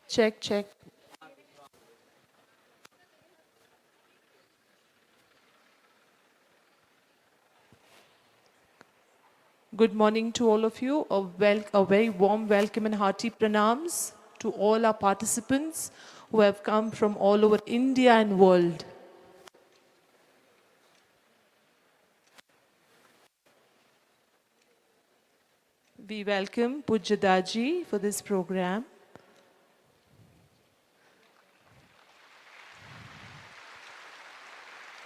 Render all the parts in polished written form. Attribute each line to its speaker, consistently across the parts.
Speaker 1: Check, check. Good morning to all of you. A very warm welcome and hearty pranams to all our participants who have come from all over India and world. We welcome Pujya Daji for this program.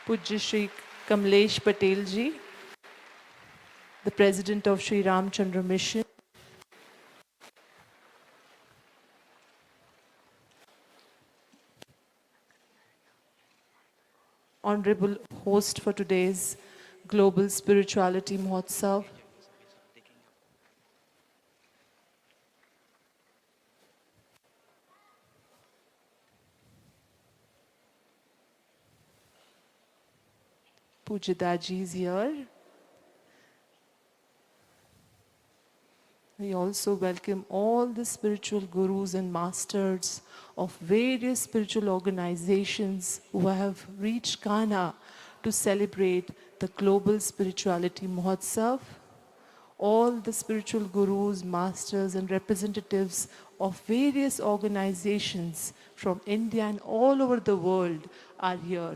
Speaker 1: Pujya Shri Kamlesh Patel ji, the President of Sri Ramchandra Mission. Honorable host for today's Global Spirituality Mahotsav, Pujya Daji is here. We also welcome all the spiritual gurus and masters of various spiritual organizations who have reached Ghana to celebrate the Global Spirituality Mahotsav. All the spiritual gurus, masters, and representatives of various organizations from India and all over the world are here.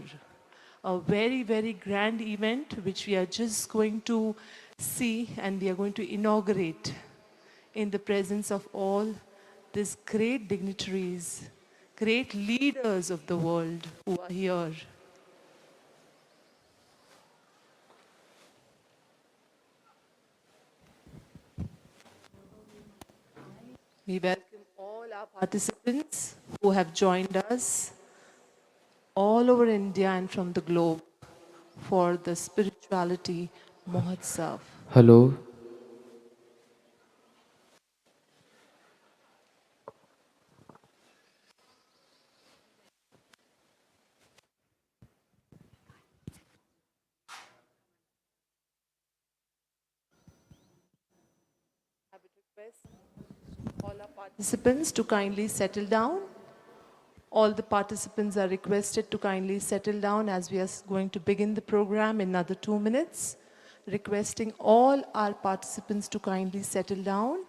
Speaker 1: A very, very grand event which we are just going to see and we are going to inaugurate in the presence of all these great dignitaries, great leaders of the world who are here. We welcome all our participants who have joined us all over India and from the globe for the Spirituality Mahotsav.
Speaker 2: Hello.
Speaker 1: I would request all our participants to kindly settle down. All the participants are requested to kindly settle down as we are going to begin the program in another 2 minutes. Requesting all our participants to kindly settle down.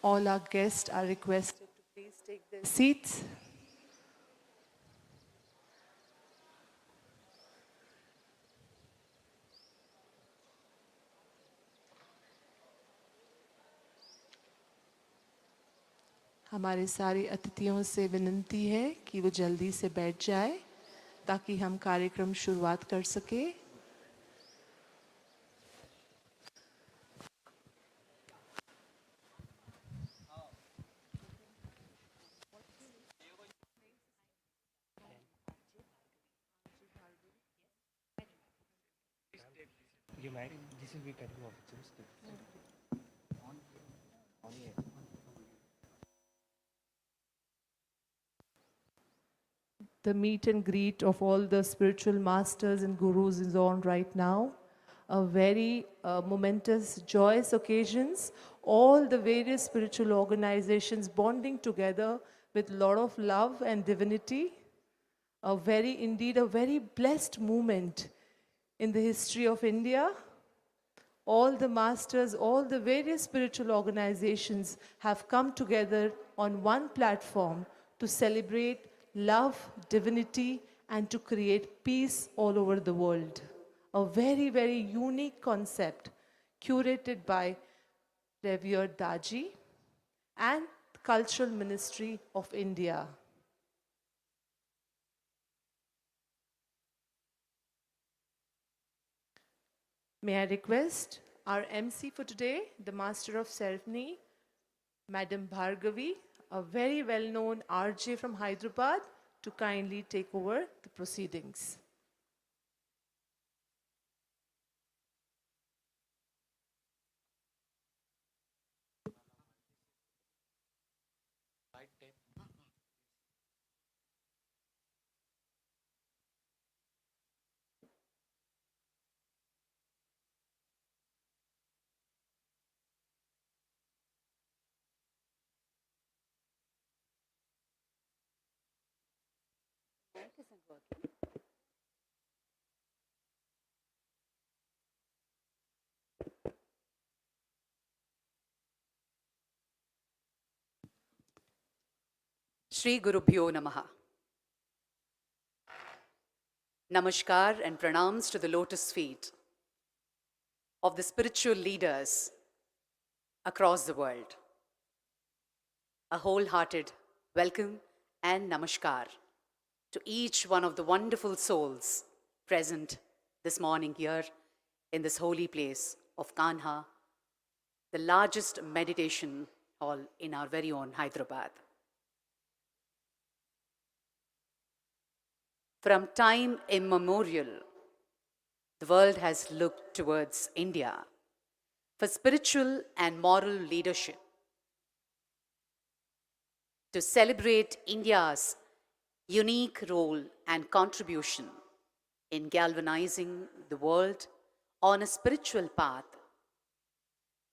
Speaker 1: All our guests are requested to please take their seats. हमारे सारे अतिथियों से विनती है कि वो जल्दी से बैठ जाए ताकि हम कार्यक्रम शुरुआत कर सके.
Speaker 2: You married? This will be cutting off.
Speaker 1: The meet and greet of all the spiritual masters and gurus is on right now. A very momentous, joyous occasions. All the various spiritual organizations bonding together with a lot of love and divinity. Indeed, a very blessed moment in the history of India. All the masters, all the various spiritual organizations have come together on one platform to celebrate love, divinity, and to create peace all over the world. A very, very unique concept curated by Revered Daji and Cultural Ministry of India. May I request our MC for today, the Master of Ceremony, Madam Bhargavi, a very well-known RJ from Hyderabad, to kindly take over the proceedings.
Speaker 3: isn't working. Shri Guru Bhyo Namaha. Namaskar and pranams to the lotus feet of the spiritual leaders across the world. A wholehearted welcome and namaskar to each one of the wonderful souls present this morning here in this holy place of Kanha, the largest meditation hall in our very own Hyderabad. From time immemorial, the world has looked towards India for spiritual and moral leadership, to celebrate India's unique role and contribution in galvanizing the world on a spiritual path.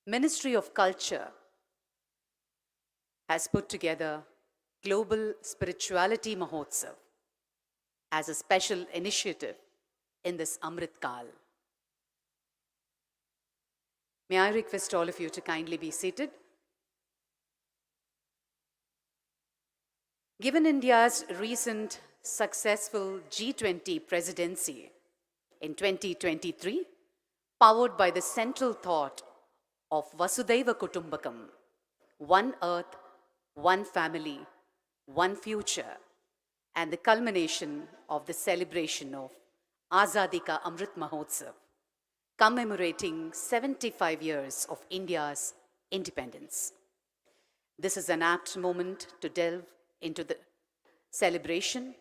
Speaker 3: Ministry of Culture has put together Global Spirituality Mahotsav as a special initiative in this Amrit Kal. May I request all of you to kindly be seated? Given India's recent successful G20 presidency in 2023, powered by the central thought of Vasudhaiva Kutumbakam, one earth, one family, one future, and the culmination of the celebration of Azadi Ka Amrit Mahotsav, commemorating 75 years of India's independence. This is an apt moment to delve into the celebration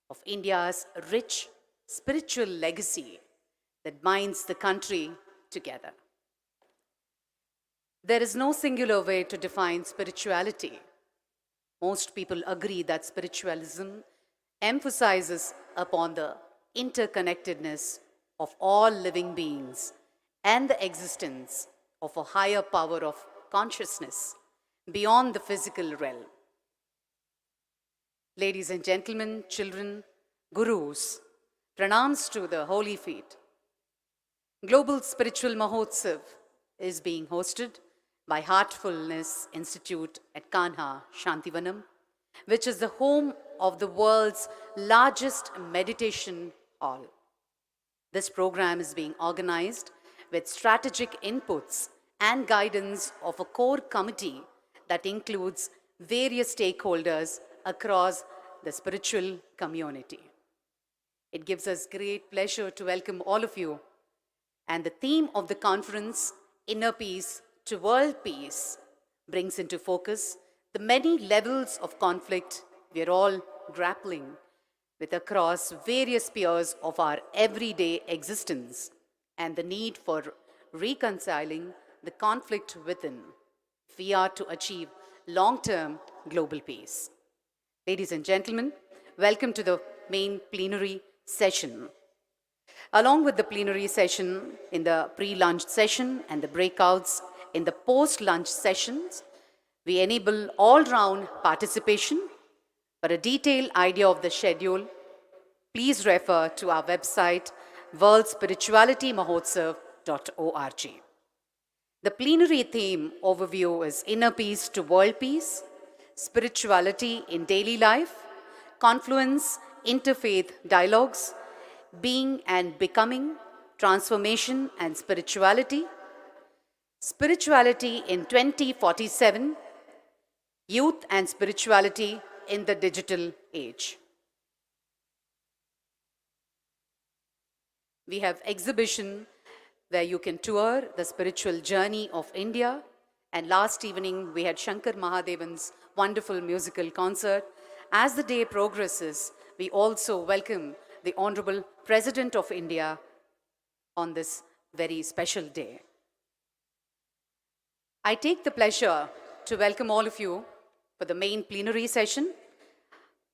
Speaker 3: of India's rich spiritual legacy that binds the country together. There is no singular way to define spirituality. Most people agree that spiritualism emphasizes upon the interconnectedness of all living beings and the existence of a higher power of consciousness beyond the physical realm. Ladies and gentlemen, children, gurus, pranams to the holy feet. Global Spiritual Mahotsav is being hosted by Heartfulness Institute at Kanha, Shantivanam, which is the home of the world's largest meditation hall. This program is being organized with strategic inputs and guidance of a core committee that includes various stakeholders across the spiritual community. It gives us great pleasure to welcome all of you. And the theme of the conference, Inner Peace to World Peace, brings into focus the many levels of conflict we are all grappling with across various spheres of our everyday existence and the need for reconciling the conflict within if we are to achieve long-term global peace. Ladies and gentlemen, welcome to the main plenary session. Along with the plenary session in the pre-lunch session and the breakouts in the post-lunch sessions, we enable all-round participation. For a detailed idea of the schedule, please refer to our website, worldspiritualitymahotsav.org. The plenary theme overview is Inner Peace to World Peace, Spirituality in Daily Life, Confluence, Interfaith Dialogues, Being and Becoming, Transformation and Spirituality, Spirituality in 2047, Youth and Spirituality in the Digital Age. We have exhibition where you can tour the spiritual journey of India. And last evening, we had Shankar Mahadevan's wonderful musical concert. As the day progresses, we also welcome the Honorable President of India on this very special day. I take the pleasure to welcome all of you for the main plenary session.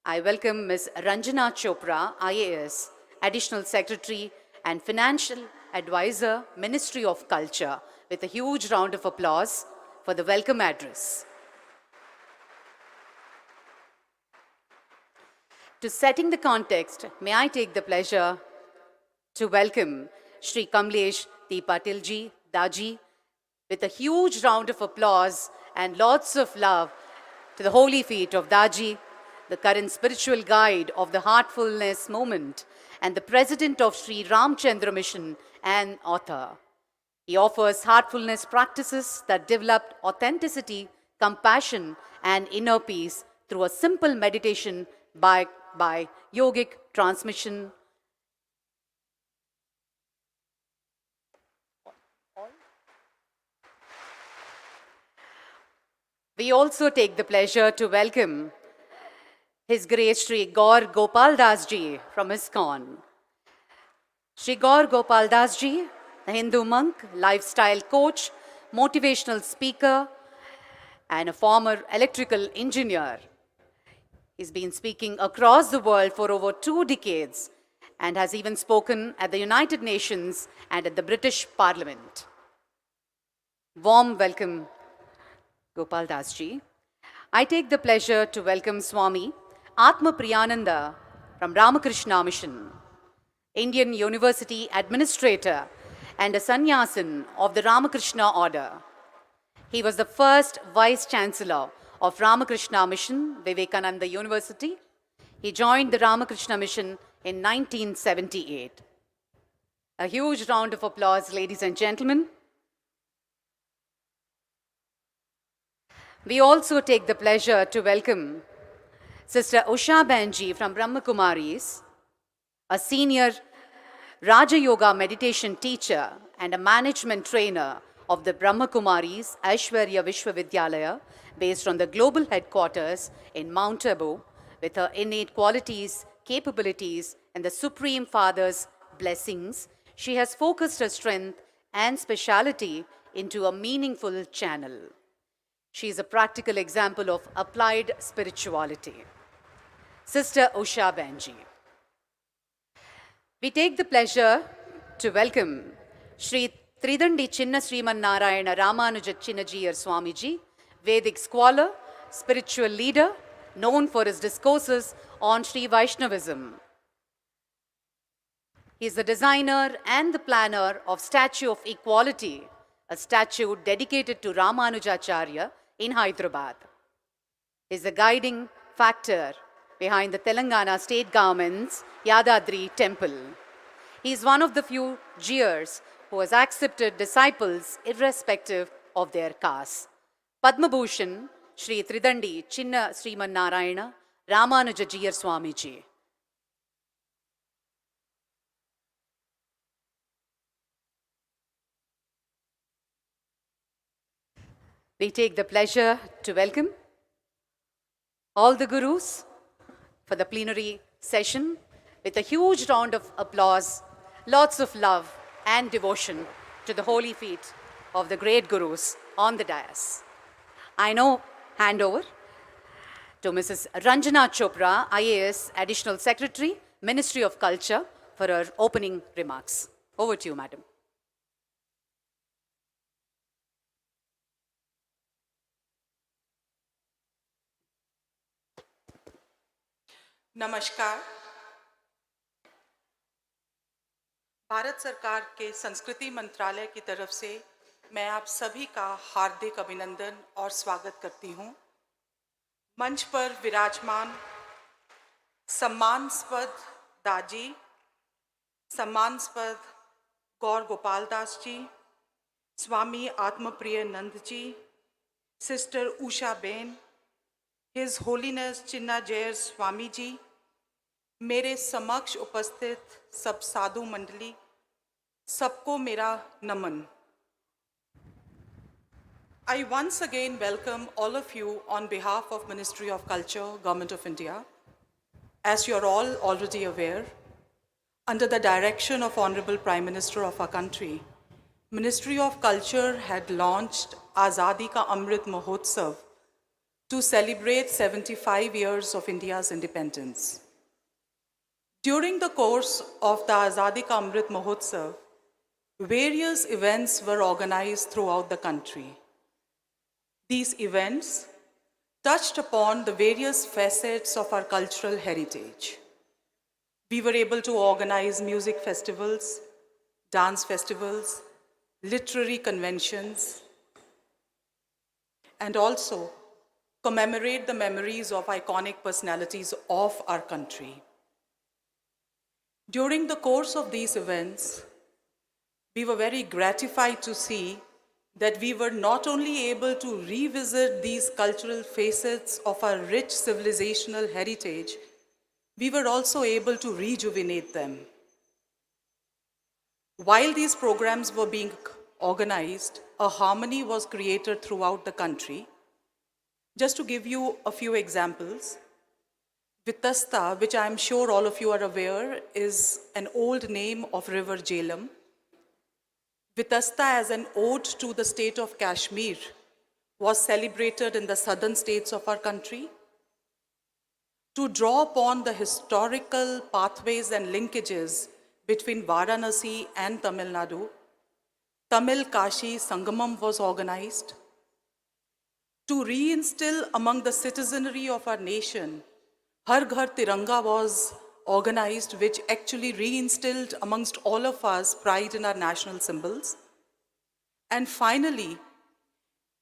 Speaker 3: I welcome Ms. Ranjana Chopra, IAS, Additional Secretary and Financial Advisor, Ministry of Culture, with a huge round of applause for the welcome address. To setting the context, may I take the pleasure to welcome Shri Kamlesh T. Patilji, Daji, with a huge round of applause and lots of love to the holy feet of Daji, the current spiritual guide of the Heartfulness Movement and the president of Sri Ramchandra Mission and author. He offers heartfulness practices that develop authenticity, compassion, and inner peace through a simple meditation by yogic transmission. We also take the pleasure to welcome His Grace Sri Gaur Gopal Das Ji from ISKCON. Sri Gaur Gopal Das Ji, a Hindu monk, lifestyle coach, motivational speaker, and a former electrical engineer. He's been speaking across the world for over 2 decades and has even spoken at the United Nations and at the British Parliament. Warm welcome, Gopal Das Ji. I take the pleasure to welcome Swami Atma Priyananda from Ramakrishna Mission, Indian University Administrator and a sannyasin of the Ramakrishna Order. He was the first Vice Chancellor of Ramakrishna Mission, Vivekananda University. He joined the Ramakrishna Mission in 1978. A huge round of applause, ladies and gentlemen. We also take the pleasure to welcome Sister Usha Benji from Brahma Kumaris, a senior Raja Yoga meditation teacher and a management trainer of the Brahma Kumaris Aishwarya Vishwavidyalaya, based on the global headquarters in Mount Abu, with her innate qualities, capabilities, and the Supreme Father's blessings. She has focused her strength and speciality into a meaningful channel. She is a practical example of applied spirituality. Sister Usha Benji. We take the pleasure to welcome Sri Tridandi Chinna Sriman Narayana Ramanuja Chinnajiyar Swamiji, Vedic scholar, spiritual leader, known for his discourses on Sri Vaishnavism. He is the designer and the planner of Statue of Equality, a statue dedicated to Ramanujacharya in Hyderabad. He is the guiding factor behind the Telangana state government's Yadadri temple. He is one of the few Jiyars who has accepted disciples irrespective of their caste. Padma Bhushan Sri Tridandi Chinna Sriman Narayana Ramanuja Jiyar Swamiji. We take the pleasure to welcome all the gurus for the plenary session with a huge round of applause, lots of love and devotion to the holy feet of the great gurus on the dais. I now hand over to Mrs. Ranjana Chopra, IAS Additional Secretary, Ministry of Culture, for her opening remarks. Over to you, madam.
Speaker 4: नमस्कार। भारत सरकार के संस्कृति मंत्रालय की तरफ से मैं आप सभी का हार्दिक अभिनंदन और स्वागत करती हूँ। मंच पर विराजमान सम्मानास्पद दाजी, सम्मानास्पद गौर गोपाल दास जी, स्वामी आत्मप्रिय Nand ji, sister Usha Ben, his holiness चिन्ना जयर स्वामी जी, मेरे समक्ष उपस्थित सब साधु मंडली, सबको मेरा नमन। I once again welcome all of you on behalf of Ministry of Culture, Government of India. As you're all already aware, under the direction of Honorable Prime Minister of our country, Ministry of Culture had launched Azadi Ka Amrit Mahotsav to celebrate 75 years of India's independence. During the course of the Azadi Ka Amrit Mahotsav, various events were organized throughout the country. These events touched upon the various facets of our cultural heritage. We were able to organize music festivals, dance festivals, literary conventions, and also commemorate the memories of iconic personalities of our country. During the course of these events, we were very gratified to see that we were not only able to revisit these cultural facets of our rich civilizational heritage, we were also able to rejuvenate them. While these programs were being organized, a harmony was created throughout the country. Just to give you a few examples, Vitasta, which I'm sure all of you are aware, is an old name of River Jhelum. Vitasta, as an ode to the state of Kashmir, was celebrated in the southern states of our country. To draw upon the historical pathways and linkages between Varanasi and Tamil Nadu, Tamil Kashi Sangamam was organized. To reinstill among the citizenry of our nation, Har Ghar Tiranga was organized, which actually reinstilled amongst all of us pride in our national symbols. And finally,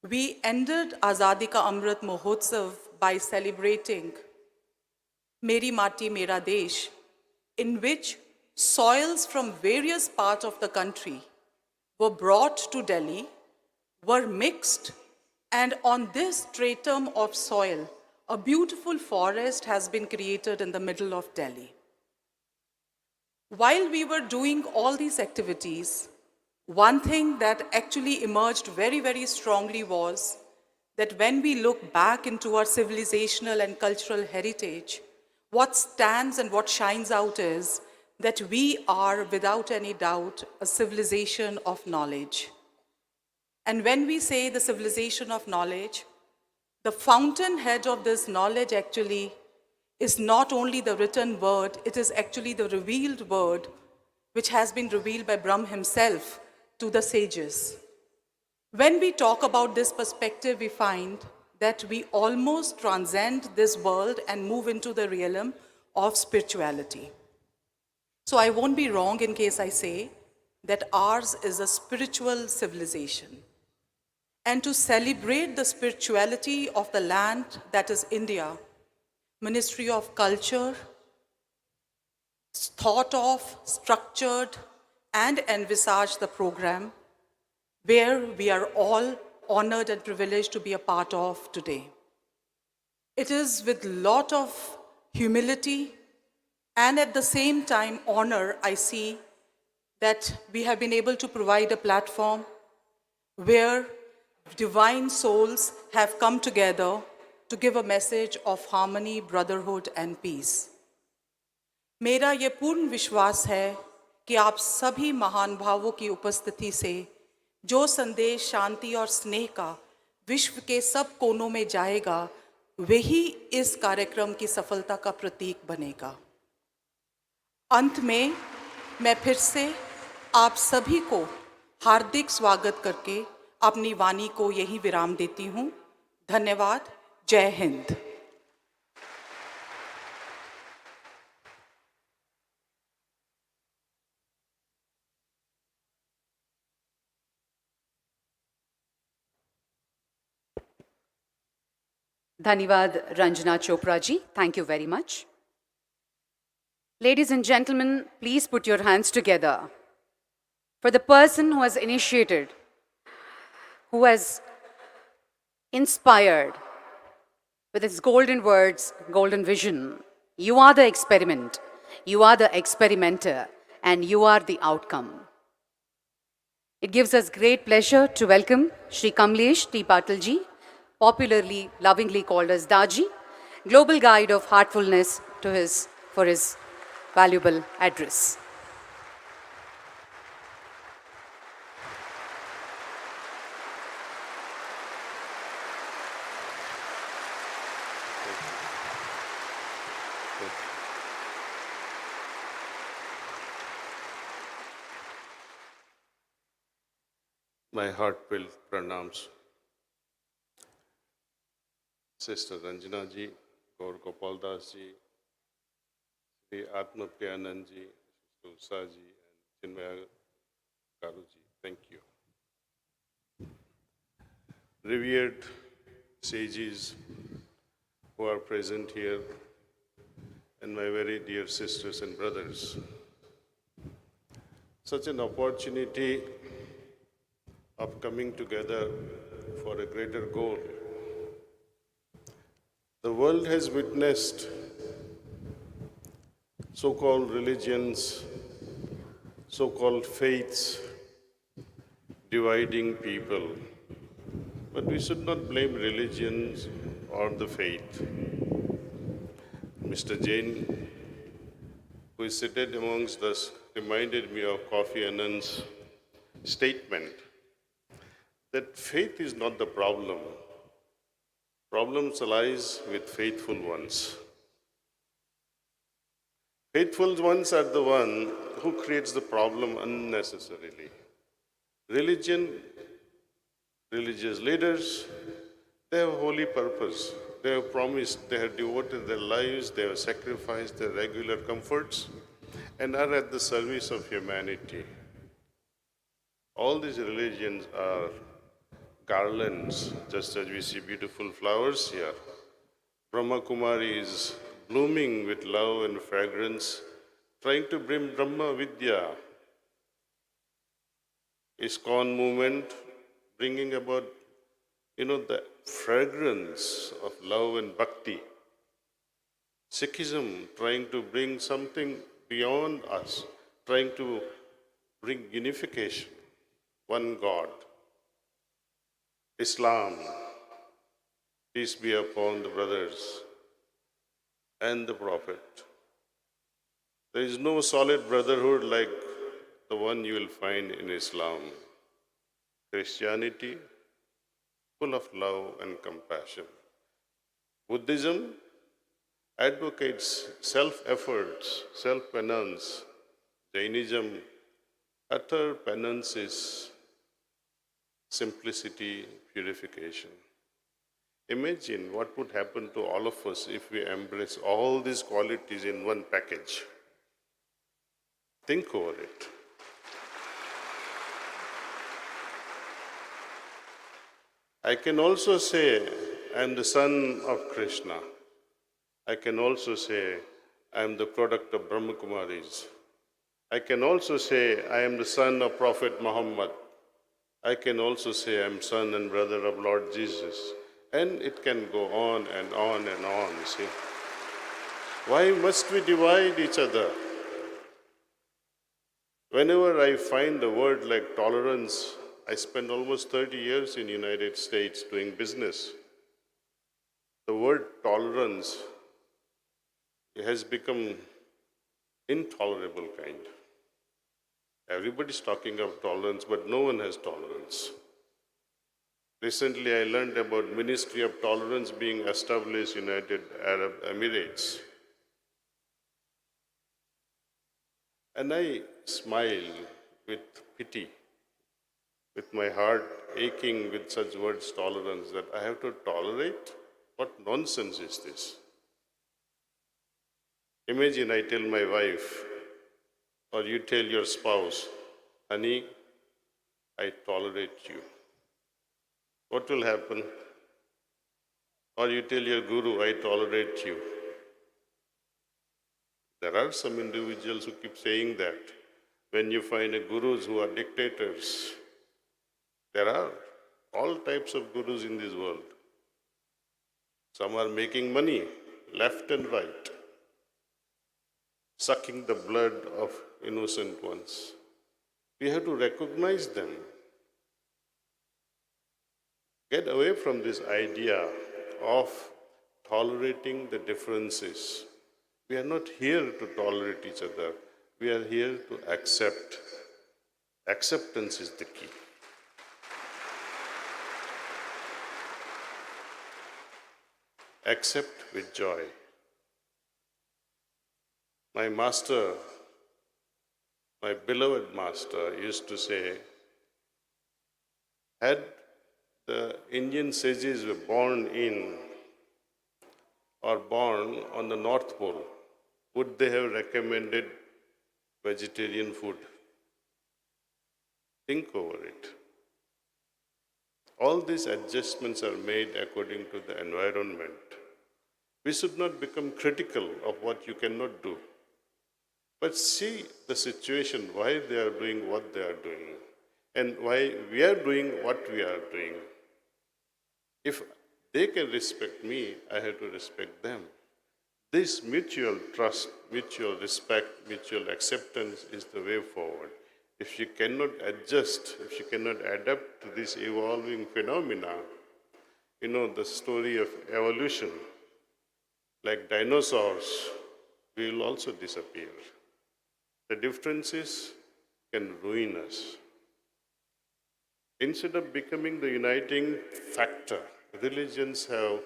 Speaker 4: we ended Azadi Ka Amrit Mahotsav by celebrating Meri Mati Mera Desh, in which soils from various parts of the country were brought to Delhi, were mixed, and on this stratum of soil, a beautiful forest has been created in the middle of Delhi. While we were doing all these activities, one thing that actually emerged very, very strongly was that when we look back into our civilizational and cultural heritage, what stands and what shines out is that we are, without any doubt, a civilization of knowledge. And when we say the civilization of knowledge, the fountainhead of this knowledge actually is not only the written word, it is actually the revealed word, which has been revealed by Brahm himself to the sages. When we talk about this perspective, we find that we almost transcend this world and move into the realm of spirituality. So I won't be wrong in case I say that ours is a spiritual civilization. And to celebrate the spirituality of the land that is India, Ministry of Culture thought of, structured, and envisaged the program where we are all honored and privileged to be a part of today. It is with a lot of humility and at the same time honor I see that we have been able to provide a platform where divine souls have come together to give a message of harmony, brotherhood and peace. मेरा ये पूर्ण विश्वास है कि आप सभी महान भावों की उपस्थिति से जो संदेश शांति और स्नेह का विश्व के सब कोनों में जाएगा, वही इस कार्यक्रम की सफलता का प्रतीक बनेगा। अंत में मैं फिर से आप सभी को हार्दिक स्वागत करके अपनी वाणी को यहीं विराम देती हूँ। धन्यवाद। जय Hind.
Speaker 3: Dhanyavad Ranjana Chopra ji. Thank you very much. Ladies and gentlemen, please put your hands together for the person who has initiated, who has inspired with his golden words, golden vision. You are the experiment, you are the experimenter, and you are the outcome. It gives us great pleasure to welcome Shri Kamlesh T. Patil ji, popularly, lovingly called as Daji, Global Guide of Heartfulness, for his valuable address.
Speaker 5: My heartfelt pranams. Sister Ranjana ji, Gaur Gopal Das ji, Sri Atma Priyanand ji, Sister Usha ji, and Chinmaya Garu ji. Thank you. Revered sages who are present here, and my very dear sisters and brothers. Such an opportunity of coming together for a greater goal. The world has witnessed so-called religions, so-called faiths dividing people. But we should not blame religions or the faith. Mr. Jain, who is seated amongst us, reminded me of Kofi Annan's statement that faith is not the problem. Problems lies with faithful ones. Faithful ones are the one who creates the problem unnecessarily. Religion, religious leaders, they have a holy purpose. They have promised, they have devoted their lives, they have sacrificed their regular comforts, and are at the service of humanity. All these religions are garlands, just as we see beautiful flowers here. Brahma Kumari is blooming with love and fragrance, trying to bring Brahma Vidya. ISKCON movement bringing about, the fragrance of love and bhakti. Sikhism trying to bring something beyond us, trying to bring unification, one God. Islam, peace be upon the brothers and the Prophet. There is no solid brotherhood like the one you will find in Islam. Christianity, full of love and compassion. Buddhism advocates self-efforts, self-penance. Jainism, utter penance is simplicity, purification. Imagine what would happen to all of us if we embrace all these qualities in one package. Think over it. I can also say I am the son of Krishna. I can also say I am the product of Brahma Kumaris. I can also say I am the son of Prophet Muhammad. I can also say I am son and brother of Lord Jesus. And it can go on and on and on, you see. Why must we divide each other? Whenever I find a word like tolerance, I spent almost 30 years in the United States doing business. The word tolerance has become intolerable kind. Everybody's talking of tolerance, but no one has tolerance. Recently, I learned about Ministry of Tolerance being established in United Arab Emirates. And I smile with pity, with my heart aching with such words, tolerance, that I have to tolerate? What nonsense is this? Imagine I tell my wife, or you tell your spouse, honey, I tolerate you. What will happen? Or you tell your guru, I tolerate you. There are some individuals who keep saying that. When you find gurus who are dictators, there are all types of gurus in this world. Some are making money left and right, sucking the blood of innocent ones. We have to recognize them. Get away from this idea of tolerating the differences. We are not here to tolerate each other. We are here to accept. Acceptance is the key. Accept with joy. My master, my beloved master, used to say, had the Indian sages were born in or born on the North Pole, would they have recommended vegetarian food? Think over it. All these adjustments are made according to the environment. We should not become critical of what you cannot do, but see the situation, why they are doing what they are doing, and why we are doing what we are doing. If they can respect me, I have to respect them. This mutual trust, mutual respect, mutual acceptance is the way forward. If she cannot adjust, if she cannot adapt to this evolving phenomena, you know the story of evolution, like dinosaurs, we will also disappear. The differences can ruin us. Instead of becoming the uniting factor, religions have,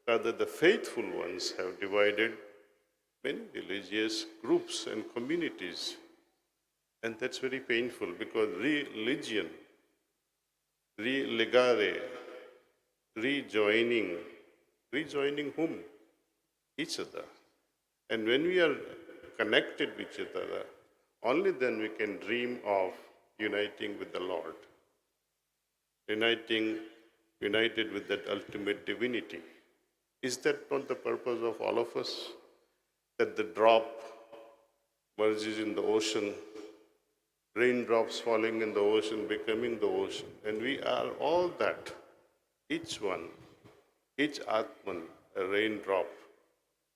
Speaker 5: rather the faithful ones have divided many religious groups and communities. And that's very painful because religion, relegare, rejoining whom? Each other. And when we are connected with each other, only then we can dream of uniting with the Lord, united with that ultimate divinity. Is that not the purpose of all of us? That the drop merges in the ocean, raindrops falling in the ocean, becoming the ocean. And we are all that, each one, each Atman, a raindrop,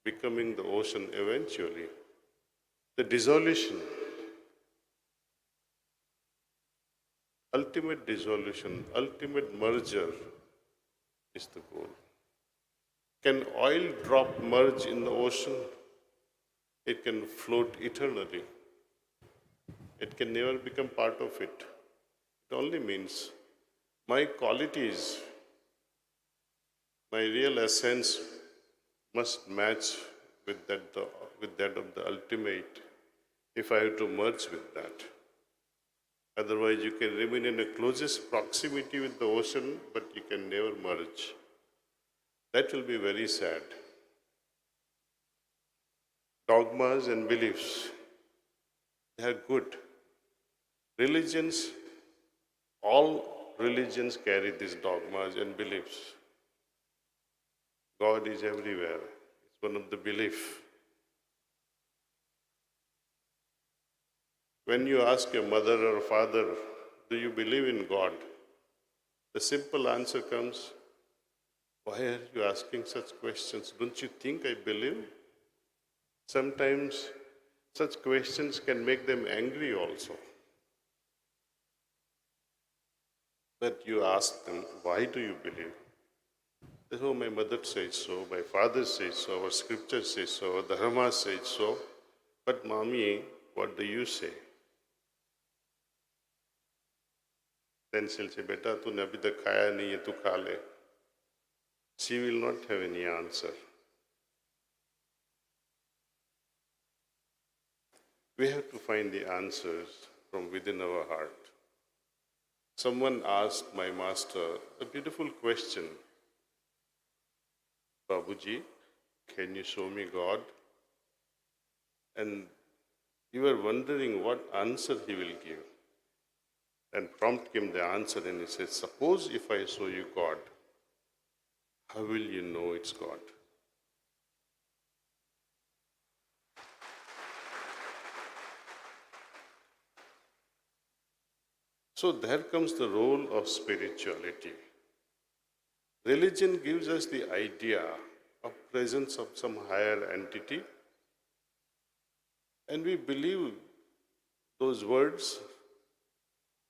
Speaker 5: becoming the ocean eventually. The dissolution, ultimate dissolution, ultimate merger is the goal. Can oil drop merge in the ocean? It can float eternally. It can never become part of it. It only means my qualities, my real essence must match with that of the ultimate if I have to merge with that. Otherwise, you can remain in the closest proximity with the ocean, but you can never merge. That will be very sad. Dogmas and beliefs, they are good. Religions, all religions carry these dogmas and beliefs. God is everywhere. It's one of the beliefs. When you ask your mother or father, do you believe in God? The simple answer comes, why are you asking such questions? Don't you think I believe? Sometimes such questions can make them angry also. But you ask them, why do you believe? They say, oh, my mother says so, my father says so, our scripture says so, our dharma says so. But mommy, what do you say? Then she'll say, beta, तूने अभी तक खाया नहीं है, तू खा ले. She will not have any answer. We have to find the answers from within our heart. Someone asked my master a beautiful question. Babuji, can you show me God? And you were wondering what answer he will give. And prompt came the answer, and he said, suppose if I show you God, how will you know it's God? So there comes the role of spirituality. Religion gives us the idea of presence of some higher entity, and we believe those words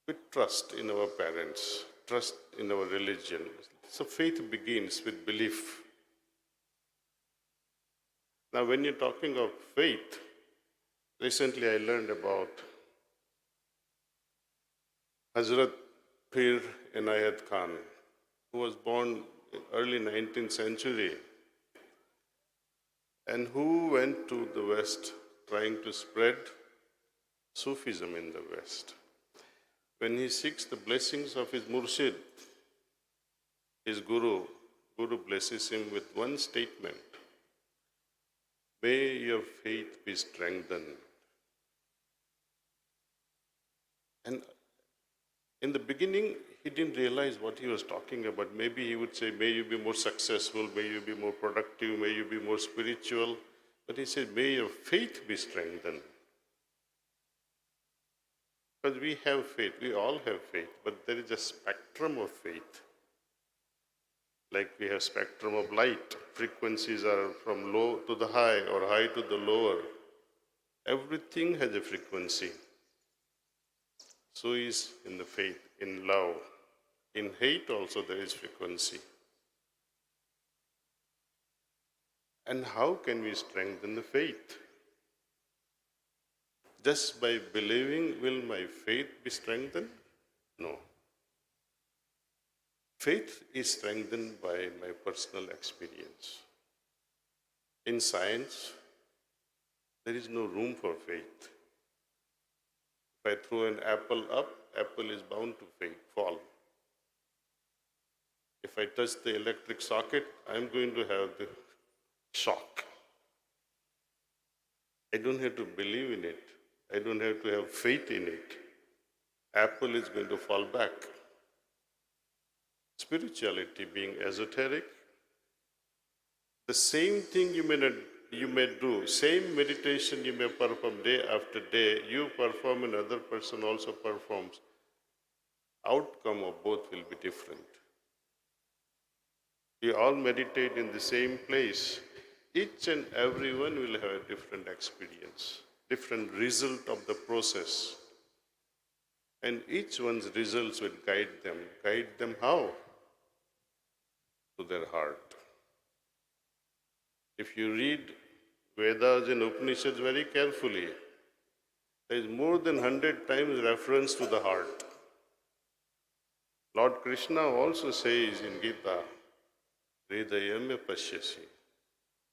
Speaker 5: with trust in our parents, trust in our religion. So faith begins with belief. Now, when you're talking of faith, recently I learned about Hazrat Pir Inayat Khan, who was born in early 19th century and who went to the West trying to spread Sufism in the West. When he seeks the blessings of his Murshid, his Guru blesses him with one statement. May your faith be strengthened. And in the beginning, he didn't realize what he was talking about. Maybe he would say, may you be more successful, may you be more productive, may you be more spiritual. But he said, may your faith be strengthened. Because we have faith, we all have faith, but there is a spectrum of faith. Like we have spectrum of light. Frequencies are from low to the high or high to the lower. Everything has a frequency. So is in the faith, in love. In hate also there is frequency. And how can we strengthen the faith? Just by believing, will my faith be strengthened? No. Faith is strengthened by my personal experience. In science, there is no room for faith. If I throw an apple up, apple is bound to fall. If I touch the electric socket, I'm going to have the shock. I don't have to believe in it. I don't have to have faith in it. Apple is going to fall back. Spirituality being esoteric, the same thing you may do, same meditation you may perform day after day, you perform, another person also performs. Outcome of both will be different. We all meditate in the same place. Each and every one will have a different experience, different result of the process. And each one's results will guide them. Guide them how? To their heart. If you read Vedas and Upanishads very carefully, there is more than 100 times reference to the heart. Lord Krishna also says in Gita, Hridayam pashyasi.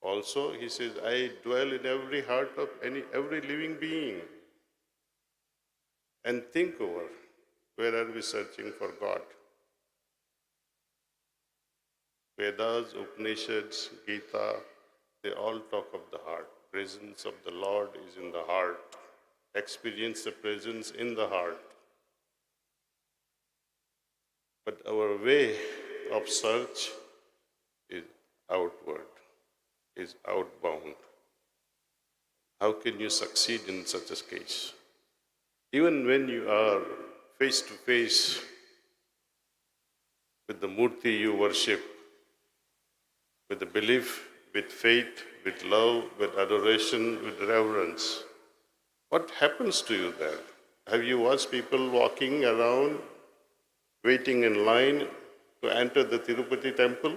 Speaker 5: Also, he says, I dwell in every heart of every living being. And think over, where are we searching for God? Vedas, Upanishads, Gita, they all talk of the heart. Presence of the Lord is in the heart. Experience the presence in the heart. But our way of search is outward, is outbound. How can you succeed in such a case? Even when you are face to face with the Murti you worship, with the belief, with faith, with love, with adoration, with reverence, what happens to you there? Have you watched people walking around, waiting in line to enter the Tirupati temple?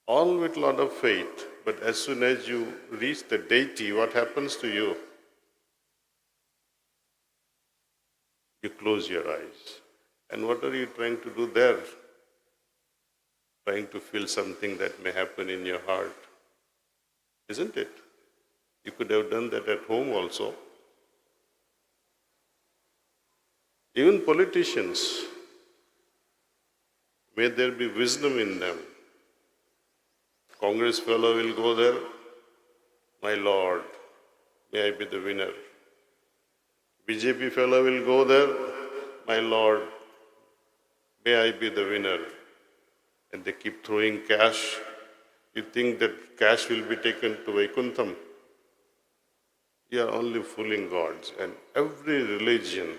Speaker 5: All with a lot of faith, but as soon as you reach the deity, what happens to you? You close your eyes. And what are you trying to do there? Trying to feel something that may happen in your heart. Isn't it? You could have done that at home also. Even politicians, may there be wisdom in them. Congress fellow will go there, my Lord, may I be the winner. BJP fellow will go there, my Lord, may I be the winner. And they keep throwing cash. You think that cash will be taken to Vaikuntham? You are only fooling gods. And every religion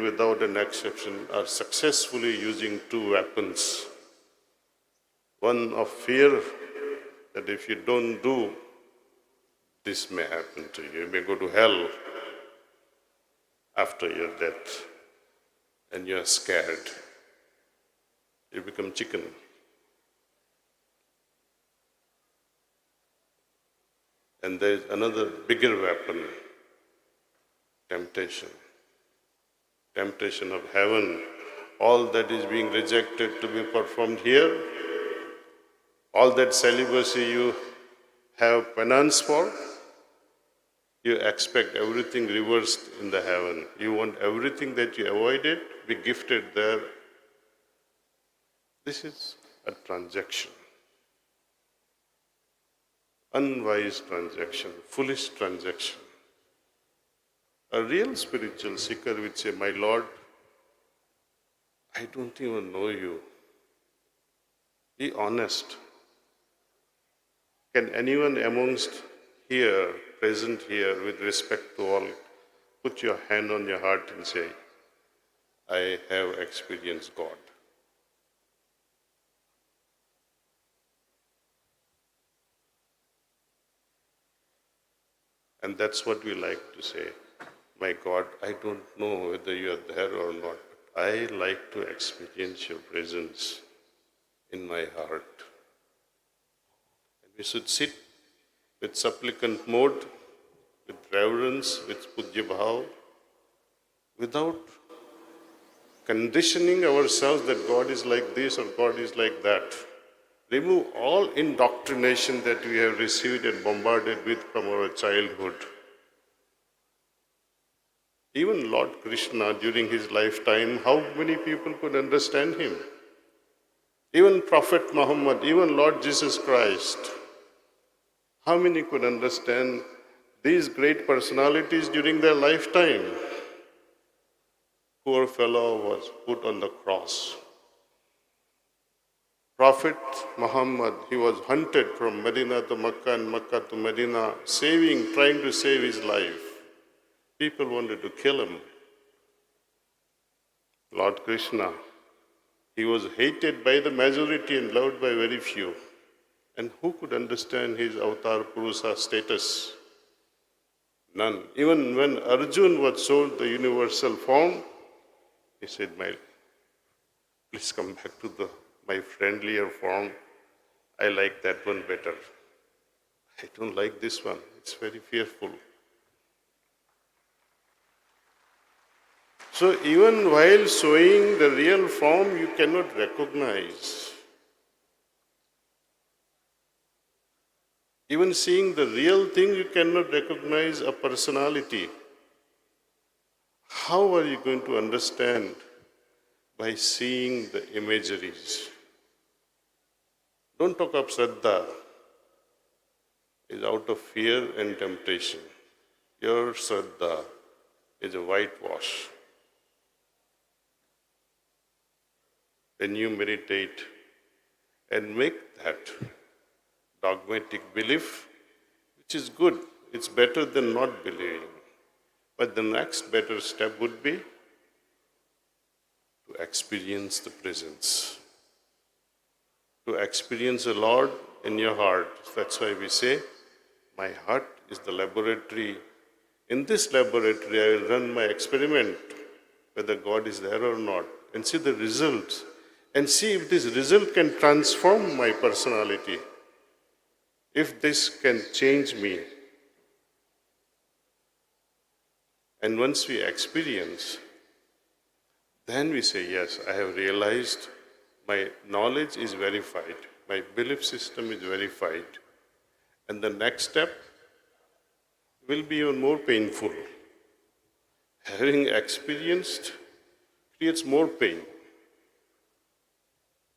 Speaker 5: without an exception are successfully using two weapons. One of fear, that if you don't do, this may happen to you. You may go to hell after your death. And you are scared. You become chicken. And there is another bigger weapon, temptation. Temptation of heaven. All that is being rejected to be performed here, all that celibacy you have penance for, you expect everything reversed in the heaven. You want everything that you avoided be gifted there. This is a transaction. unwise transaction, foolish transaction. A real spiritual seeker would say, my Lord, I don't even know you. Be honest. Can anyone amongst here, present here, with respect to all, put your hand on your heart and say, I have experienced God? And that's what we like to say. My God, I don't know whether you are there or not, but I like to experience your presence in my heart. And we should sit with supplicant mode, with reverence, with puja bhav, without conditioning ourselves that God is like this or God is like that. Remove all indoctrination that we have received and bombarded with from our childhood. Even Lord Krishna, during his lifetime, how many people could understand him? Even Prophet Muhammad, even Lord Jesus Christ, how many could understand these great personalities during their lifetime? Poor fellow was put on the cross. Prophet Muhammad, he was hunted from Medina to Makkah and Makkah to Medina, trying to save his life. People wanted to kill him. Lord Krishna, he was hated by the majority and loved by very few. And who could understand his avatar Purusa status? None. Even when Arjun was sold the universal form, he said, please come back to my friendlier form. I like that one better. I don't like this one. It's very fearful. So even while showing the real form, you cannot recognize. Even seeing the real thing, you cannot recognize a personality. How are you going to understand? By seeing the imageries. Don't talk of Shraddha. It's out of fear and temptation. Your Shraddha is a whitewash. When you meditate and make that dogmatic belief, which is good, it's better than not believing. But the next better step would be to experience the presence, to experience the Lord in your heart. That's why we say, my heart is the laboratory. In this laboratory, I will run my experiment, whether God is there or not, and see the results, and see if this result can transform my personality, if this can change me. And once we experience, then we say, yes, I have realized my knowledge is verified, my belief system is verified. And the next step will be even more painful. Having experienced creates more pain.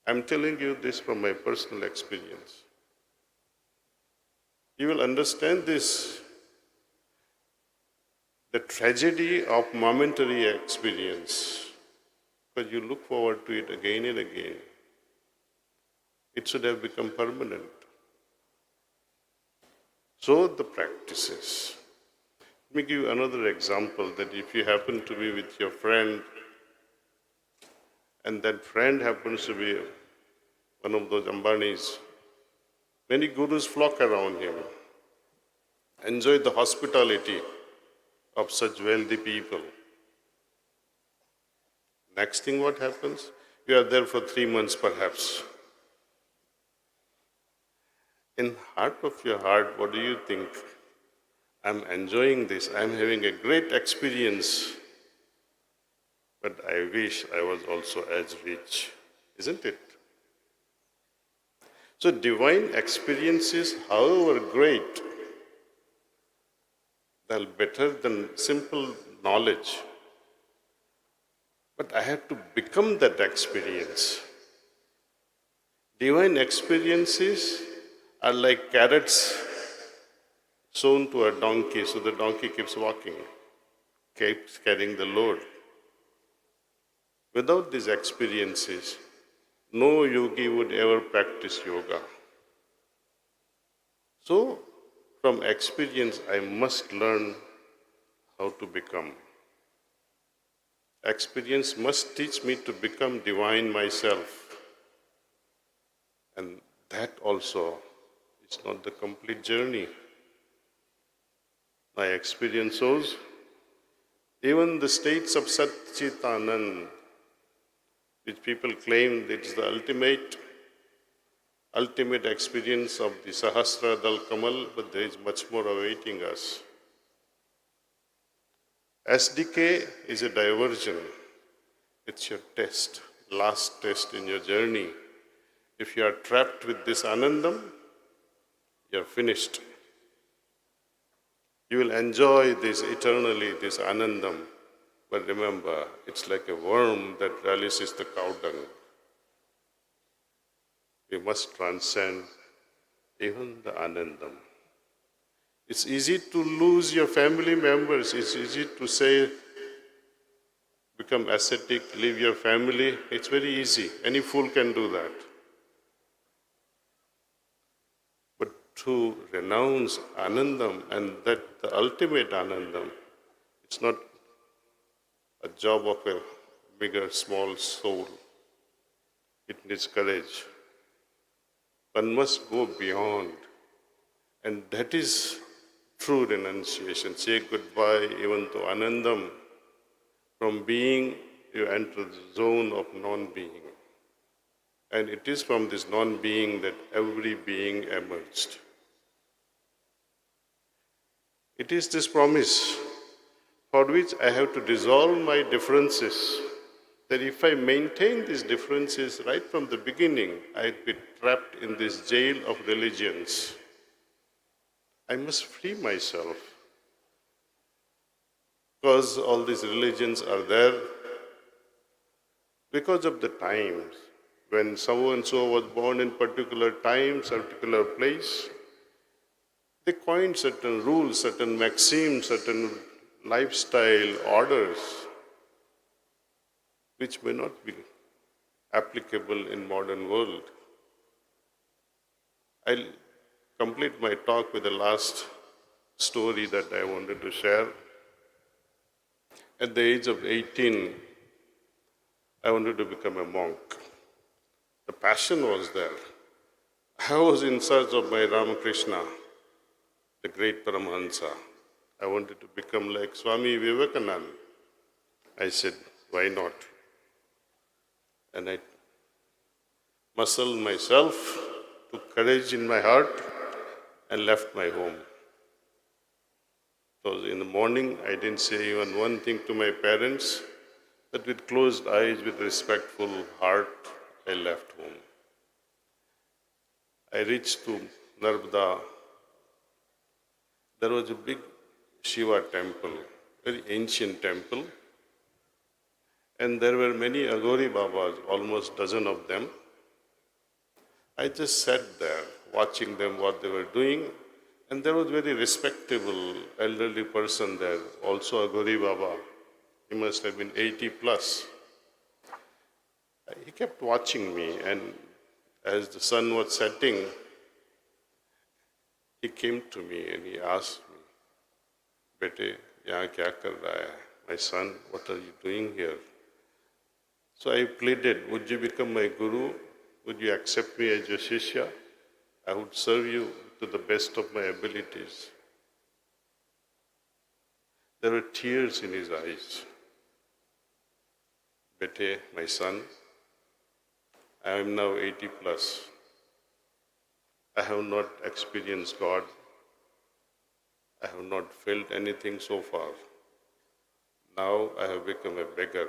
Speaker 5: I'm telling you this from my personal experience. You will understand this, the tragedy of momentary experience, because you look forward to it again and again. It should have become permanent. So the practices. Let me give you another example, that if you happen to be with your friend, and that friend happens to be one of those Ambanis, many gurus flock around him, enjoy the hospitality of such wealthy people. Next thing what happens? You are there for 3 months perhaps. In heart of your heart, what do you think? I'm enjoying this, I'm having a great experience, but I wish I was also as rich, isn't it? So divine experiences, however great, they're better than simple knowledge. But I have to become that experience. Divine experiences are like carrots sewn to a donkey, so the donkey keeps walking, keeps carrying the load. Without these experiences, no yogi would ever practice yoga. So, from experience, I must learn how to become. Experience must teach me to become divine myself. And that also is not the complete journey. My experience shows even the states of Satchitanand, which people claim it's the ultimate experience of the Sahasra Dal Kamal, but there is much more awaiting us. SDK is a diversion. It's your test, last test in your journey. If you are trapped with this Anandam, you are finished. You will enjoy this eternally, this Anandam. But remember, it's like a worm that relishes the cow dung. We must transcend even the Anandam. It's easy to lose your family members. It's easy to say, become ascetic, leave your family. It's very easy. Any fool can do that. But to renounce Anandam, and that the ultimate Anandam, it's not a job of a big or small soul. It needs courage. One must go beyond. And that is true renunciation. Say goodbye even to Anandam. From being, you enter the zone of non-being. And it is from this non-being that every being emerged. It is this promise for which I have to dissolve my differences, that if I maintain these differences right from the beginning, I'd be trapped in this jail of religions. I must free myself. Because all these religions are there because of the times. When so-and-so was born in particular time, particular place, they coined certain rules, certain maxims, certain lifestyle orders, which may not be applicable in modern world. I'll complete my talk with the last story that I wanted to share. At the age of 18, I wanted to become a monk. The passion was there. I was in search of my Ramakrishna, the great Paramahansa. I wanted to become like Swami Vivekananda. I said, why not? And I muscled myself, took courage in my heart, and left my home. So in the morning, I didn't say even one thing to my parents, but with closed eyes, with respectful heart, I left home. I reached to Narmada. There was a big Shiva temple, very ancient temple, and there were many Aghori Babas, almost dozen of them. I just sat there, watching them, what they were doing, and there was a very respectable elderly person there, also a Aghori Baba. He must have been 80 plus. He kept watching me, and as the sun was setting, he came to me and he asked me, Bete, yahan kya kar raha hai? My son, what are you doing here? So I pleaded, would you become my guru? Would you accept me as your shishya? I would serve you to the best of my abilities. There were tears in his eyes. Bete, my son, I am now 80 plus. I have not experienced God. I have not felt anything so far. Now I have become a beggar.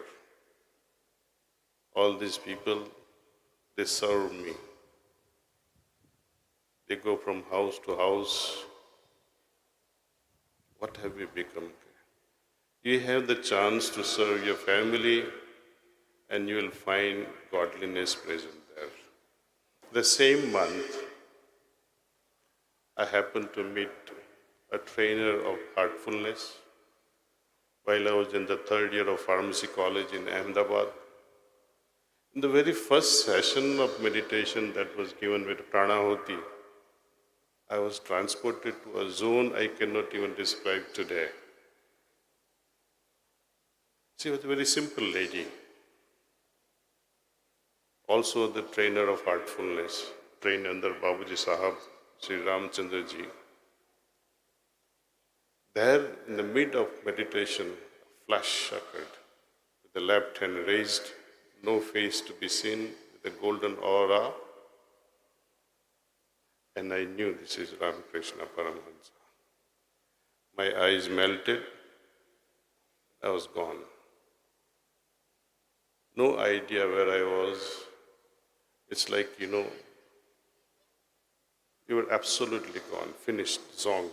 Speaker 5: All these people, they serve me. They go from house to house. What have you become? You have the chance to serve your family, and you will find godliness present there. The same month, I happened to meet a trainer of heartfulness while I was in the third year of pharmacy college in Ahmedabad. In the very first session of meditation that was given with Pranahuti, I was transported to a zone I cannot even describe today. She was a very simple lady. Also the trainer of heartfulness, trained under Babuji Sahab, Sri Ramchandra Ji. There, in the mid of meditation, a flash occurred, with the left hand raised, no face to be seen, with a golden aura, and I knew this is Ramakrishna Paramahansa. My eyes melted, I was gone. No idea where I was. It's like, you were absolutely gone, finished, zonked.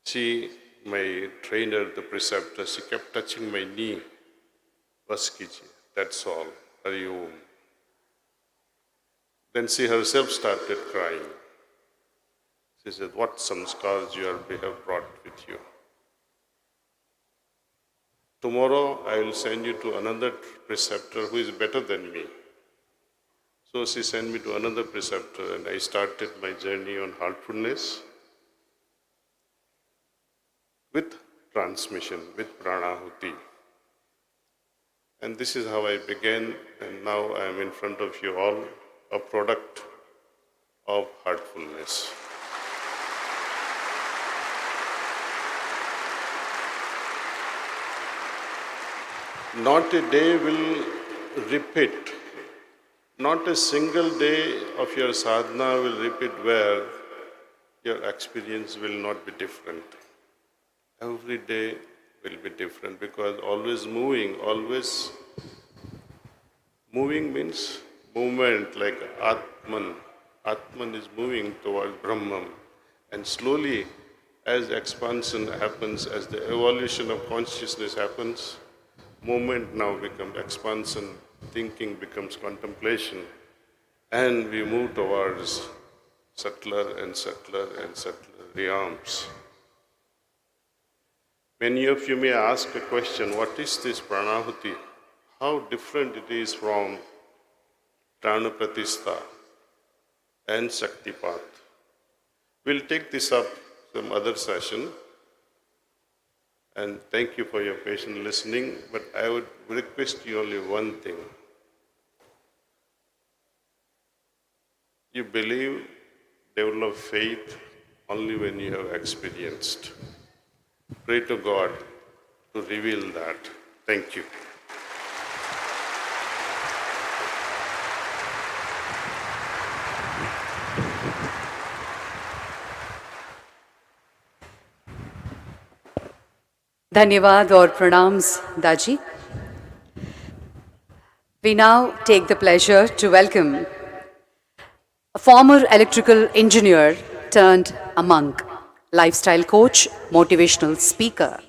Speaker 5: She, my trainer, the preceptor, she kept touching my knee. Bas kijiye, that's all, Hari Om. Then she herself started crying. She said, what samskars you have brought with you. Tomorrow I will send you to another preceptor who is better than me. So she sent me to another preceptor and I started my journey on heartfulness with transmission, with pranahuti. And this is how I began, and now I am in front of you all, a product of heartfulness. Not a day will repeat. Not a single day of your sadhana will repeat where your experience will not be different. Every day will be different because always moving means movement like Atman. Atman is moving towards Brahman. And slowly, as expansion happens, as the evolution of consciousness happens, movement now becomes expansion, thinking becomes contemplation, and we move towards subtler and subtler and subtler realms. Many of you may ask a question, what is this pranahuti? How different it is from Pranapratistha and Shaktipat. We'll take this up some other session. And thank you for your patient listening, but I would request you only one thing. You believe, develop faith only when you have experienced. Pray to God to reveal that. Thank you.
Speaker 3: Dhanyavad or pranams, Daji. We now take the pleasure to welcome a former electrical engineer turned a monk, lifestyle coach, motivational speaker.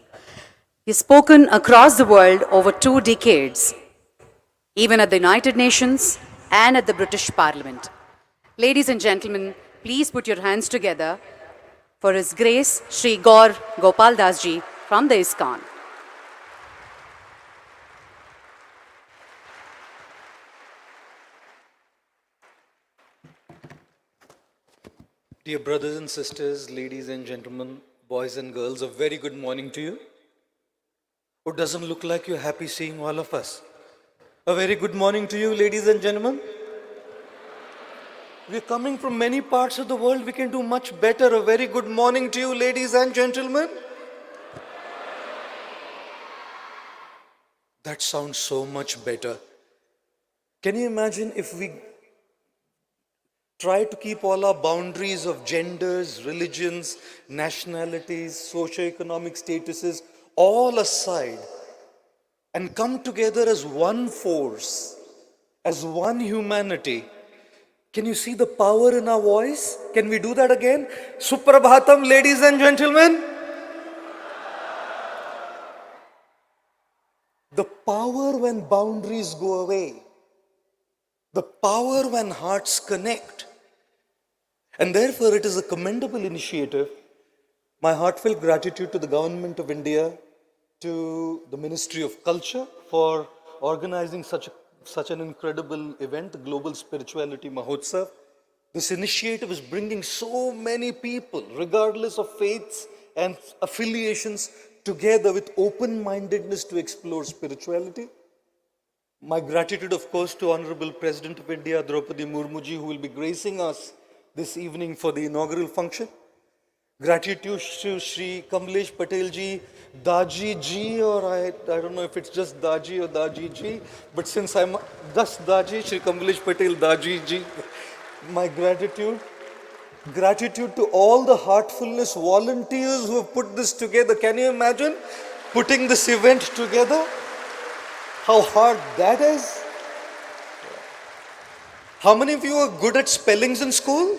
Speaker 3: He's spoken across the world over 2 decades, even at the United Nations and at the British Parliament. Ladies and gentlemen, please put your hands together for His Grace Sri Gaur Gopal Das Ji from the ISKCON.
Speaker 6: Dear brothers and sisters, ladies and gentlemen, boys and girls, a very good morning to you. It doesn't look like you're happy seeing all of us. A very good morning to you, ladies and gentlemen. We're coming from many parts of the world. We can do much better. A very good morning to you, ladies and gentlemen. That sounds so much better. Can you imagine if we try to keep all our boundaries of genders, religions, nationalities, socioeconomic statuses all aside and come together as one force, as one humanity? Can you see the power in our voice? Can we do that again? Suprabhatam, ladies and gentlemen. The power when boundaries go away. The power when hearts connect. And therefore it is a commendable initiative My heartfelt gratitude to the Government of India, to the Ministry of Culture for organizing such an incredible event, the Global Spirituality Mahotsav. This initiative is bringing so many people, regardless of faiths and affiliations, together with open-mindedness to explore spirituality. My gratitude, of course, to Honorable President of India, Draupadi Murmuji, who will be gracing us this evening for the inaugural function. Gratitude to Shri Kamlesh Patel ji, Daji ji, or I don't know if it's just Daji or Daji ji, but since I'm just Daji, Shri Kamlesh Patel Daji ji, my gratitude. Gratitude to all the heartfulness volunteers who have put this together. Can you imagine putting this event together? How hard that is? How many of you are good at spellings in school?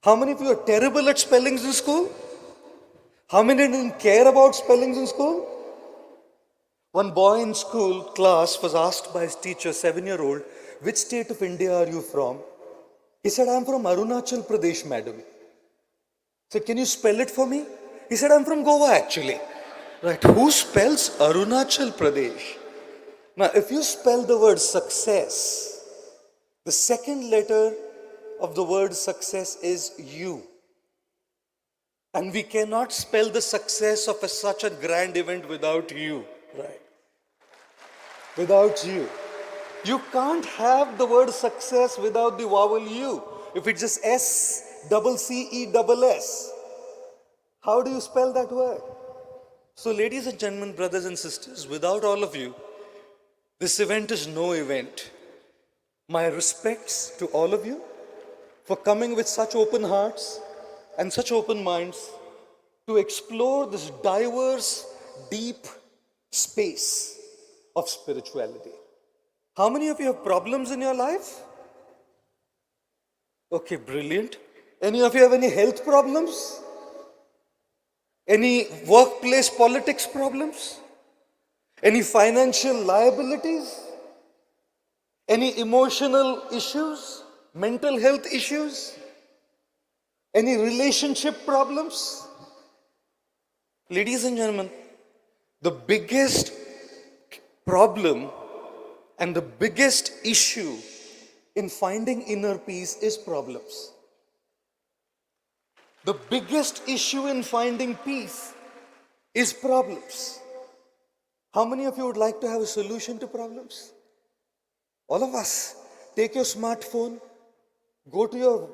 Speaker 6: How many of you are terrible at spellings in school? How many didn't care about spellings in school? One boy in school class was asked by his teacher, 7-year-old, which state of India are you from? He said, I'm from Arunachal Pradesh, madam. I said, can you spell it for me? He said, I'm from Goa actually. Right, who spells Arunachal Pradesh? Now, if you spell the word success, the second letter of the word success is U. And we cannot spell the success of such a grand event without you. Right. Without you. You can't have the word success without the vowel U. If it's just S-C-C-E-S-S, how do you spell that word? So ladies and gentlemen, brothers and sisters, without all of you, this event is no event. My respects to all of you for coming with such open hearts and such open minds to explore this diverse, deep space of spirituality. How many of you have problems in your life? Okay, brilliant. Any of you have any health problems? Any workplace politics problems? Any financial liabilities? Any emotional issues? Mental health issues? Any relationship problems? Ladies and gentlemen, the biggest problem and the biggest issue in finding inner peace is problems. The biggest issue in finding peace is problems. How many of you would like to have a solution to problems? All of us. Take your smartphone, go to your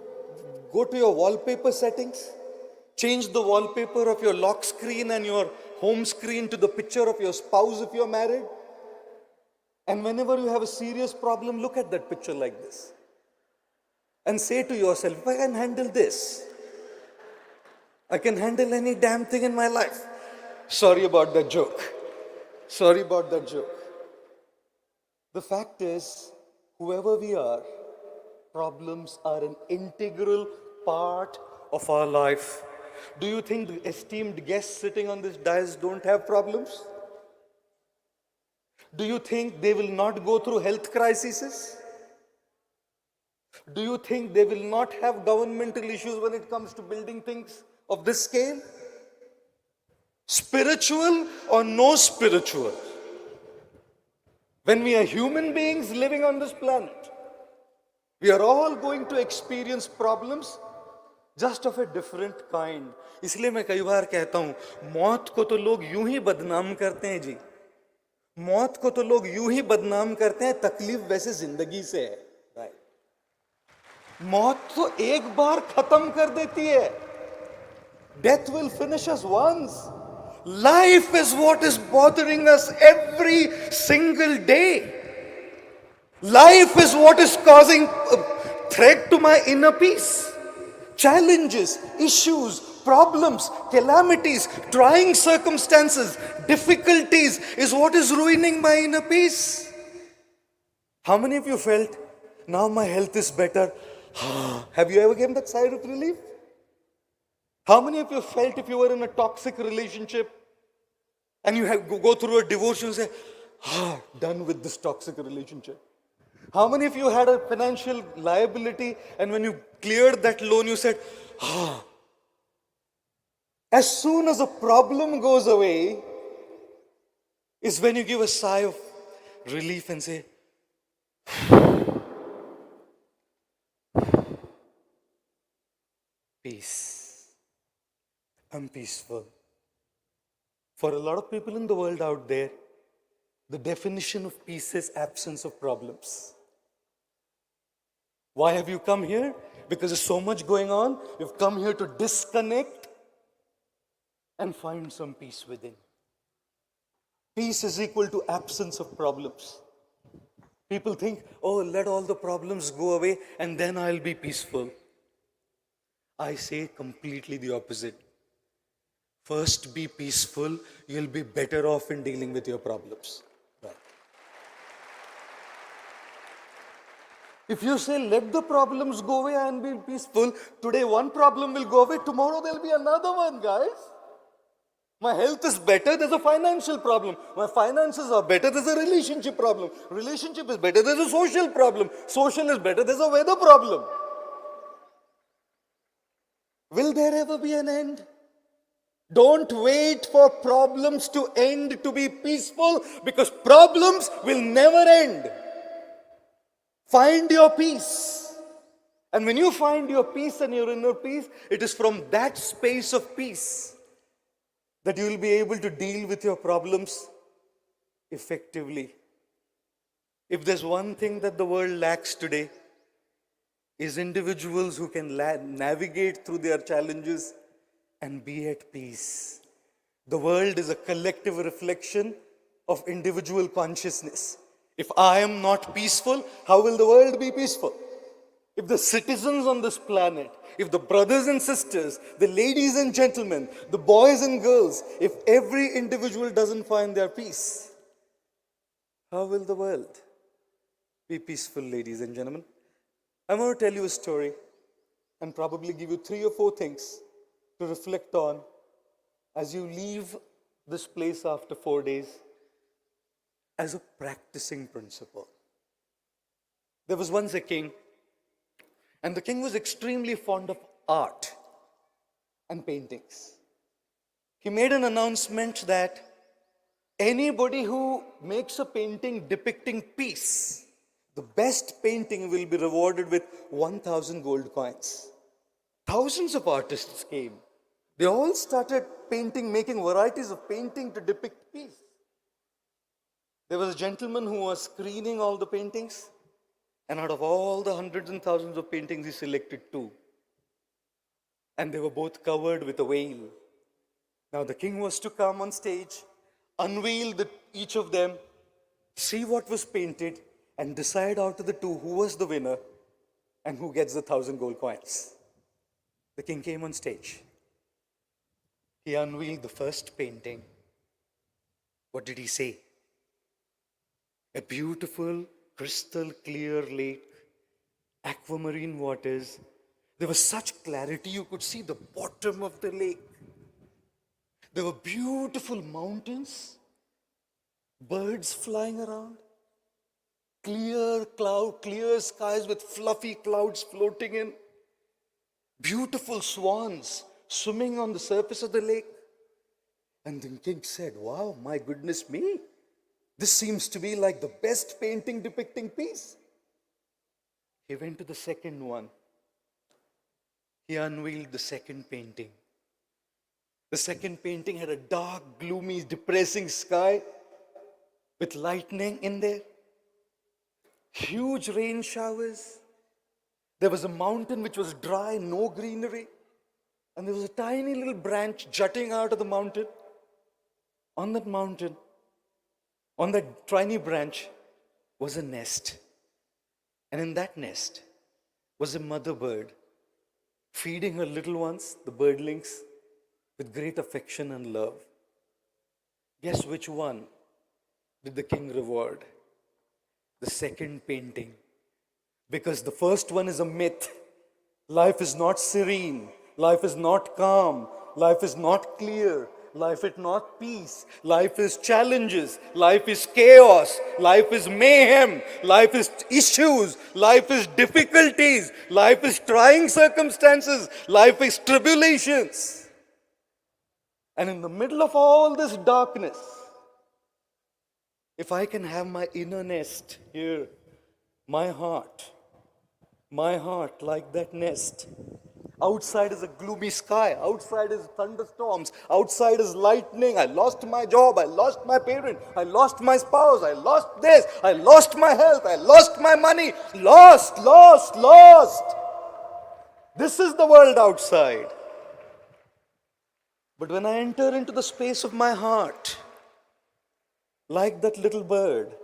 Speaker 6: wallpaper settings, change the wallpaper of your lock screen and your home screen to the picture of your spouse if you're married. And whenever you have a serious problem, look at that picture like this. And say to yourself, if I can handle this, I can handle any damn thing in my life. Sorry about that joke. Sorry about that joke. The fact is, whoever we are, problems are an integral part of our life. Do you think the esteemed guests sitting on this dais don't have problems? Do you think they will not go through health crises? Do you think they will not have governmental issues when it comes to building things of this scale? Spiritual or no spiritual? When we are human beings living on this planet, we are all going to experience problems just of a different kind. इसलिए मैं कई बार कहता हूं, मौत को तो लोग यूं ही बदनाम करते हैं जी. मौत को तो लोग यूं ही बदनाम करते हैं, तकलीफ वैसे जिंदगी से है. राइट. मौत तो एक बार खत्म कर देती है. Death will finish us once. Life is what is bothering us every single day. Life is what is causing a threat to my inner peace. Challenges, issues, problems, calamities, trying circumstances, difficulties is what is ruining my inner peace. How many of you felt, now my health is better? Have you ever given that sigh of relief? How many of you felt if you were in a toxic relationship and you have go through a divorce and say, done with this toxic relationship? How many of you had a financial liability and when you cleared that loan you said, As soon as a problem goes away, is when you give a sigh of relief and say, peace. I'm peaceful. For a lot of people in the world out there, the definition of peace is absence of problems. Why have you come here? Because there's so much going on. You've come here to disconnect and find some peace within. Peace is equal to absence of problems. People think, oh, let all the problems go away and then I'll be peaceful. I say completely the opposite. First be peaceful, you'll be better off in dealing with your problems. Right. If you say, let the problems go away and be peaceful, today one problem will go away, tomorrow there'll be another one, guys. My health is better, there's a financial problem. My finances are better, there's a relationship problem. Relationship is better, there's a social problem. Social is better, there's a weather problem. Will there ever be an end? Don't wait for problems to end to be peaceful, because problems will never end. Find your peace. And when you find your peace and your inner peace, it is from that space of peace that you will be able to deal with your problems effectively. If there's one thing that the world lacks today, is individuals who can navigate through their challenges and be at peace. The world is a collective reflection of individual consciousness. If I am not peaceful, how will the world be peaceful? If the citizens on this planet, if the brothers and sisters, the ladies and gentlemen, the boys and girls, if every individual doesn't find their peace, how will the world be peaceful, ladies and gentlemen? I'm going to tell you a story and probably give you 3 or 4 things to reflect on as you leave this place after 4 days as a practicing principle. There was once a king, and the king was extremely fond of art and paintings. He made an announcement that anybody who makes a painting depicting peace, the best painting will be rewarded with 1,000 gold coins. Thousands of artists came. They all started painting, making varieties of painting to depict peace. There was a gentleman who was screening all the paintings, and out of all the hundreds and thousands of paintings, he selected 2. And they were both covered with a veil. Now the king was to come on stage, unveil each of them, see what was painted, and decide out of the 2 who was the winner and who gets the 1,000 gold coins. The king came on stage. He unveiled the first painting. What did he say? A beautiful, crystal clear lake, aquamarine waters. There was such clarity you could see the bottom of the lake. There were beautiful mountains, birds flying around, clear skies with fluffy clouds floating in, beautiful swans swimming on the surface of the lake. And the king said, wow, my goodness me, this seems to be like the best painting depicting peace. He went to the second one. He unveiled the second painting. The second painting had a dark, gloomy, depressing sky with lightning in there, huge rain showers. There was a mountain which was dry, no greenery, and there was a tiny little branch jutting out of the mountain. On that mountain, on that tiny branch, was a nest. And in that nest was a mother bird feeding her little ones, the birdlings, with great affection and love. Guess which one did the king reward? The second painting. Because the first one is a myth. Life is not serene. Life is not calm. Life is not clear. Life is not peace. Life is challenges. Life is chaos. Life is mayhem. Life is issues. Life is difficulties. Life is trying circumstances. Life is tribulations. And in the middle of all this darkness, if I can have my inner nest here, my heart like that nest. Outside is a gloomy sky. Outside is thunderstorms. Outside is lightning. I lost my job. I lost my parent. I lost my spouse. I lost this. I lost my health. I lost my money. Lost. This is the world outside. But when I enter into the space of my heart, like that little bird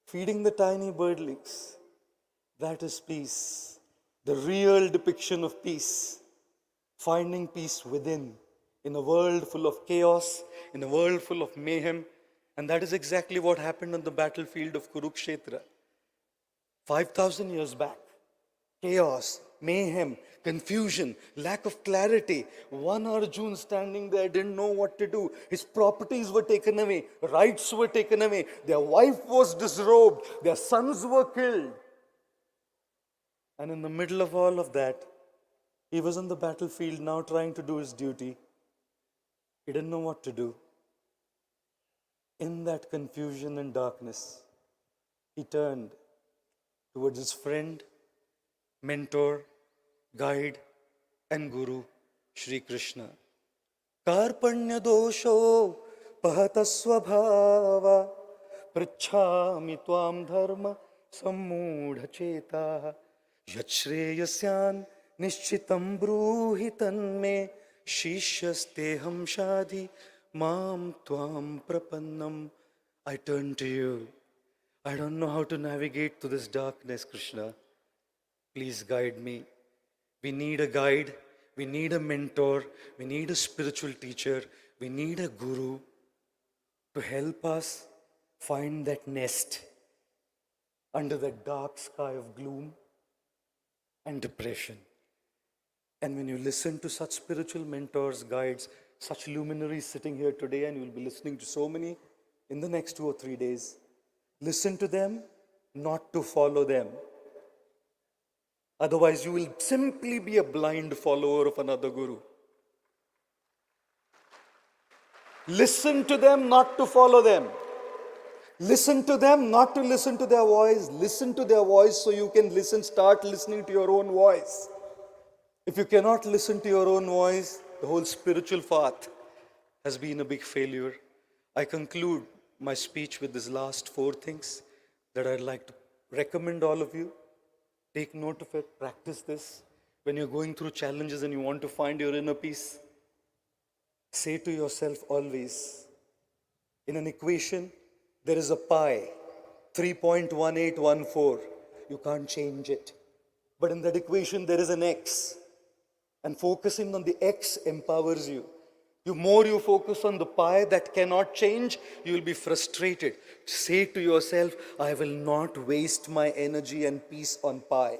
Speaker 6: feeding the tiny birdlings, that is peace. The real depiction of peace. Finding peace within, in a world full of chaos, in a world full of mayhem. And that is exactly what happened on the battlefield of Kurukshetra. 5,000 years back. Chaos, mayhem, confusion, lack of clarity. One Arjun standing there didn't know what to do. His properties were taken away. Rights were taken away. Their wife was disrobed. Their sons were killed. And in the middle of all of that, he was on the battlefield now trying to do his duty. He didn't know what to do. In that confusion and darkness, he turned towards his friend, mentor, guide, and guru, Shri Krishna. Karpanya dosho pahata swabhava prachhami tvam dharma sammudha cheta yachreyasyan nishchitam bruhi tanme shishyasteham shadhi mam tvam prapannam. I turn to you. I don't know how to navigate through this darkness, Krishna. Please guide me. We need a guide. We need a mentor. We need a spiritual teacher. We need a guru to help us find that nest under the dark sky of gloom and depression. And when you listen to such spiritual mentors, guides, such luminaries sitting here today, and you'll be listening to so many in the next 2 or 3 days, listen to them, not to follow them. Otherwise, you will simply be a blind follower of another guru. Listen to them, not to follow them. Listen to them, not to listen to their voice. Listen to their voice so you can start listening to your own voice. If you cannot listen to your own voice, the whole spiritual path has been a big failure. I conclude my speech with these last 4 things that I'd like to recommend all of you. Take note of it, practice this. When you're going through challenges and you want to find your inner peace, say to yourself always, in an equation, there is a pi, 3.1814. You can't change it. But in that equation, there is an x. And focusing on the x empowers you. The more you focus on the pi that cannot change, you will be frustrated. Say to yourself, I will not waste my energy and peace on pi.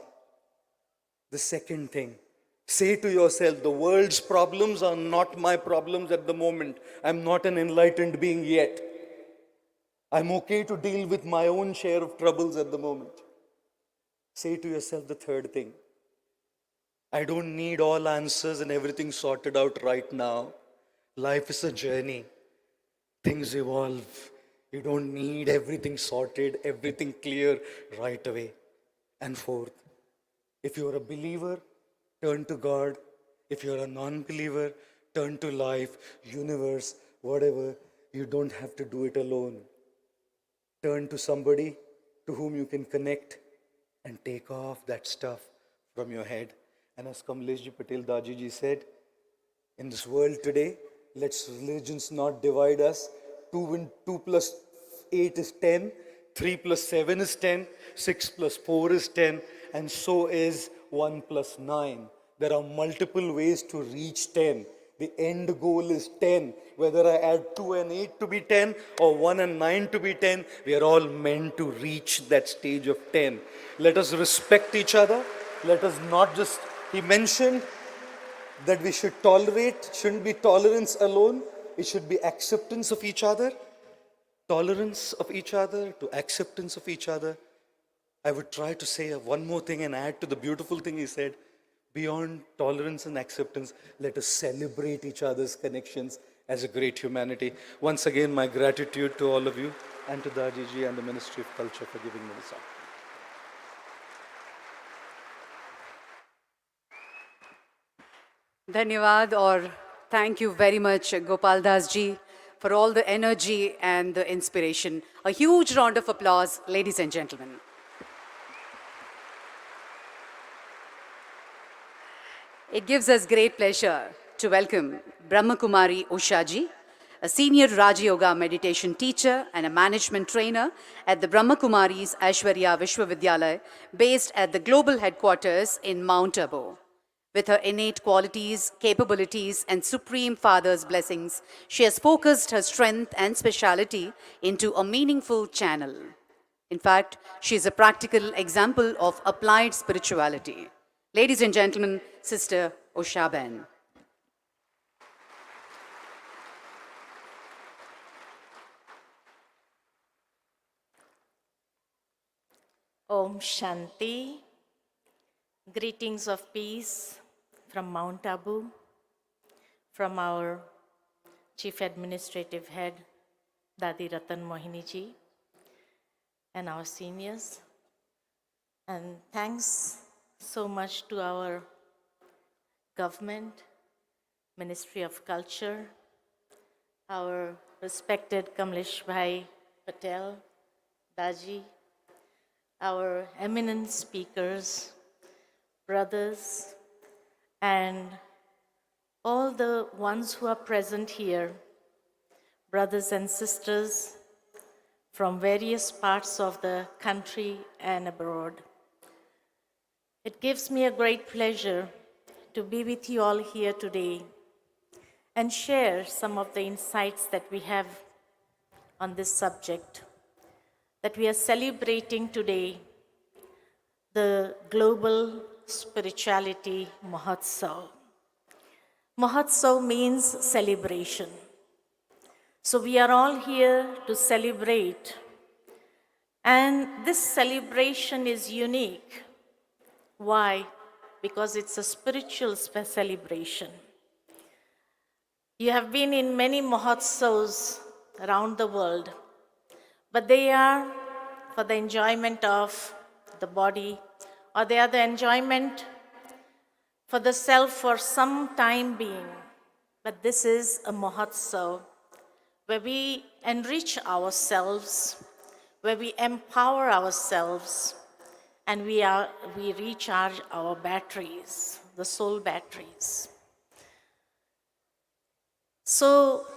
Speaker 6: The second thing, say to yourself, the world's problems are not my problems at the moment. I'm not an enlightened being yet. I'm okay to deal with my own share of troubles at the moment. Say to yourself the third thing, I don't need all answers and everything sorted out right now. Life is a journey. Things evolve. You don't need everything sorted, everything clear right away. And fourth, if you're a believer, turn to God. If you're a non-believer, turn to life, universe, whatever. You don't have to do it alone. Turn to somebody to whom you can connect and take off that stuff from your head. And as Kamleshji Patel Daji ji said, in this world today, let's religions not divide us. 2 plus 8 is 10, 3 plus 7 is 10, 6 plus 4 is 10, and so is 1 plus 9. There are multiple ways to reach 10. The end goal is 10. Whether I add 2 and 8 to be 10 or 1 and 9 to be 10, we are all meant to reach that stage of 10. Let us respect each other. Let us not just, he mentioned that we should tolerate, shouldn't be tolerance alone. It should be acceptance of each other. Tolerance of each other to acceptance of each other. I would try to say one more thing and add to the beautiful thing he said. Beyond tolerance and acceptance, let us celebrate each other's connections as a great humanity. Once again, my gratitude to all of you and to Daji ji and the Ministry of Culture for giving me this opportunity.
Speaker 3: Dhanyavad, or thank you very much, Gopal Das ji, for all the energy and the inspiration. A huge round of applause, ladies and gentlemen. It gives us great pleasure to welcome Brahma Kumari Ushaji, a senior Raja Yoga meditation teacher and a management trainer at the Brahma Kumaris Aishwarya Vishwavidyalaya, based at the global headquarters in Mount Abu. With her innate qualities, capabilities, and Supreme Father's blessings, she has focused her strength and speciality into a meaningful channel. In fact, she is a practical example of applied spirituality. Ladies and gentlemen, Sister Ushaben.
Speaker 7: Om Shanti. Greetings of peace from Mount Abu, from our Chief Administrative Head, Dadi Ratan Mohini ji, and our seniors. And thanks so much to our government, Ministry of Culture, our respected Kamlesh Bhai Patel, Daji, our eminent speakers, brothers, and all the ones who are present here, brothers and sisters from various parts of the country and abroad. It gives me a great pleasure to be with you all here today and share some of the insights that we have on this subject, that we are celebrating today, the Global Spirituality Mahotsav. Mahotsav means celebration. So we are all here to celebrate. And this celebration is unique. Why? Because it's a spiritual celebration. You have been in many Mahotsavs around the world, but they are for the enjoyment of the body, or they are the enjoyment for the self for some time being. But this is a Mahotsav where we enrich ourselves, where we empower ourselves, and we recharge our batteries, the soul batteries. So,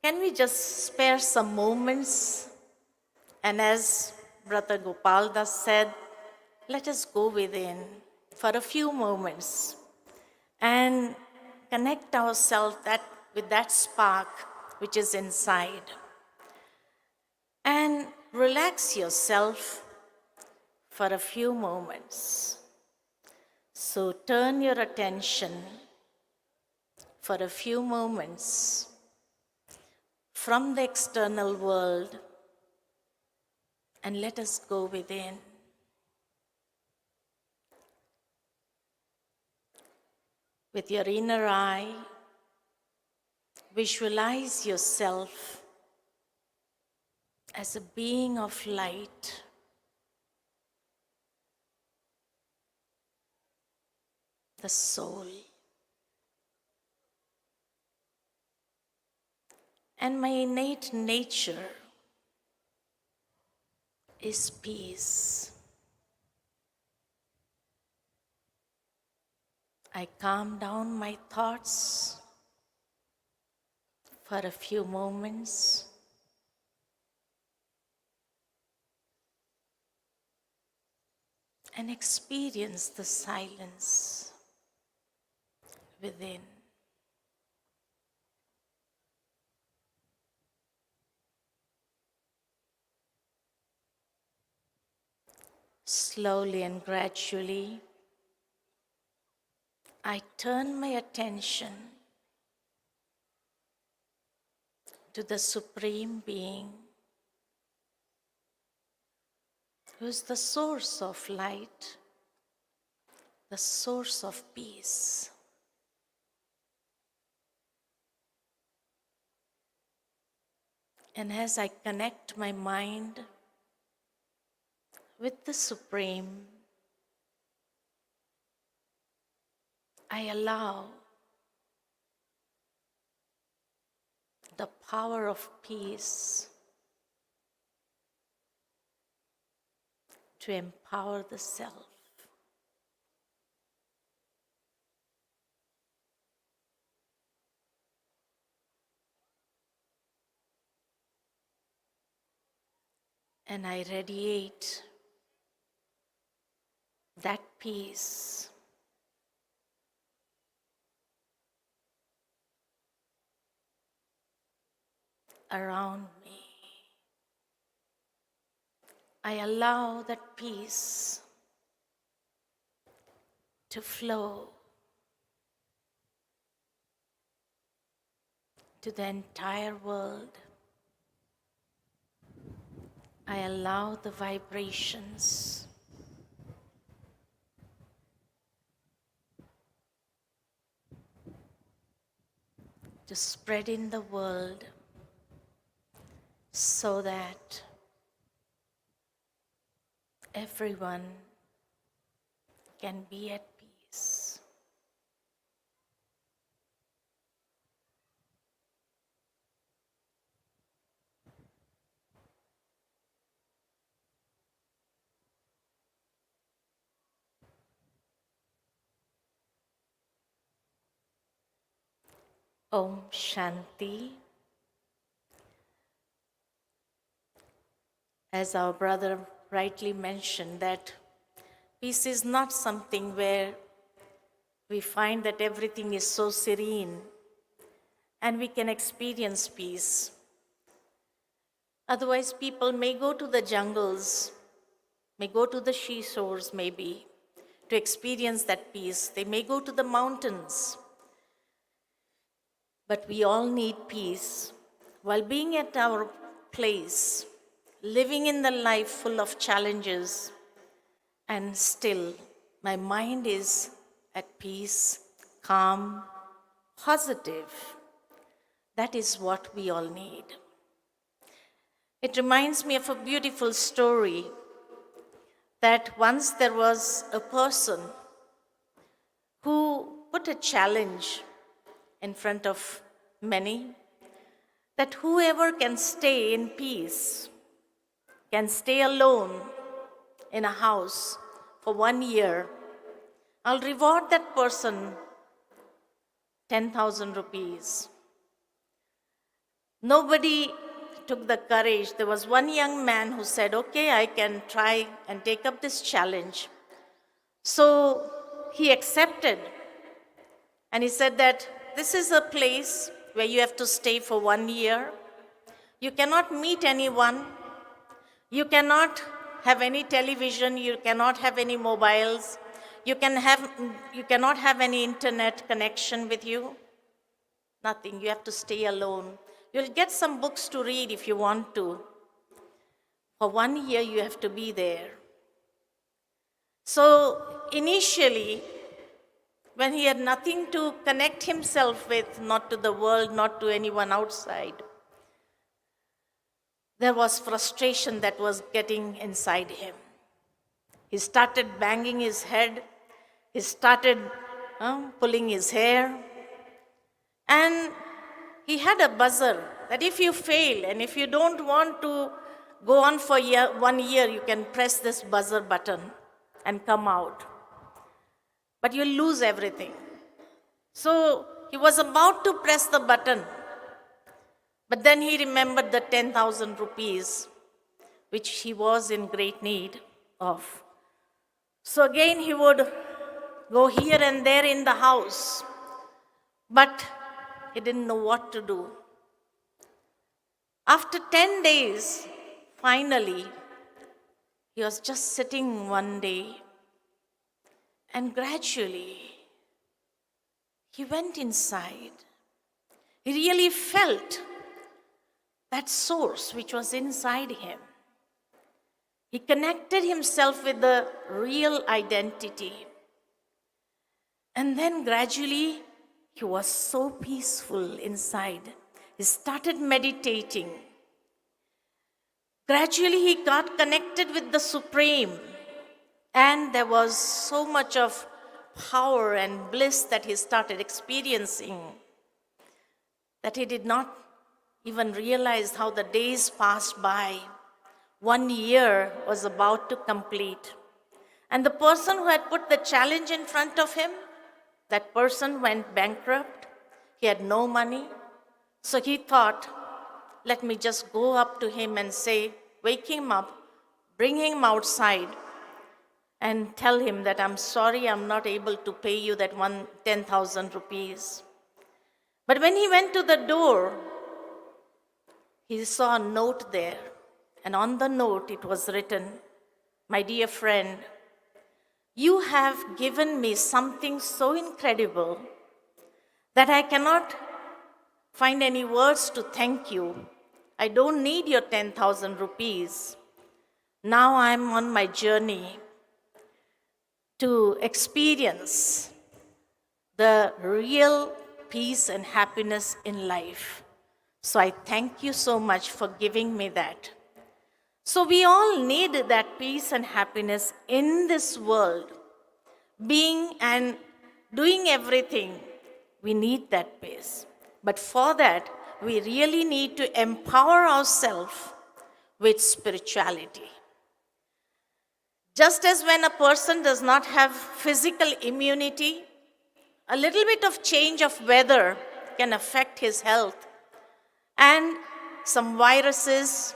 Speaker 7: can we just spare some moments? And as Brother Gopal Das said, let us go within for a few moments and connect ourselves with that spark which is inside. And relax yourself for a few moments. So turn your attention for a few moments from the external world and let us go within. With your inner eye, visualize yourself as a being of light. The soul. And my innate nature is peace. I calm down my thoughts for a few moments. And experience the silence within. Slowly and gradually, I turn my attention to the Supreme Being, who is the source of light, the source of peace. And as I connect my mind with the Supreme, I allow the power of peace to empower the self. And I radiate that peace around me. I allow that peace to flow to the entire world. I allow the vibrations to spread in the world so that everyone can be at peace. Om Shanti. As our brother rightly mentioned, that peace is not something where we find that everything is so serene and we can experience peace. Otherwise, people may go to the jungles, may go to the seashores maybe to experience that peace. They may go to the mountains. But we all need peace while being at our place, living in the life full of challenges, and still my mind is at peace, calm, positive. That is what we all need. It reminds me of a beautiful story that once there was a person who put a challenge in front of many, that whoever can stay in peace, can stay alone in a house for 1 year, I'll reward that person 10,000 rupees. Nobody took the courage. There was one young man who said, okay, I can try and take up this challenge. So he accepted. And he said that this is a place where you have to stay for 1 year. You cannot meet anyone. You cannot have any television. You cannot have any mobiles. You cannot have any internet connection with you. Nothing. You have to stay alone. You'll get some books to read if you want to. For 1 year, you have to be there. So initially, when he had nothing to connect himself with, not to the world, not to anyone outside, there was frustration that was getting inside him. He started banging his head. He started pulling his hair. And he had a buzzer that if you fail and if you don't want to go on for 1 year, you can press this buzzer button and come out. But you'll lose everything. So he was about to press the button, but then he remembered the 10,000 rupees, which he was in great need of. So again, he would go here and there in the house, but he didn't know what to do. After 10 days, finally, he was just sitting one day, and gradually, he went inside. He really felt that source which was inside him. He connected himself with the real identity. And then gradually, he was so peaceful inside. He started meditating. Gradually, he got connected with the Supreme, and there was so much of power and bliss that he started experiencing that he did not even realize how the days passed by. 1 year was about to complete. And the person who had put the challenge in front of him, that person went bankrupt. He had no money. So he thought, let me just go up to him and say, wake him up, bring him outside, and tell him that I'm sorry, I'm not able to pay you that 10,000 rupees. But when he went to the door, he saw a note there. And on the note, it was written, my dear friend, you have given me something so incredible that I cannot find any words to thank you. I don't need your 10,000 rupees. Now I'm on my journey to experience the real peace and happiness in life. So I thank you so much for giving me that. So we all need that peace and happiness in this world. Being and doing everything, we need that peace. But for that, we really need to empower ourselves with spirituality. Just as when a person does not have physical immunity, a little bit of change of weather can affect his health, and some viruses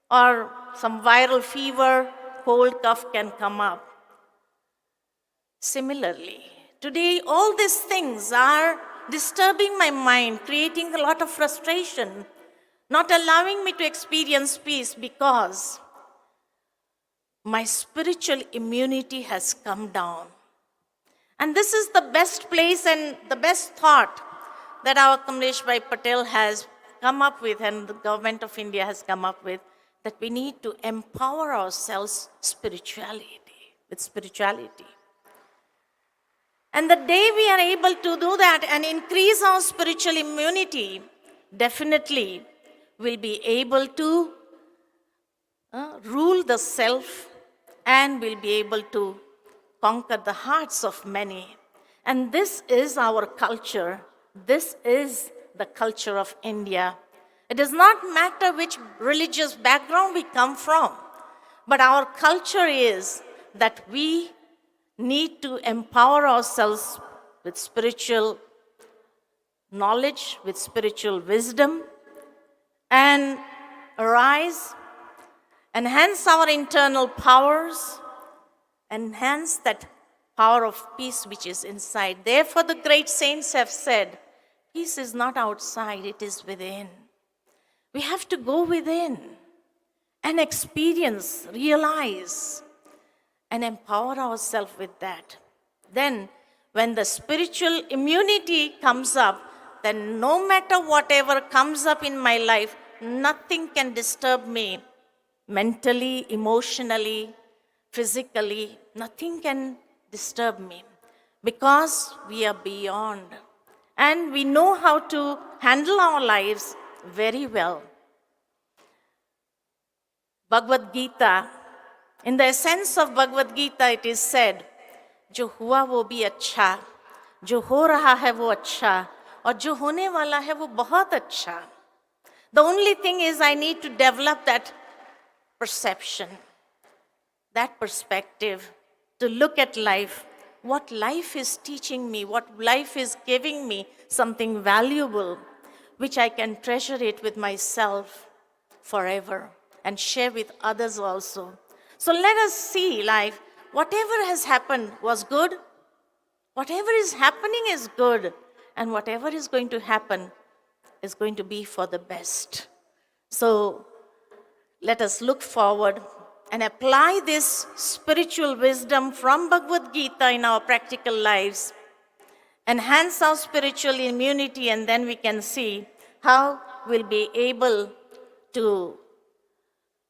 Speaker 7: or some viral fever, cold cough can come up. Similarly, today all these things are disturbing my mind, creating a lot of frustration, not allowing me to experience peace because my spiritual immunity has come down. And this is the best place and the best thought that our Kamlesh Bhai Patel has come up with and the government of India has come up with, that we need to empower ourselves with spirituality. And the day we are able to do that and increase our spiritual immunity, definitely we'll be able to rule the self and we'll be able to conquer the hearts of many. And this is our culture. This is the culture of India. It does not matter which religious background we come from, but our culture is that we need to empower ourselves with spiritual knowledge, with spiritual wisdom, and arise, enhance our internal powers, enhance that power of peace which is inside. Therefore, the great saints have said, peace is not outside, it is within. We have to go within and experience, realize, and empower ourselves with that. Then, when the spiritual immunity comes up, then no matter whatever comes up in my life, nothing can disturb me mentally, emotionally, physically. Nothing can disturb me because we are beyond. And we know how to handle our lives very well. Bhagavad Gita, in the essence of Bhagavad Gita, it is said, जो हुआ वो भी अच्छा, जो हो रहा है वो अच्छा, और जो होने वाला है वो बहुत अच्छा. The only thing is I need to develop that perception, that perspective, to look at life, what life is teaching me, what life is giving me, something valuable, which I can treasure it with myself forever and share with others also. So let us see life. Whatever has happened was good. Whatever is happening is good. And whatever is going to happen is going to be for the best. So let us look forward and apply this spiritual wisdom from Bhagavad Gita in our practical lives. Enhance our spiritual immunity, and then we can see how we'll be able to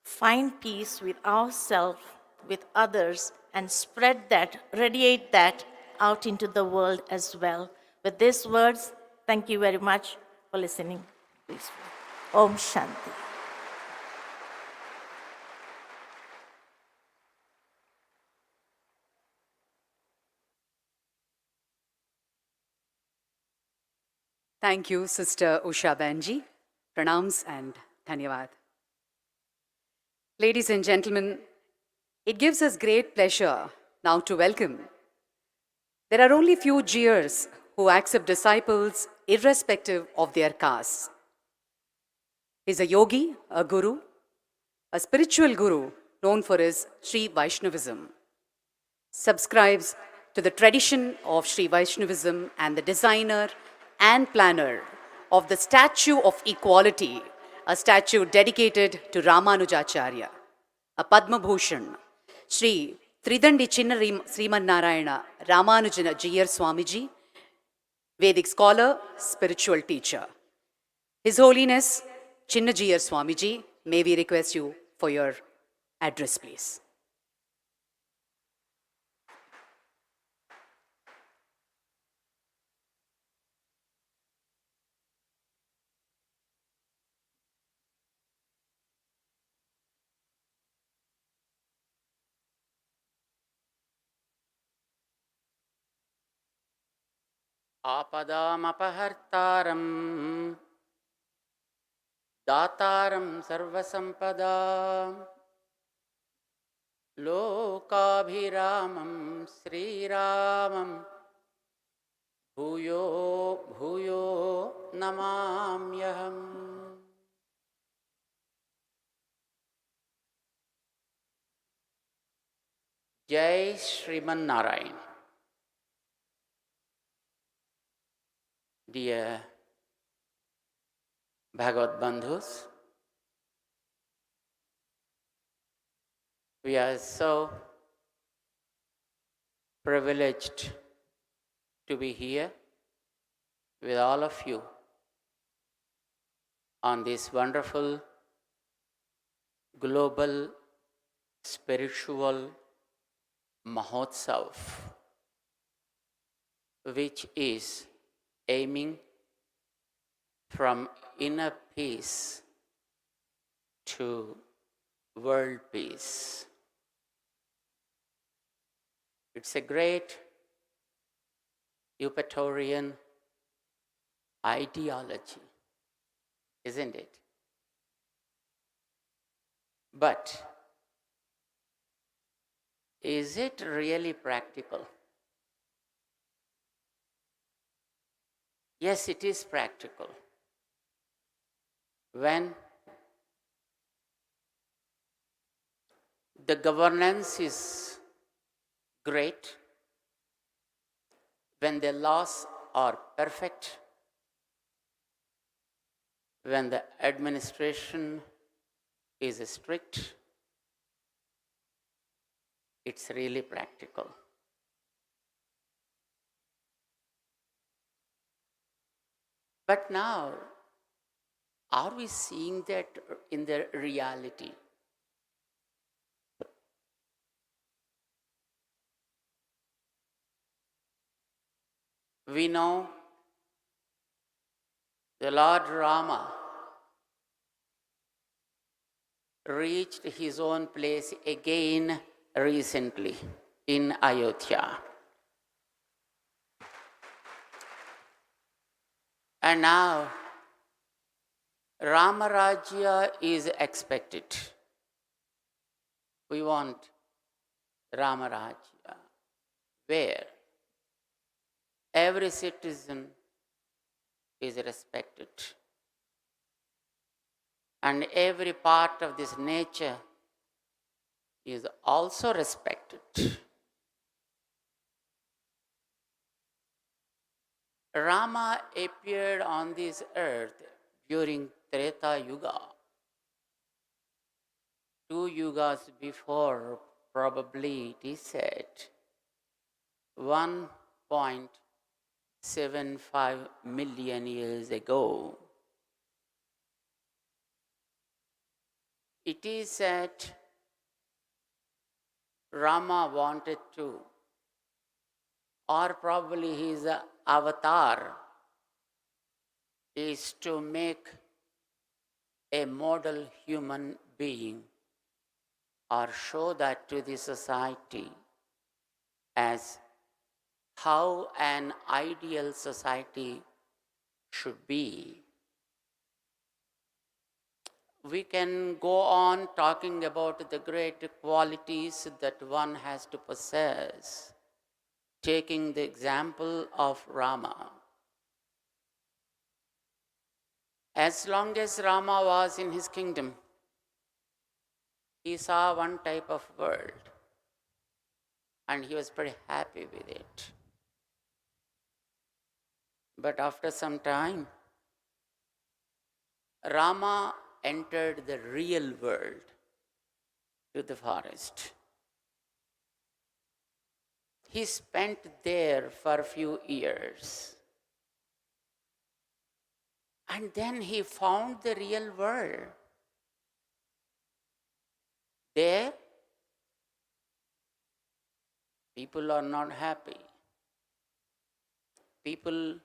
Speaker 7: find peace with ourselves, with others, and spread that, radiate that out into the world as well. With these words, thank you very much for listening. Please. Om Shanti.
Speaker 3: Thank you, Sister Usha Banji. Pranams and Dhanyavad. Ladies and gentlemen, it gives us great pleasure now to welcome. There are only few Jeers who accept disciples irrespective of their castes. He's a yogi, a guru, a spiritual guru known for his Sri Vaishnavism. Subscribes to the tradition of Sri Vaishnavism and the designer and planner of the Statue of Equality, a statue dedicated to Ramanujacharya, a Padma Bhushan, Sri Tridandi Chinna Sriman Narayana Ramanujana Jiyar Swamiji, Vedic scholar, spiritual teacher. His Holiness Chinna Jiyar Swamiji, may we request you for your address, please.
Speaker 8: आपदामपहर्तारं दातारं सर्वसम्पदां लोकाभिरामं श्रीरामं भूयो भूयो नमाम्यहम्. जय Sriman Narayana. Dear Bhagavad Bandhus, we are so privileged to be here with all of you on this wonderful global spiritual Mahotsav, which is aiming from inner peace to world peace. It's a great Epicurean ideology, isn't it? But is it really practical? Yes, it is practical. When the governance is great, when the laws are perfect, when the administration is strict, it's really practical. But now, are we seeing that in the reality? We know the Lord Rama reached his own place again recently in Ayodhya. And now, Ramarajya is expected. We want Ramarajya, where every citizen is respected. And every part of this nature is also respected. Rama appeared on this earth during Treta Yuga. 2 yugas before, probably it is said, 1.75 million years ago. It is said Rama wanted to, or probably his avatar is to make a model human being or show that to the society as how an ideal society should be. We can go on talking about the great qualities that one has to possess, taking the example of Rama. As long as Rama was in his kingdom, he saw one type of world and he was pretty happy with it. But after some time, Rama entered the real world, to the forest. He spent there for a few years. And then he found the real world. There, people are not happy. People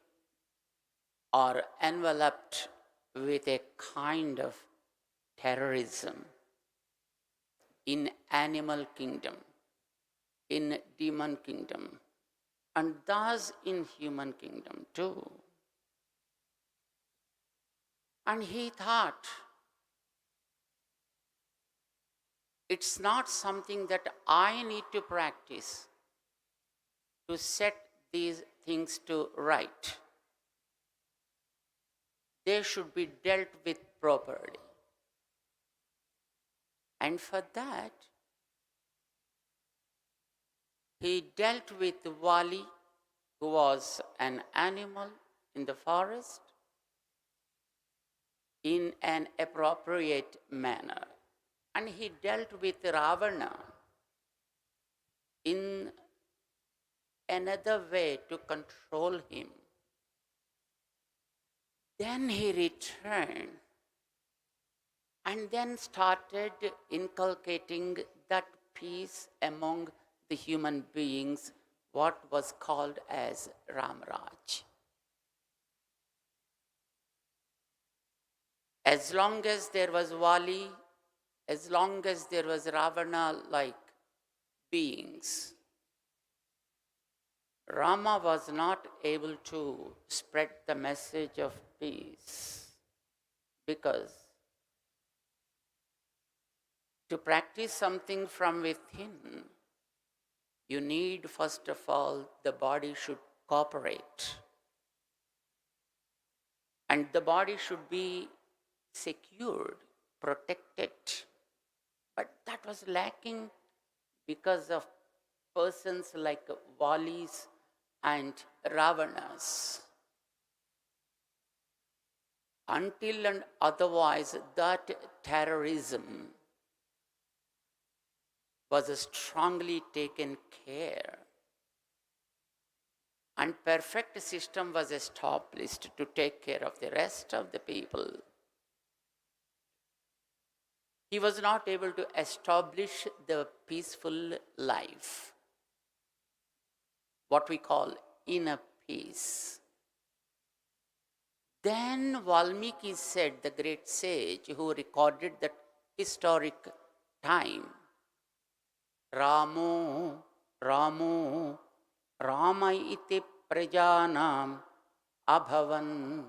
Speaker 8: are enveloped with a kind of terrorism in animal kingdom, in demon kingdom, and thus in human kingdom too. And he thought, it's not something that I need to practice to set these things to right. They should be dealt with properly. And for that, he dealt with Wali, who was an animal in the forest, in an appropriate manner. And he dealt with Ravana in another way to control him. Then he returned and then started inculcating that peace among the human beings, what was called as Ramraj. As long as there was Wali, as long as there was Ravana-like beings, Rama was not able to spread the message of peace, because to practice something from within, you need, first of all, the body should cooperate. And the body should be secured, protected. But that was lacking because of persons like Valis and Ravanas. Until and otherwise, that terrorism was strongly taken care, and perfect system was established to take care of the rest of the people. He was not able to establish the peaceful life, what we call inner peace. Then Valmiki said, the great sage who recorded that historic time, Ramo, Ramo, Rama iti prajanam abhavan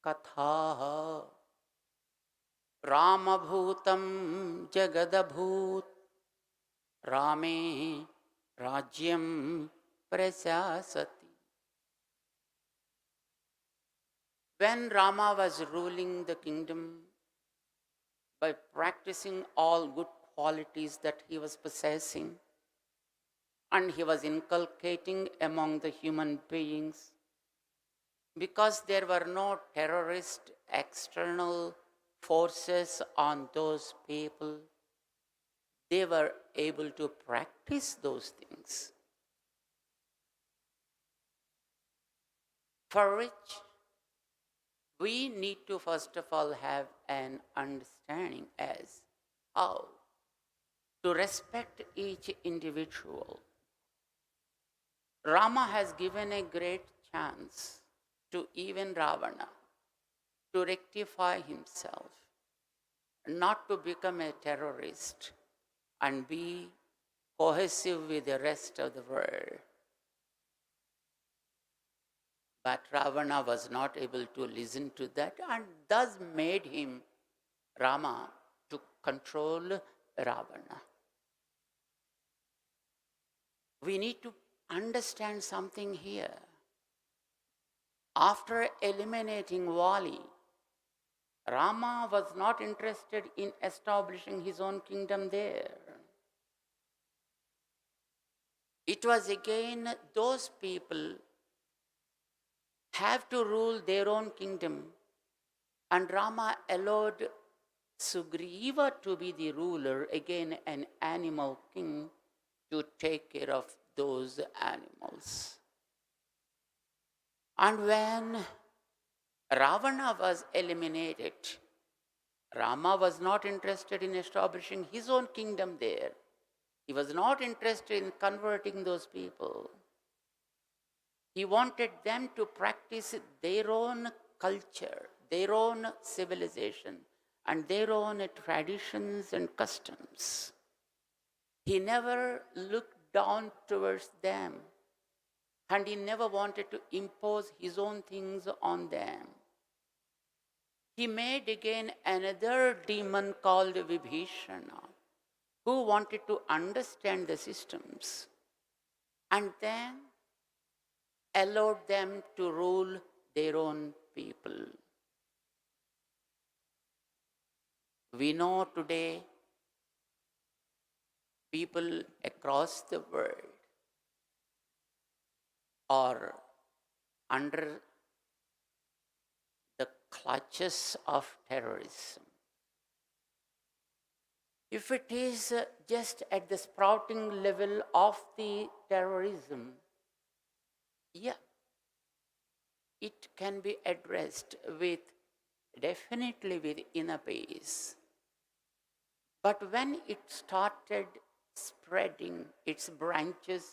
Speaker 8: katha. Rama bhutam jagadabhut, Rame rajyam prasasati. When Rama was ruling the kingdom by practicing all good qualities that he was possessing, and he was inculcating among the human beings, because there were no terrorist external forces on those people, they were able to practice those things, for which we need to first of all have an understanding as how to respect each individual. Rama has given a great chance to even Ravana to rectify himself, not to become a terrorist and be cohesive with the rest of the world. But Ravana was not able to listen to that and thus made him, Rama, to control Ravana. We need to understand something here. After eliminating Vali, Rama was not interested in establishing his own kingdom there. It was again those people have to rule their own kingdom, and Rama allowed Sugriva to be the ruler, again an animal king, to take care of those animals. And when Ravana was eliminated, Rama was not interested in establishing his own kingdom there. He was not interested in converting those people. He wanted them to practice their own culture, their own civilization, and their own traditions and customs. He never looked down towards them, and he never wanted to impose his own things on them. He made again another demon called Vibhishana, who wanted to understand the systems and then allowed them to rule their own people. We know today people across the world are under the clutches of terrorism. If it is just at the sprouting level of the terrorism, yeah, it can be addressed with, definitely with inner peace. But when it started spreading its branches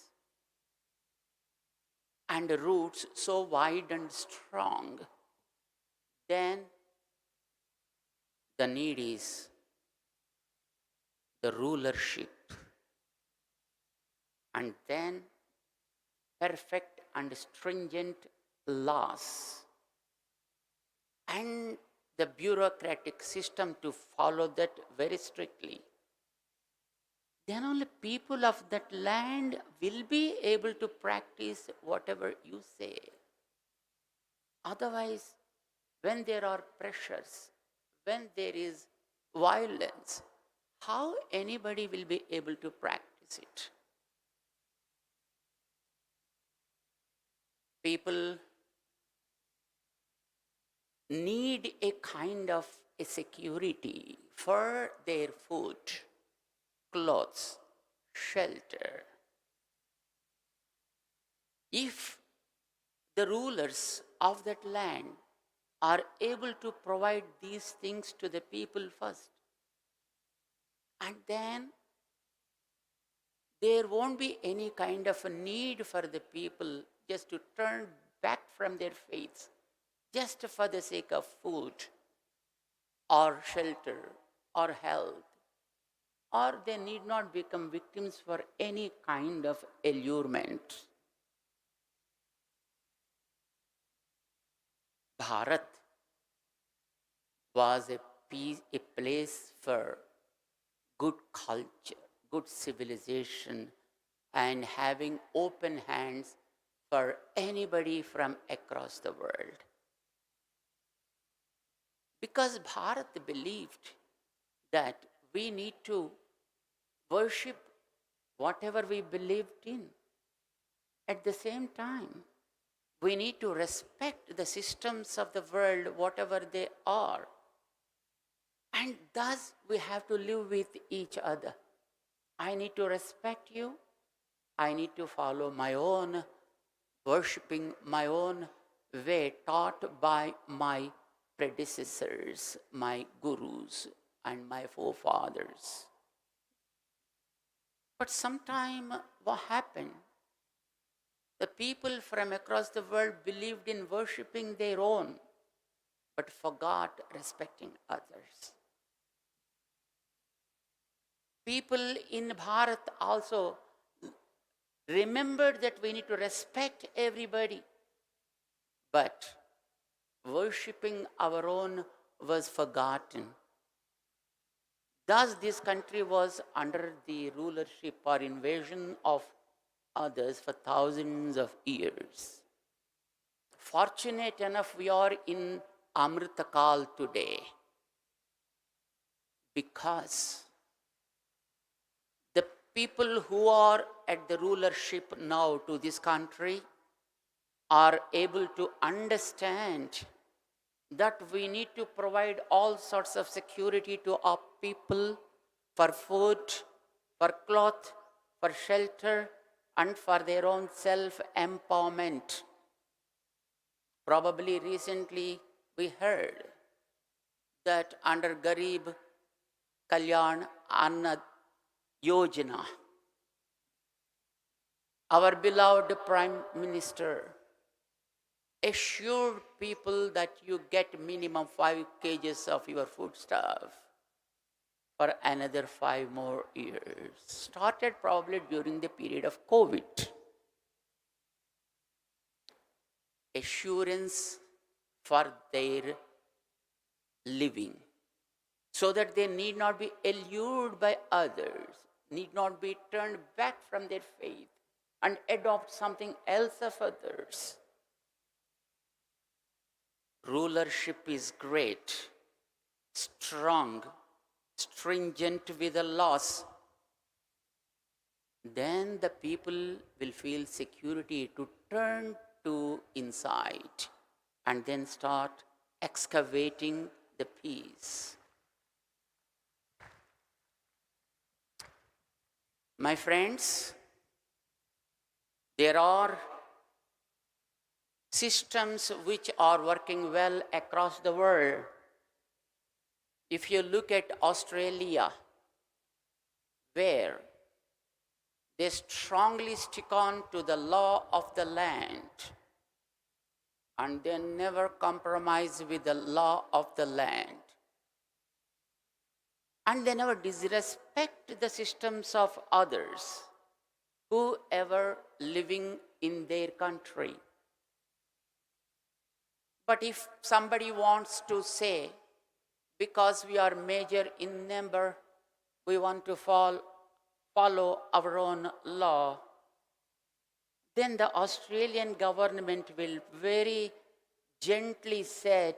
Speaker 8: and roots so wide and strong, then the need is the rulership, and then perfect and stringent laws, and the bureaucratic system to follow that very strictly. Then only people of that land will be able to practice whatever you say. Otherwise, when there are pressures, when there is violence, how anybody will be able to practice it? People need a kind of a security for their food, clothes, shelter. If the rulers of that land are able to provide these things to the people first, and then there won't be any kind of a need for the people just to turn back from their faiths just for the sake of food or shelter or health, or they need not become victims for any kind of allurement. Bharat was a place for good culture, good civilization, and having open hands for anybody from across the world. Because Bharat believed that we need to worship whatever we believed in. At the same time, we need to respect the systems of the world, whatever they are. And thus we have to live with each other. I need to respect you. I need to follow my own, worshipping my own way taught by my predecessors, my gurus, and my forefathers. But sometime what happened? The people from across the world believed in worshipping their own, but forgot respecting others. People in Bharat also remembered that we need to respect everybody, but worshipping our own was forgotten. Thus, this country was under the rulership or invasion of others for thousands of years. Fortunate enough, we are in Amritakal today because the people who are at the rulership now to this country are able to understand that we need to provide all sorts of security to our people for food, for cloth, for shelter, and for their own self-empowerment. Probably recently we heard that under Garib Kalyan Anna Yojana, our beloved Prime Minister assured people that you get minimum 5 kgs of your foodstuff for another 5 more years. Started probably during the period of COVID. Assurance for their living, so that they need not be allured by others, need not be turned back from their faith and adopt something else of others. Rulership is great, strong, stringent with the laws. Then the people will feel security to turn to inside and then start excavating the peace. My friends, there are systems which are working well across the world. If you look at Australia, where they strongly stick on to the law of the land and they never compromise with the law of the land. And they never disrespect the systems of others, whoever living in their country. But if somebody wants to say, because we are major in number, we want to follow our own law, then the Australian government will very gently say,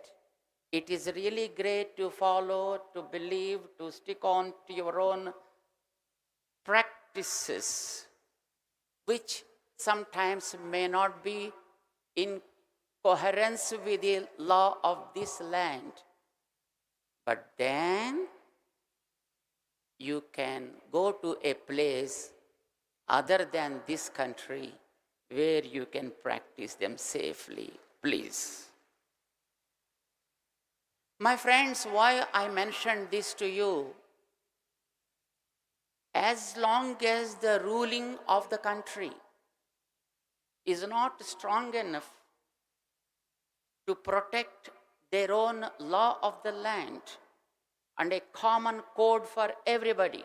Speaker 8: it is really great to follow, to believe, to stick on to your own practices, which sometimes may not be in coherence with the law of this land. But then you can go to a place other than this country where you can practice them safely. Please. My friends, why I mentioned this to you? As long as the ruling of the country is not strong enough to protect their own law of the land and a common code for everybody,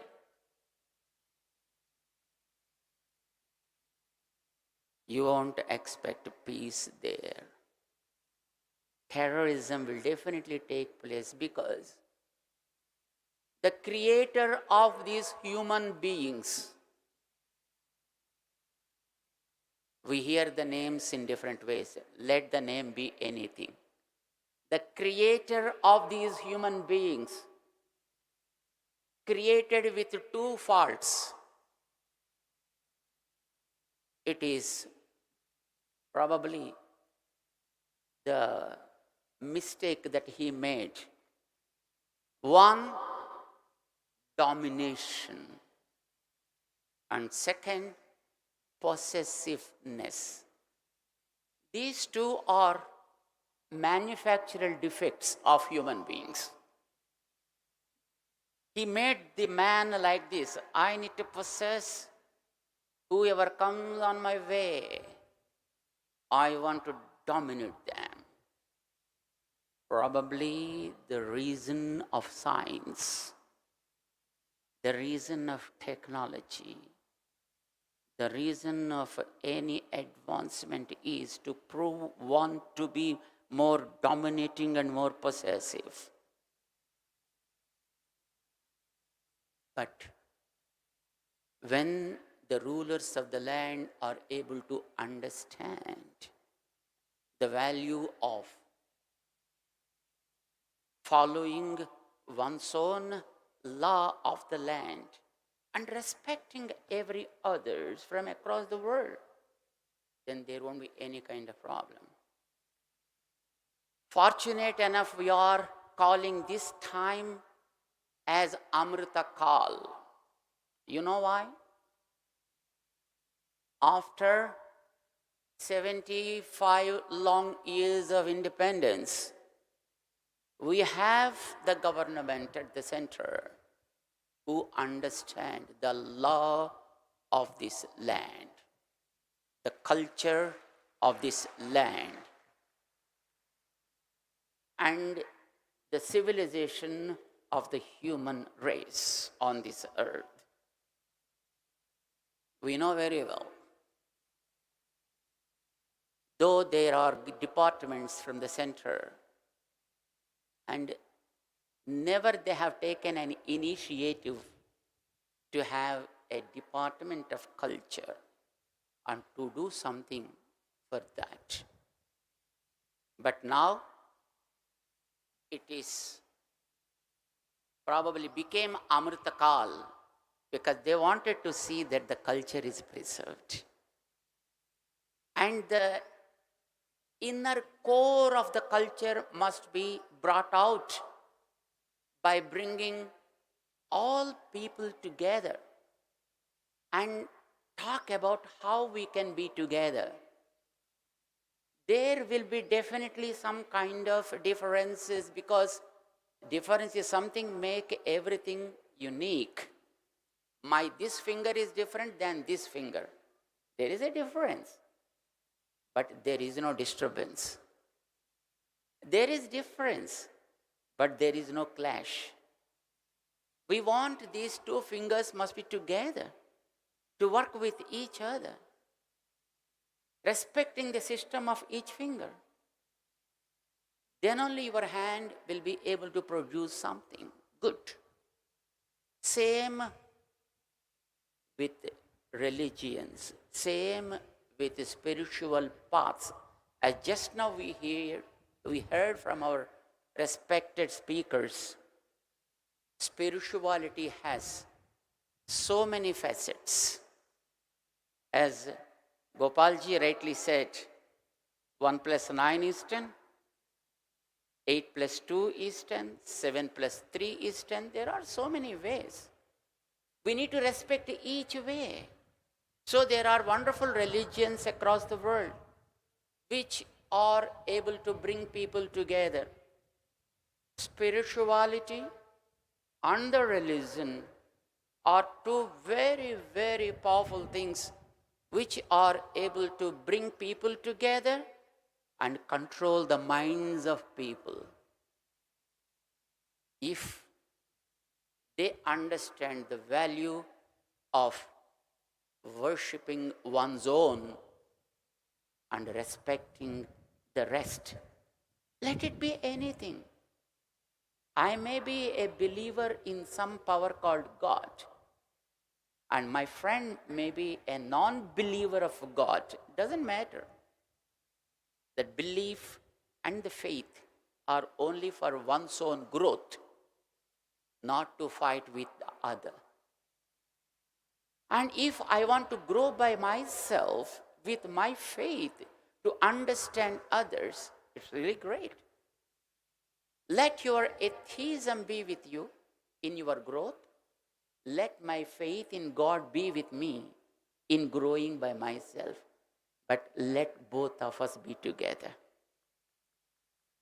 Speaker 8: you won't expect peace there. Terrorism will definitely take place because the creator of these human beings, we hear the names in different ways. Let the name be anything. The creator of these human beings, created with 2 faults. It is probably the mistake that he made. 1, domination. And 2nd, possessiveness. These 2 are manufactured defects of human beings. He made the man like this. I need to possess whoever comes on my way. I want to dominate them. Probably the reason of science, the reason of technology, the reason of any advancement is to prove one to be more dominating and more possessive. But when the rulers of the land are able to understand the value of following one's own law of the land and respecting every others from across the world, then there won't be any kind of problem. Fortunate enough, we are calling this time as Amrita Kal. You know why? After 75 long years of independence, we have the government at the center who understand the law of this land, the culture of this land, and the civilization of the human race on this earth. We know very well. Though there are departments from the center, and never they have taken an initiative to have a department of culture and to do something for that. But now it is probably became Amrita Kal because they wanted to see that the culture is preserved. And the inner core of the culture must be brought out by bringing all people together and talk about how we can be together. There will be definitely some kind of differences because difference is something make everything unique. This finger is different than this finger. There is a difference, but there is no disturbance. There is difference, but there is no clash. We want these two fingers must be together to work with each other, respecting the system of each finger. Then only your hand will be able to produce something good. Same with religions, same with spiritual paths. As just now we heard from our respected speakers, spirituality has so many facets. As Gopalji rightly said, 1 plus 9 is 10, 8 plus 2 is 10, 7 plus 3 is 10. There are so many ways. We need to respect each way. So there are wonderful religions across the world which are able to bring people together. Spirituality and the religion are two very, very powerful things which are able to bring people together and control the minds of people. If they understand the value of worshipping one's own and respecting the rest, let it be anything. I may be a believer in some power called God, and my friend may be a non-believer of God. Doesn't matter. The belief and the faith are only for one's own growth, not to fight with the other. And if I want to grow by myself with my faith to understand others, it's really great. Let your atheism be with you in your growth. Let my faith in God be with me in growing by myself. But let both of us be together.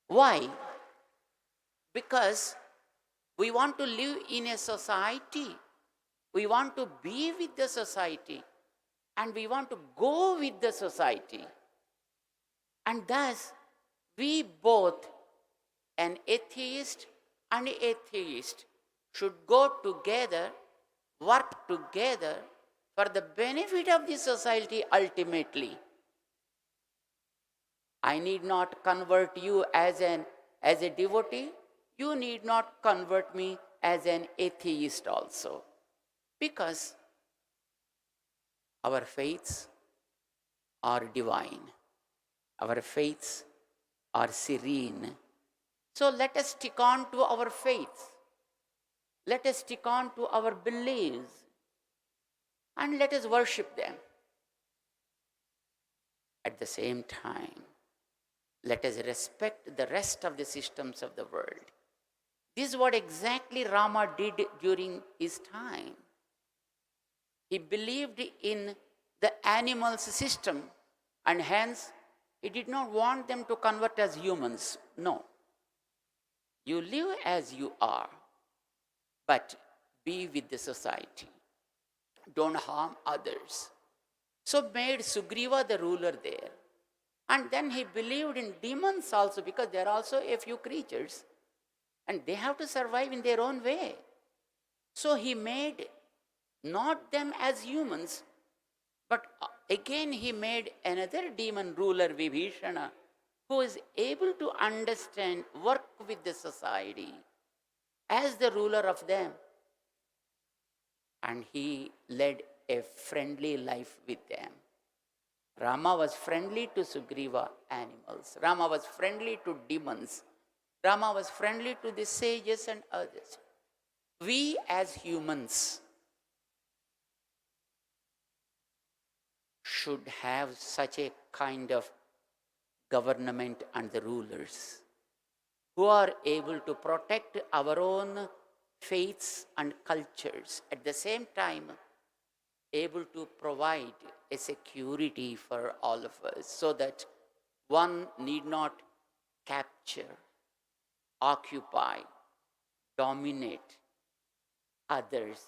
Speaker 8: Why? Because we want to live in a society. We want to be with the society. And we want to go with the society. And thus, we both, an atheist and an atheist, should go together, work together for the benefit of the society ultimately. I need not convert you as a devotee. You need not convert me as an atheist also. Because our faiths are divine. Our faiths are serene. So let us stick on to our faiths. Let us stick on to our beliefs. And let us worship them. At the same time, let us respect the rest of the systems of the world. This is what exactly Rama did during his time. He believed in the animals' system, and hence he did not want them to convert as humans. No. You live as you are, but be with the society. Don't harm others. So made Sugriva the ruler there. And then he believed in demons also, because there are also a few creatures and they have to survive in their own way. So he made not them as humans, but again he made another demon ruler, Vibhishana, who is able to understand, work with the society as the ruler of them. And he led a friendly life with them. Rama was friendly to Sugriva animals. Rama was friendly to demons. Rama was friendly to the sages and others. We as humans should have such a kind of government and the rulers who are able to protect our own faiths and cultures, at the same time able to provide a security for all of us, so that one need not capture, occupy, dominate others,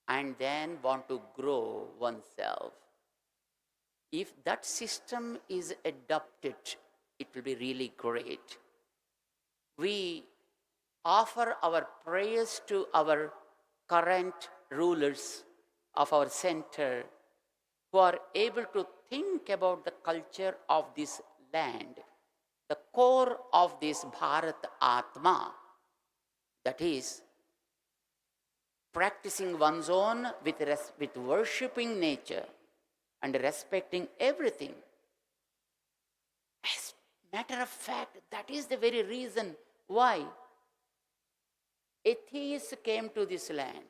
Speaker 8: and then want to grow oneself. If that system is adopted, it will be really great. We offer our prayers to our current rulers of our center, who are able to think about the culture of this land, the core of this Bharat Atma, that is, practicing one's own with worshipping nature and respecting everything. As a matter of fact, that is the very reason why atheists came to this land.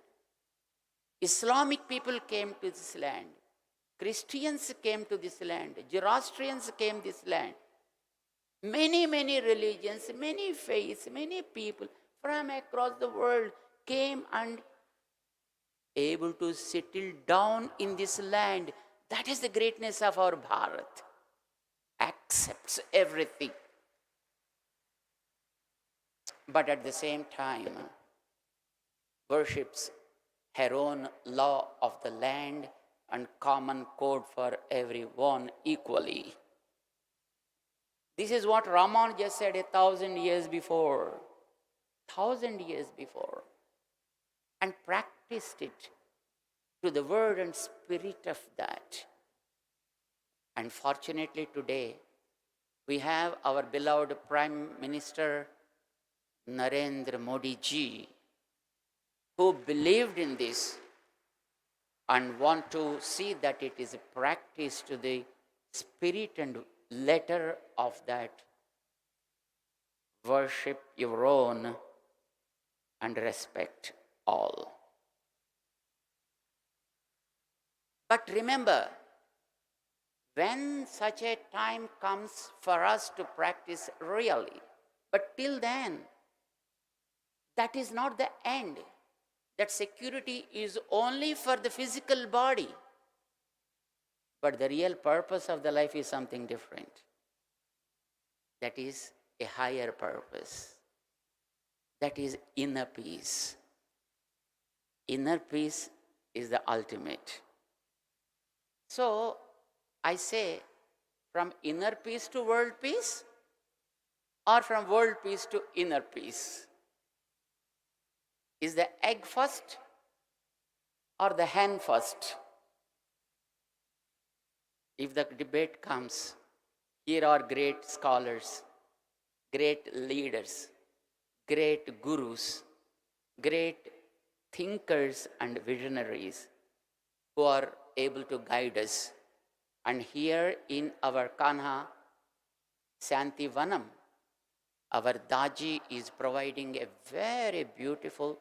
Speaker 8: Islamic people came to this land. Christians came to this land. Zoroastrians came to this land. Many, many religions, many faiths, many people from across the world came and able to settle down in this land. That is the greatness of our Bharat. Accepts everything. But at the same time, worships her own law of the land and common code for everyone equally. This is what Raman just said 1,000 years before. 1,000 years before. And practiced it to the word and spirit of that. And fortunately today, we have our beloved Prime Minister Narendra Modi ji, who believed in this and want to see that it is practiced to the spirit and letter of that. Worship your own and respect all. But remember, when such a time comes for us to practice really, but till then, that is not the end. That security is only for the physical body. But the real purpose of the life is something different. That is a higher purpose. That is inner peace. Inner peace is the ultimate. So, I say, from inner peace to world peace, or from world peace to inner peace? Is the egg first or the hen first? if the debate comes, here are great scholars, great leaders, great gurus, great thinkers and visionaries who are able to guide us. And here in our Kanha Santi Vanam, our Daji is providing a very beautiful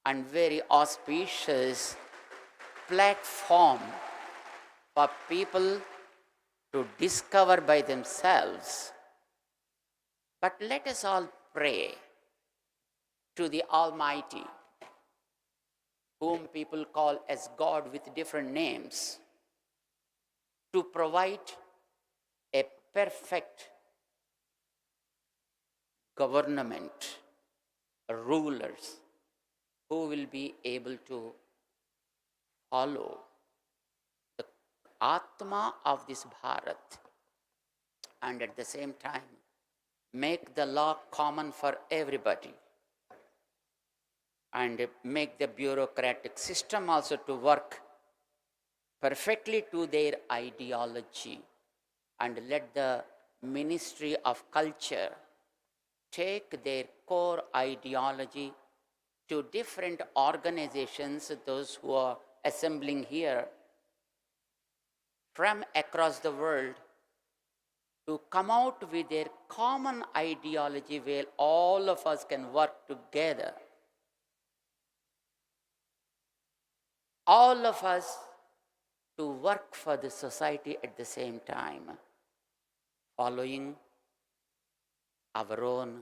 Speaker 8: and very auspicious platform for people to discover by themselves. But let us all pray to the Almighty, whom people call as God with different names, to provide a perfect government, rulers who will be able to follow the Atma of this Bharat and at the same time make the law common for everybody and make the bureaucratic system also to work perfectly to their ideology, and let the Ministry of Culture take their core ideology to different organizations, those who are assembling here from across the world, to come out with their common ideology where all of us can work together. All of us to work for the society at the same time, following our own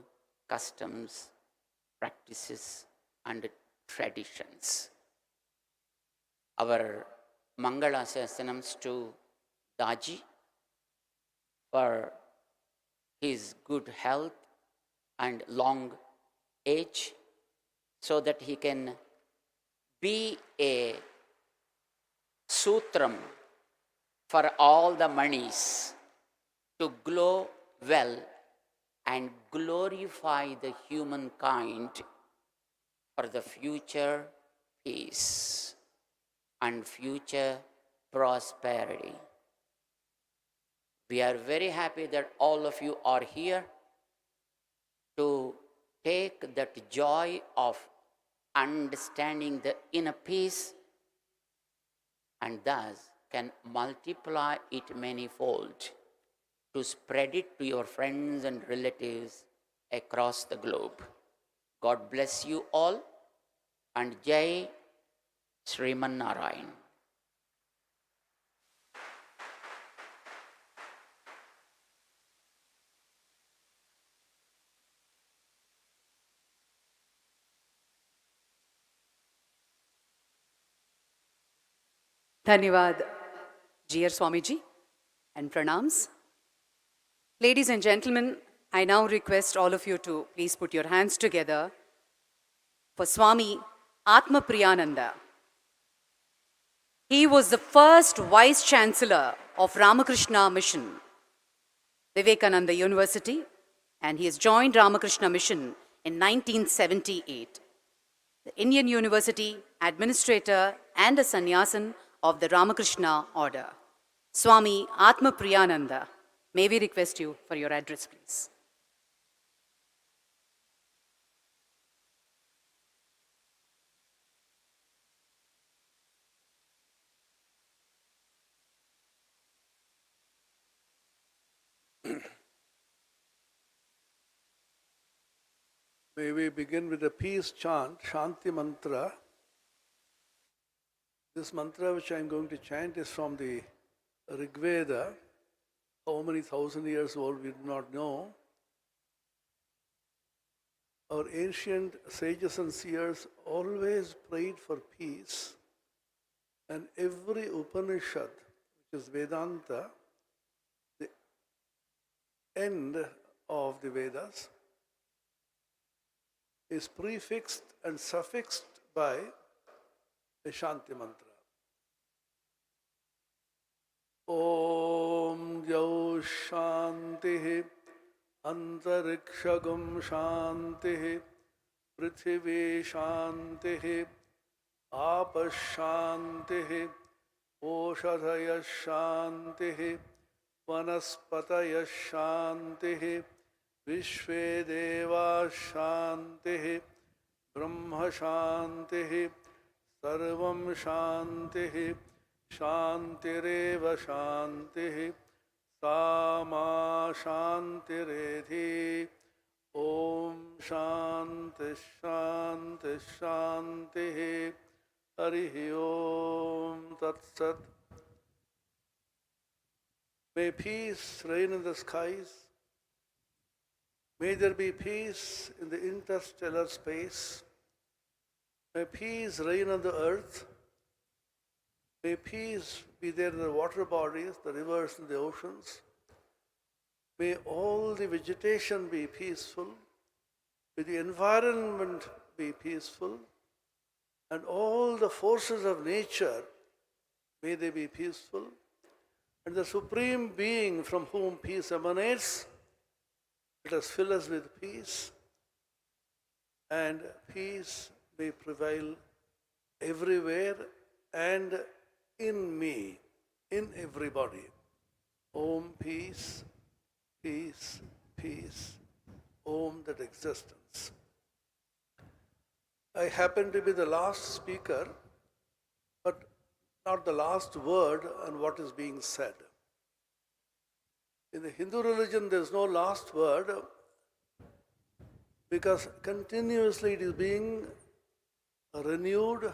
Speaker 8: customs, practices, and traditions. Our Mangala Sasanams to Daji for his good health and long age, so that he can be a sutram for all the manis to glow well and glorify the humankind for the future peace and future prosperity. We are very happy that all of you are here to take that joy of understanding the inner peace and thus can multiply it manifold to spread it to your friends and relatives across the globe. God bless you all, and Jai Sriman Narayan.
Speaker 3: Dhanyavad, G.R. Swamiji, and pranams. Ladies and gentlemen, I now request all of you to please put your hands together for Swami Atma Priyananda. He was the first Vice Chancellor of Ramakrishna Mission, Vivekananda University, and he has joined Ramakrishna Mission in 1978. The Indian University Administrator and a Sannyasin of the Ramakrishna Order. Swami Atma Priyananda, may we request you for your address, please.
Speaker 9: May we begin with a peace chant, Shanti Mantra. This mantra which I am going to chant is from the Rig Veda. How many thousand years old we do not know. Our ancient sages and seers always prayed for peace, and every Upanishad, which is Vedanta, the end of the Vedas, is prefixed and suffixed by a Shanti mantra. Om Jau Shanti Antarikshagam Shanti Prithvi Shanti Apa Shanti ओषधयः शान्तिः वनस्पतयः शान्तिः विश्वे देवाः शान्तिः ब्रह्म शान्तिः सर्वं शान्तिः शान्तिरेव शान्तिः सा मा शान्तिरेधि ॐ शान्ति शान्ति शान्तिः हरिः ॐ तत्सत्. May peace reign in the skies. May there be peace in the interstellar space. May peace reign on the earth. May peace be there in the water bodies, the rivers and the oceans. May all the vegetation be peaceful. May the environment be peaceful. And all the forces of nature, may they be peaceful. And the Supreme Being from whom peace emanates, let us fill us with peace. And peace may prevail everywhere and in me, in everybody. Om peace, peace, peace. Om that existence. I happen to be the last speaker, but not the last word on what is being said. In the Hindu religion, there is no last word because continuously it is being renewed,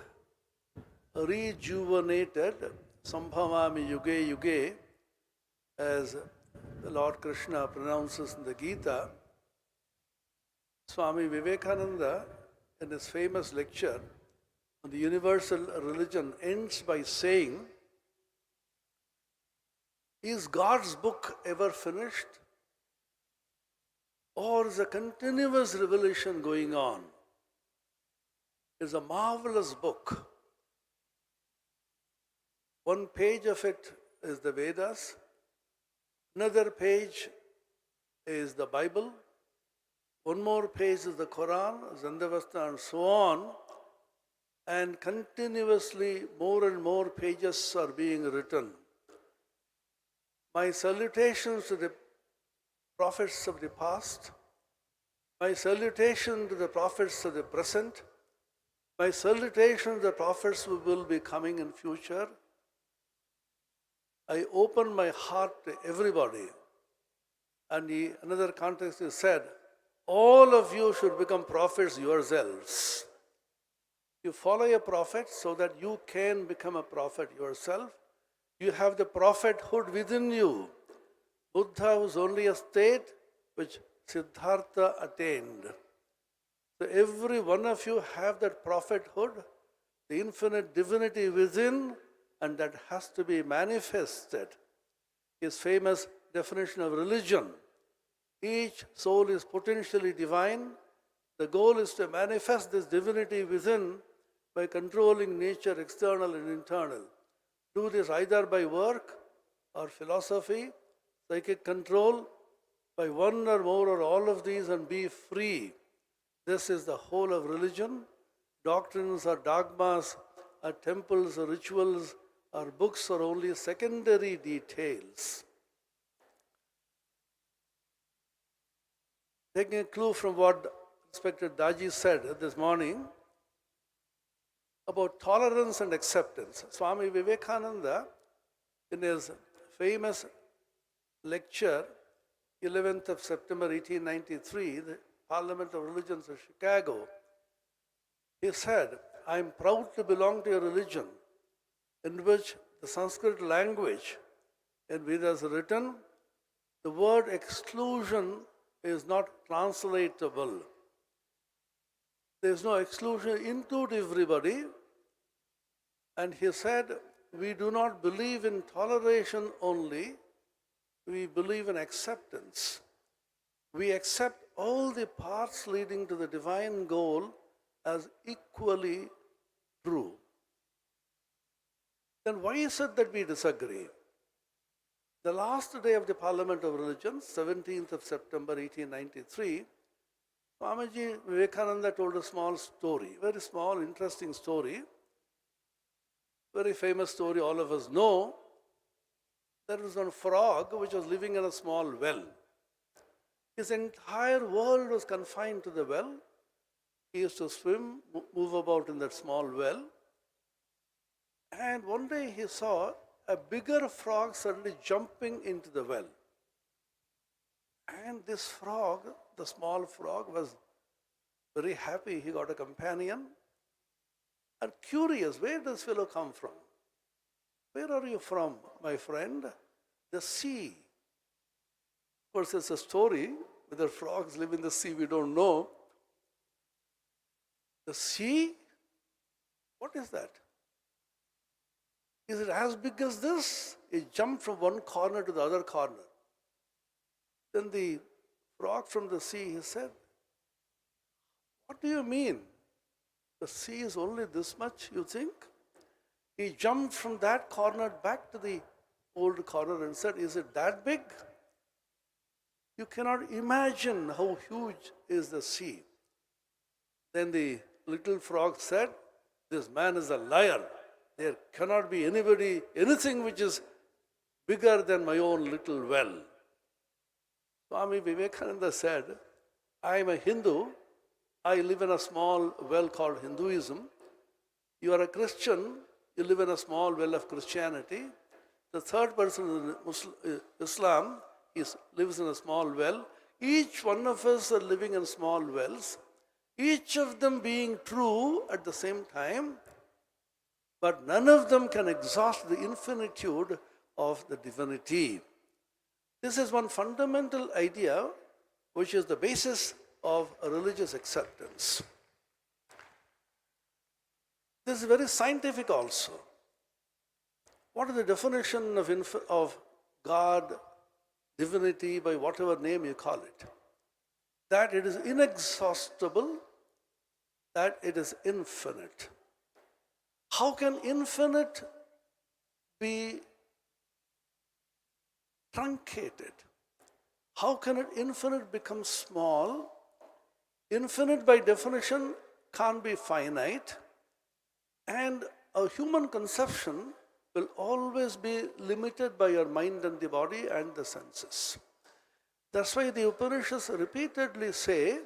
Speaker 9: rejuvenated, sambhavami yuge yuge, as the Lord Krishna pronounces in the Gita. Swami Vivekananda, in his famous lecture on the universal religion, ends by saying, is God's book ever finished? Or is a continuous revelation going on? It's a marvelous book. One page of it is the Vedas, another page is the Bible, one more page is the Quran, Zandavasta, and so on, and continuously more and more pages are being written. My salutations to the prophets of the past, my salutation to the prophets of the present, my salutation to the prophets who will be coming in future. I open my heart to everybody. And in another context is said, all of you should become prophets yourselves. You follow a prophet so that you can become a prophet yourself. You have the prophethood within you. Buddha was only a state which Siddhartha attained. So every one of you have that prophethood, the infinite divinity within, and that has to be manifested. His famous definition of religion. Each soul is potentially divine. The goal is to manifest this divinity within by controlling nature, external and internal. Do this either by work or philosophy, psychic control, by one or more or all of these, and be free. This is the whole of religion. Doctrines or dogmas or temples or rituals or books are only secondary details. Taking a clue from what Inspector Daji said this morning about tolerance and acceptance. Swami Vivekananda, in his famous lecture, 11th of September 1893, the Parliament of Religions of Chicago, he said, I am proud to belong to a religion in which the Sanskrit language in Vedas written, the word exclusion is not translatable. There is no exclusion, include everybody. And he said, we do not believe in toleration only, we believe in acceptance. We accept all the paths leading to the divine goal as equally true. Then why is it that we disagree? The last day of the Parliament of Religions, 17th of September 1893, Swamiji Vivekananda told a small story, very small, interesting story. very famous story all of us know. There was one frog which was living in a small well. His entire world was confined to the well. He used to swim, move about in that small well. And one day he saw a bigger frog suddenly jumping into the well. And this frog, the small frog, was very happy. He got a companion. And curious, where does this fellow come from? Where are you from, my friend? The sea. Of course, it's a story. Whether frogs live in the sea, we don't know. The sea? What is that? Is it as big as this? He jumped from one corner to the other corner. Then the frog from the sea, he said, what do you mean? The sea is only this much, you think? He jumped from that corner back to the old corner and said, is it that big? You cannot imagine how huge is the sea. Then the little frog said, this man is a liar. There cannot be anything which is bigger than my own little well. Swami Vivekananda said, I am a Hindu. I live in a small well called Hinduism. You are a Christian. You live in a small well of Christianity. The third person in Islam lives in a small well. Each one of us are living in small wells, each of them being true at the same time, but none of them can exhaust the infinitude of the divinity. This is one fundamental idea which is the basis of religious acceptance. This is very scientific also. What is the definition of God, divinity, by whatever name you call it? That it is inexhaustible, that it is infinite. How can infinite be truncated? How can infinite become small? Infinite by definition can't be finite, and a human conception will always be limited by your mind and the body and the senses. That's why the Upanishads repeatedly say,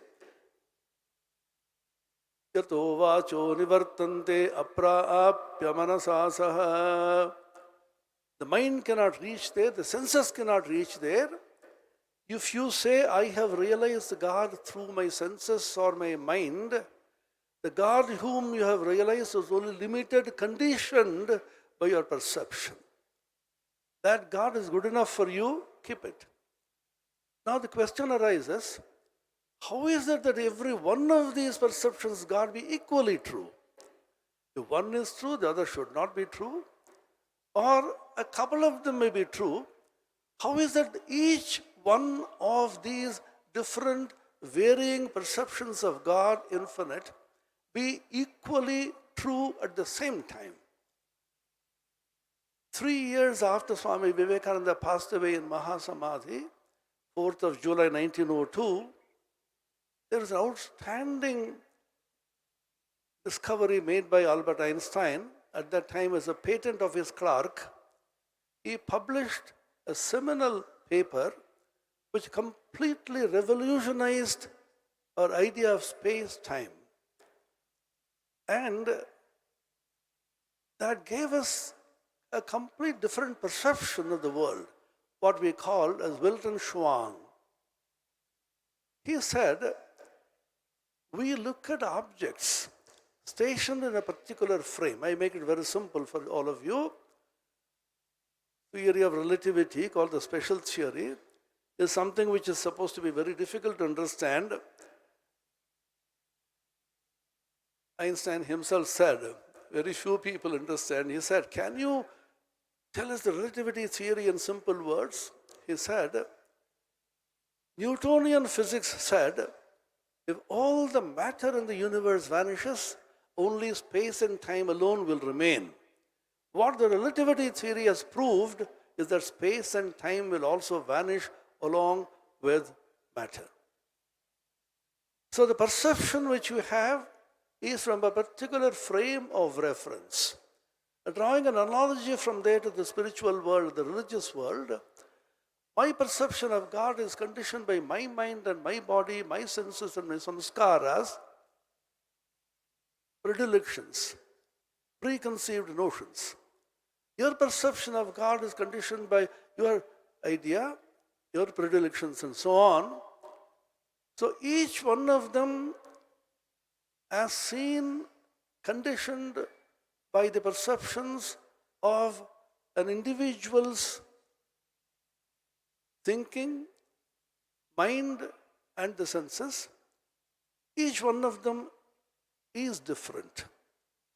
Speaker 9: Yato vacho nivartante apraapya manasasaha. The mind cannot reach there, the senses cannot reach there. If you say, I have realized God through my senses or my mind, the God whom you have realized is only limited, conditioned by your perception. That God is good enough for you, keep it. Now the question arises, how is it that every one of these perceptions God be equally true? If one is true, the other should not be true. Or a couple of them may be true. How is that each one of these different varying perceptions of God infinite be equally true at the same time? 3 years after Swami Vivekananda passed away in Mahasamadhi, 4th of July 1902, there is an outstanding discovery made by Albert Einstein, at that time as a patent of his clerk. He published a seminal paper which completely revolutionized our idea of space-time. And that gave us a complete different perception of the world, what we call as Wilton Schwan. He said, we look at objects stationed in a particular frame. I make it very simple for all of you. Theory of relativity, called the special theory, is something which is supposed to be very difficult to understand. Einstein himself said, very few people understand. He said, can you tell us the relativity theory in simple words? He said, Newtonian physics said, if all the matter in the universe vanishes, only space and time alone will remain. What the relativity theory has proved is that space and time will also vanish along with matter. So the perception which you have is from a particular frame of reference. Drawing an analogy from there to the spiritual world, the religious world, my perception of God is conditioned by my mind and my body, my senses and my samskaras, predilections, preconceived notions. Your perception of God is conditioned by your idea, your predilections, and so on. So each one of them, as seen, conditioned by the perceptions of an individual's thinking, mind, and the senses, each one of them is different.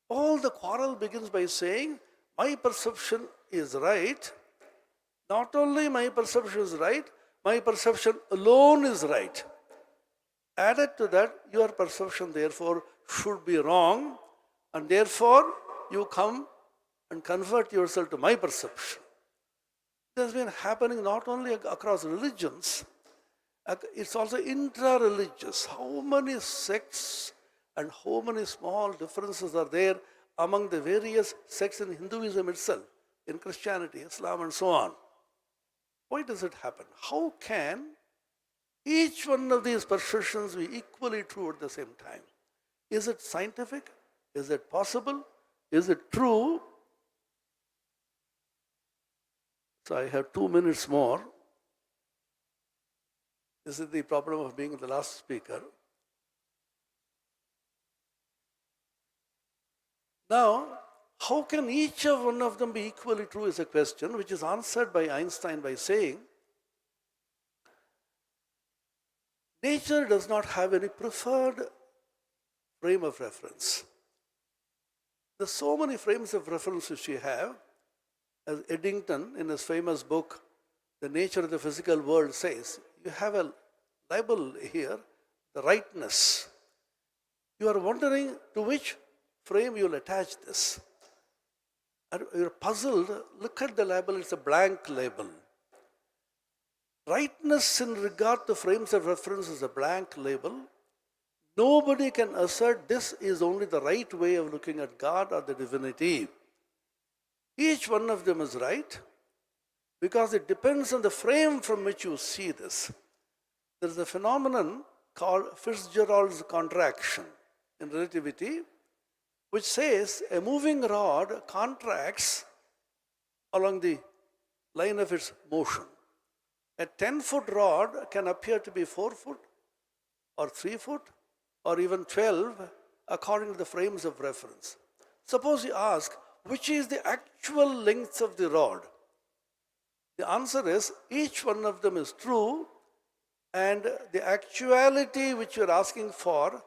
Speaker 9: All the quarrel begins by saying, my perception is right. Not only my perception is right, my perception alone is right. Added to that, your perception therefore should be wrong, and therefore you come and convert yourself to my perception. This has been happening not only across religions, it's also intra-religious. How many sects and how many small differences are there among the various sects in Hinduism itself, in Christianity, Islam, and so on. Why does it happen? How can each one of these perceptions be equally true at the same time? Is it scientific? Is it possible? Is it true? So I have 2 minutes more. This is the problem of being the last speaker. Now, how can each of one of them be equally true is a question which is answered by Einstein by saying, nature does not have any preferred frame of reference. There's so many frames of reference which we have. As Eddington, in his famous book, The Nature of the Physical World, says, you have a label here, the rightness. You are wondering to which frame you will attach this. And you're puzzled, look at the label, it's a blank label. Rightness in regard to frames of reference is a blank label. Nobody can assert this is only the right way of looking at God or the divinity. Each one of them is right because it depends on the frame from which you see this. There is a phenomenon called Fitzgerald's contraction in relativity, which says a moving rod contracts along the line of its motion. A 10-foot rod can appear to be 4 foot or 3 foot or even 12 according to the frames of reference. Suppose you ask, which is the actual length of the rod? The answer is each one of them is true, and the actuality which you are asking for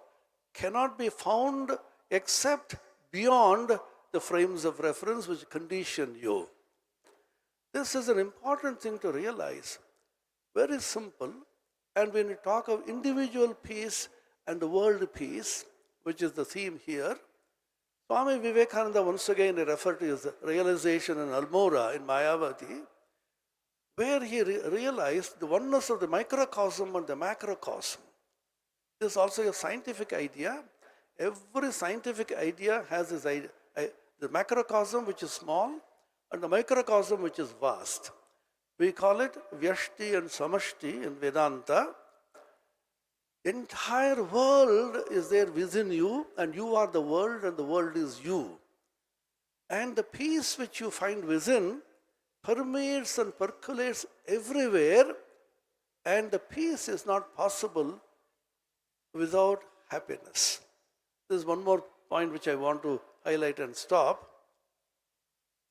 Speaker 9: cannot be found except beyond the frames of reference which condition you. This is an important thing to realize. Very simple. And when we talk of individual peace and world peace, which is the theme here, Swami Vivekananda once again referred to his realization in Almora in Mayavati, where he realized the oneness of the microcosm and the macrocosm. This is also a scientific idea. Every scientific idea has this idea, the macrocosm which is small and the microcosm which is vast. We call it Vyashti and Samashti in Vedanta. Entire world is there within you, and you are the world and the world is you. And the peace which you find within permeates and percolates everywhere, and the peace is not possible without happiness. There's one more point which I want to highlight and stop.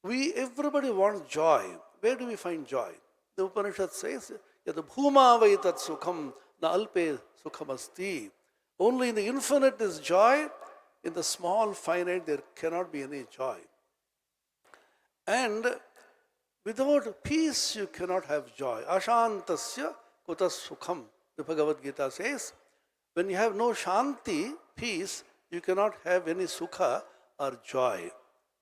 Speaker 9: Everybody wants joy. Where do we find joy? The Upanishad says, Yad bhuma vaitat sukham na alpe sukham asti. Only in the infinite is joy. In the small, finite, there cannot be any joy. And without peace, you cannot have joy. Ashantasya kutas sukham. The Bhagavad Gita says, when you have no shanti, peace, you cannot have any sukha or joy.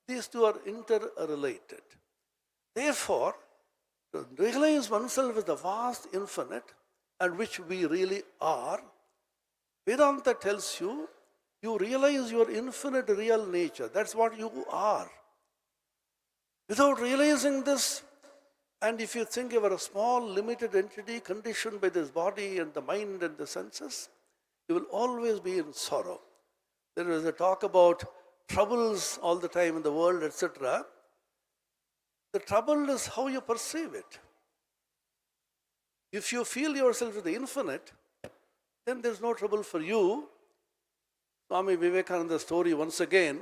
Speaker 9: These two are interrelated. Therefore, to realize oneself as the vast infinite, and which we really are, Vedanta tells you, you realize your infinite real nature. That's what you are. Without realizing this, and if you think you are a small, limited entity conditioned by this body and the mind and the senses, you will always be in sorrow. There is a talk about troubles all the time in the world, etc. The trouble is how you perceive it. If you feel yourself to the infinite, then there's no trouble for you. Swami Vivekananda's story once again,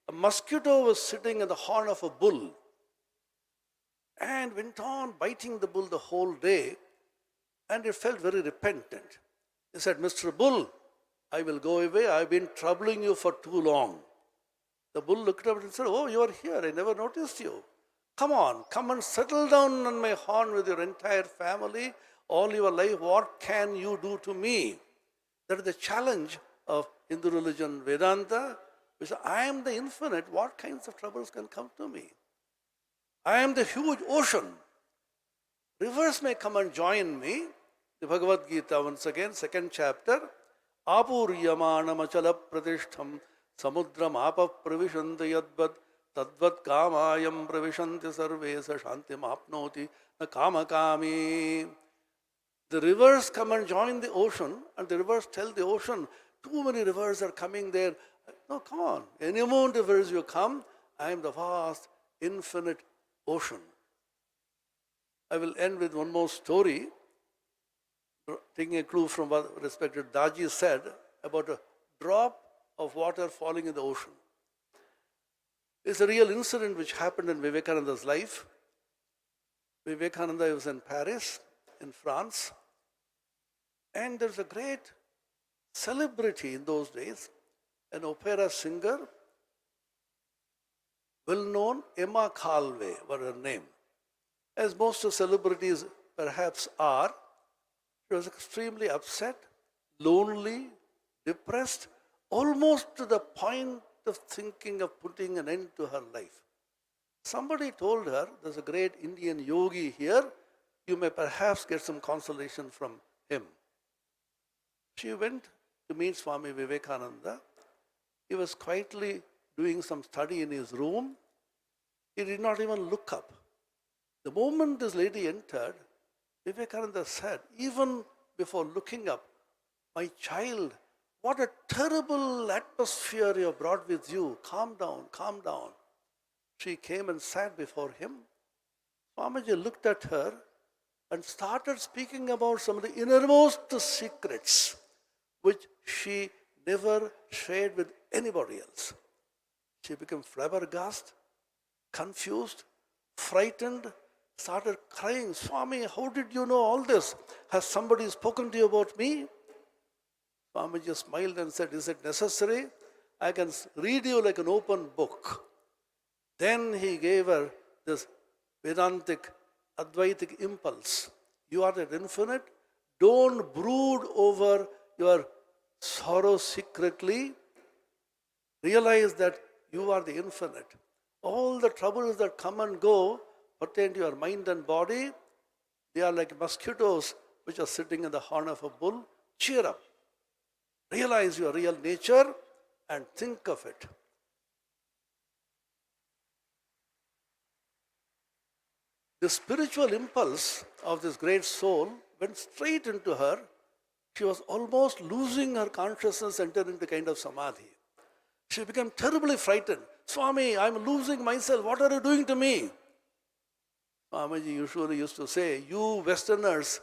Speaker 9: a mosquito was sitting in the horn of a bull and went on biting the bull the whole day, and it felt very repentant. He said, Mr. Bull, I will go away. I've been troubling you for too long. The bull looked up and said, oh, you are here. I never noticed you. Come on, come and settle down on my horn with your entire family. All your life, what can you do to me? That is the challenge of Hindu religion, Vedanta. We say, I am the infinite. What kinds of troubles can come to me? I am the huge ocean. Rivers may come and join me. The Bhagavad Gita, once again, second chapter. Apuryamanam achala pratishtham samudram apa pravishanti yadvad tadvat kamayam pravishanti sarvesa shantim apnoti na kama kami. The rivers come and join the ocean, and the rivers tell the ocean, too many rivers are coming there. No, come on. Any amount of rivers you come, I am the vast, infinite ocean. I will end with one more story, taking a clue from what respected Daji said about a drop of water falling in the ocean. It's a real incident which happened in Vivekananda's life. Vivekananda was in Paris, in France, and there's a great celebrity in those days, an opera singer, well-known, Emma Calvé was her name. As most of celebrities perhaps are, she was extremely upset, lonely, depressed, almost to the point of thinking of putting an end to her life. Somebody told her, there's a great Indian yogi here, you may perhaps get some consolation from him. She went to meet Swami Vivekananda. He was quietly doing some study in his room. He did not even look up. The moment this lady entered, Vivekananda said, even before looking up, my child, what a terrible atmosphere you have brought with you. Calm down, calm down. She came and sat before him. Swamiji looked at her and started speaking about some of the innermost secrets which she never shared with anybody else. She became flabbergasted, confused, frightened, started crying, Swami, how did you know all this? Has somebody spoken to you about me? Swami just smiled and said, is it necessary? I can read you like an open book. Then he gave her this Vedantic, Advaitic impulse. You are the infinite. Don't brood over your sorrow secretly. Realize that you are the infinite. All the troubles that come and go pertain to your mind and body. They are like mosquitoes which are sitting in the horn of a bull. Cheer up. Realize your real nature and think of it. The spiritual impulse of this great soul went straight into her. She was almost losing her consciousness, entered into kind of samadhi. She became terribly frightened. Swami, I'm losing myself. What are you doing to me? Swamiji usually used to say, you Westerners,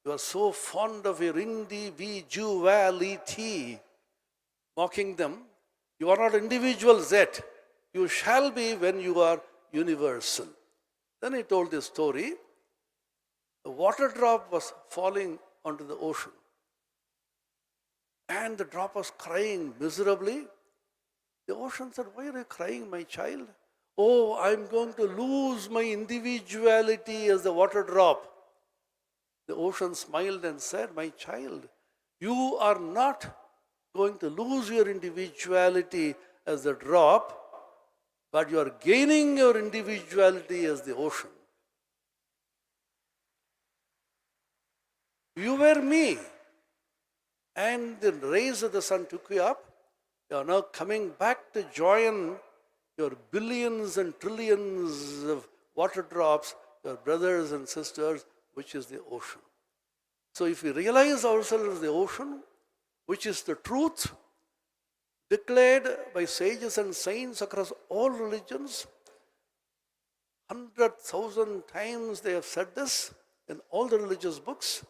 Speaker 9: you are so fond of your individuality. Mocking them, you are not individuals yet. You shall be when you are universal. Then he told this story. A water drop was falling onto the ocean. And the drop was crying miserably. The ocean said, why are you crying, my child? Oh, I'm going to lose my individuality as the water drop. The ocean smiled and said, my child, you are not going to lose your individuality as the drop, but you are gaining your individuality as the ocean. You were me, and the rays of the sun took you up. You are now coming back to join your billions and trillions of water drops, your brothers and sisters, which is the ocean. So if we realize ourselves as the ocean, which is the truth, declared by sages and saints across all religions, 100,000 times they have said this in all the religious books.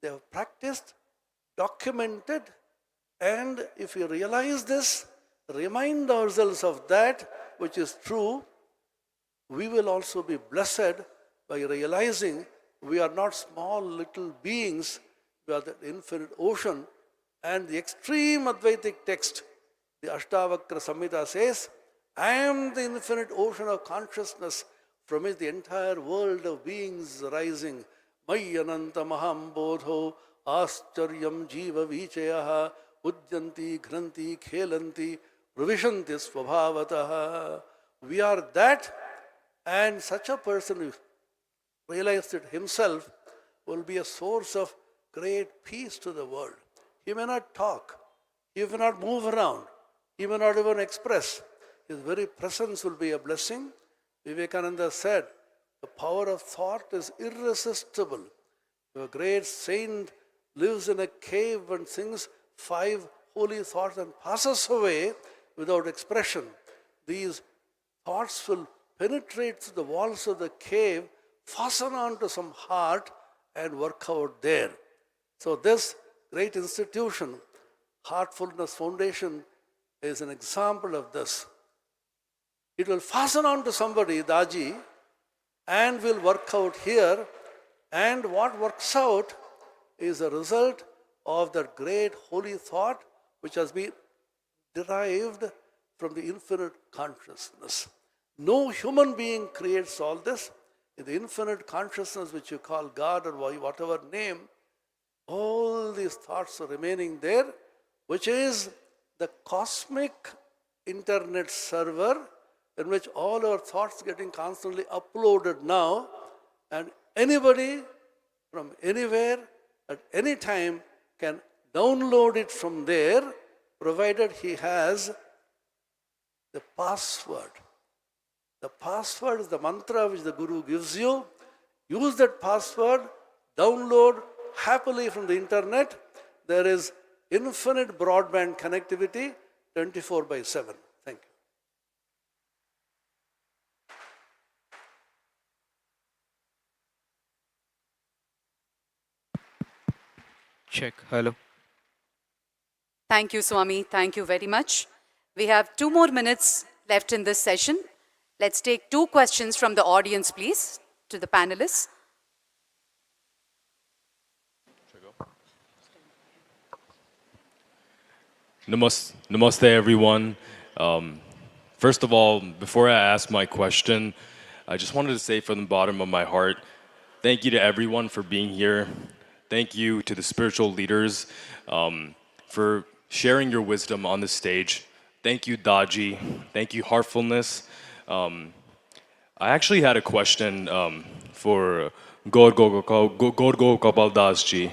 Speaker 9: They have practiced, documented, and if we realize this, remind ourselves of that which is true, we will also be blessed by realizing we are not small little beings, we are the infinite ocean. And the extreme Advaitic text, the Ashtavakra Samhita says, I am the infinite ocean of consciousness from which the entire world of beings is rising. Mayananta mahambodho ascharyam jiva vichayaha udyanti ghranti khelanti pravishanti svabhavataha. We are that, and such a person who realized it himself will be a source of great peace to the world. He may not talk, he may not move around, he may not even express. His very presence will be a blessing. Vivekananda said, the power of thought is irresistible. A great saint lives in a cave and sings 5 holy thoughts and passes away without expression. These thoughts will penetrate through the walls of the cave, fasten onto some heart and work out there. So this great institution, Heartfulness Foundation, is an example of this. It will fasten on to somebody, Daji, and will work out here. And what works out is a result of that great holy thought which has been derived from the infinite consciousness. No human being creates all this. In the infinite consciousness which you call God or whatever name, all these thoughts are remaining there, which is the cosmic internet server in which all our thoughts getting constantly uploaded now, and anybody from anywhere at any time can download it from there, provided he has the password. The password is the mantra which the Guru gives you. Use that password, download happily from the internet. There is infinite broadband connectivity 24/7. Thank you.
Speaker 2: Check. Hello.
Speaker 3: Thank you, Swami. Thank you very much. We have 2 more minutes left in this session. Let's take 2 questions from the audience, please, to the panelists.
Speaker 10: Namaste, everyone. First of all, before I ask my question, I just wanted to say from the bottom of my heart, thank you to everyone for being here. Thank you to the spiritual leaders for sharing your wisdom on the stage. Thank you, Daji. Thank you, Heartfulness. I actually had a question for Gaur Gopal Das ji.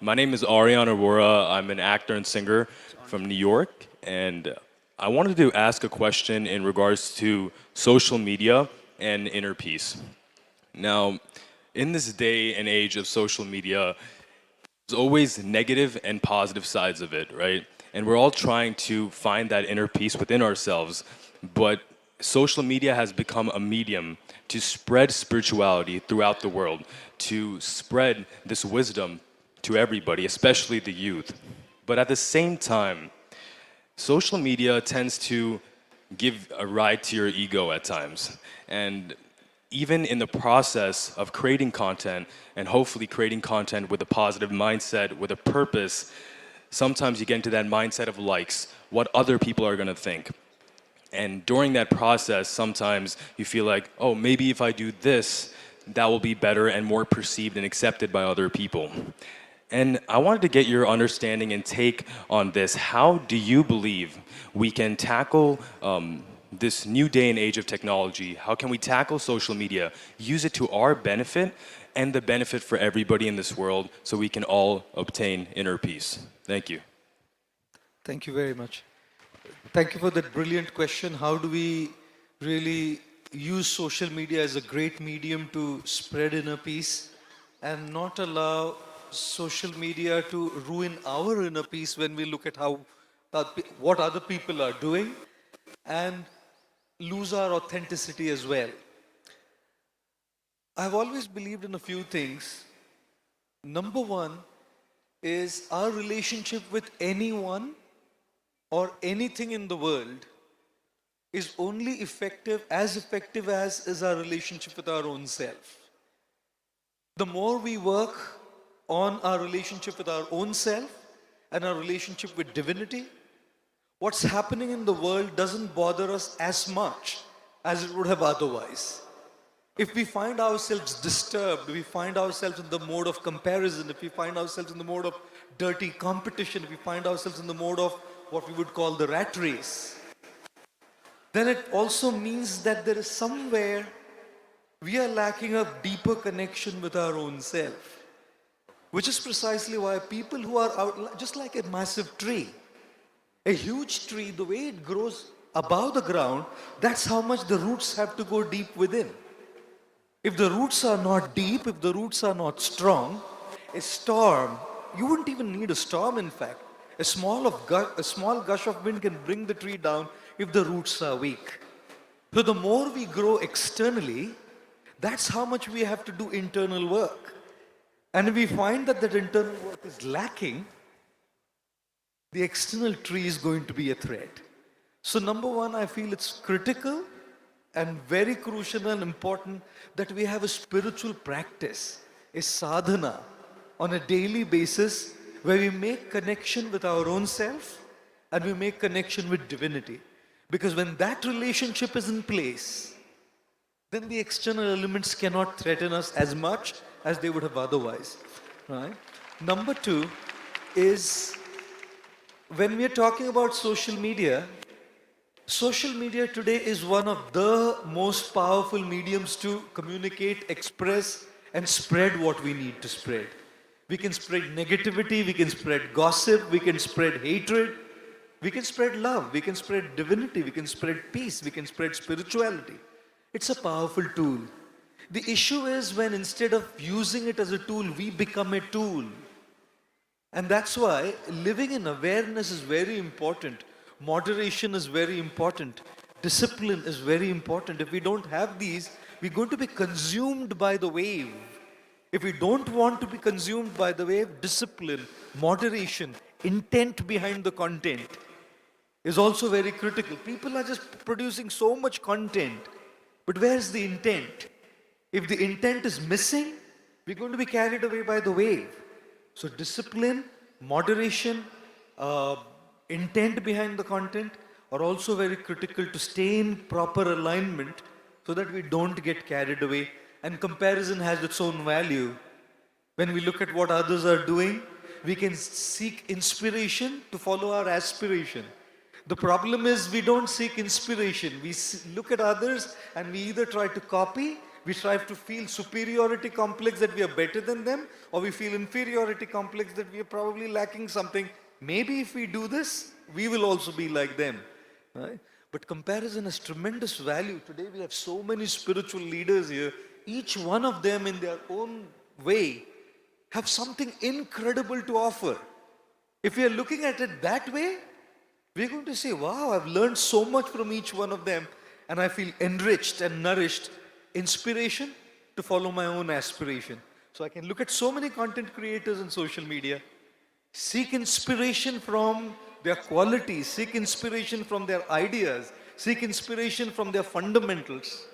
Speaker 10: My name is Aryan Arora. I'm an actor and singer from New York, and I wanted to ask a question in regards to social media and inner peace. Now, in this day and age of social media, there's always negative and positive sides of it, right? And we're all trying to find that inner peace within ourselves, but social media has become a medium to spread spirituality throughout the world, to spread this wisdom to everybody, especially the youth. But at the same time, social media tends to give a ride to your ego at times. And even in the process of creating content, and hopefully creating content with a positive mindset, with a purpose, sometimes you get into that mindset of likes, what other people are gonna think. And during that process, sometimes you feel like, oh, maybe if I do this, that will be better and more perceived and accepted by other people. And I wanted to get your understanding and take on this. How do you believe we can tackle this new day and age of technology? How can we tackle social media, use it to our benefit and the benefit for everybody in this world so we can all obtain inner peace? Thank you.
Speaker 6: Thank you very much. Thank you for that brilliant question. How do we really use social media as a great medium to spread inner peace and not allow social media to ruin our inner peace when we look at what other people are doing and lose our authenticity as well? I've always believed in a few things. Number one is our relationship with anyone or anything in the world is only effective as is our relationship with our own self. The more we work on our relationship with our own self and our relationship with divinity, what's happening in the world doesn't bother us as much as it would have otherwise. If we find ourselves disturbed, we find ourselves in the mode of comparison, if we find ourselves in the mode of dirty competition, if we find ourselves in the mode of what we would call the rat race, then it also means that there is somewhere we are lacking a deeper connection with our own self. Which is precisely why people who are out, just like a massive tree, a huge tree, the way it grows above the ground, that's how much the roots have to go deep within. If the roots are not deep, if the roots are not strong, a storm, you wouldn't even need a storm in fact. A small gush of wind can bring the tree down if the roots are weak. So the more we grow externally, that's how much we have to do internal work. And if we find that that internal work is lacking, the external tree is going to be a threat. So number one, I feel it's critical and very crucial and important that we have a spiritual practice, a sadhana, on a daily basis where we make connection with our own self and we make connection with divinity. Because when that relationship is in place, then the external elements cannot threaten us as much as they would have otherwise. Right? Number two is, when we are talking about social media today is one of the most powerful mediums to communicate, express, and spread what we need to spread. We can spread negativity, we can spread gossip, we can spread hatred, we can spread love, we can spread divinity, we can spread peace, we can spread spirituality. It's a powerful tool. The issue is when instead of using it as a tool, we become a tool. And that's why living in awareness is very important. Moderation is very important. Discipline is very important. If we don't have these, we're going to be consumed by the wave. If we don't want to be consumed by the wave, discipline, moderation, intent behind the content is also very critical. People are just producing so much content, but where's the intent? If the intent is missing, we're going to be carried away by the wave. So discipline, moderation, intent behind the content are also very critical to stay in proper alignment so that we don't get carried away. And comparison has its own value. When we look at what others are doing, we can seek inspiration to follow our aspiration. The problem is we don't seek inspiration. We look at others and we either try to copy, we try to feel superiority complex that we are better than them, or we feel inferiority complex that we are probably lacking something. Maybe if we do this, we will also be like them. Right? But comparison has tremendous value. Today we have so many spiritual leaders here. Each one of them in their own way have something incredible to offer. If we are looking at it that way, we're going to say, wow, I've learned so much from each one of them and I feel enriched and nourished. Inspiration to follow my own aspiration. So I can look at so many content creators on social media, seek inspiration from their qualities, seek inspiration from their ideas, seek inspiration from their fundamentals,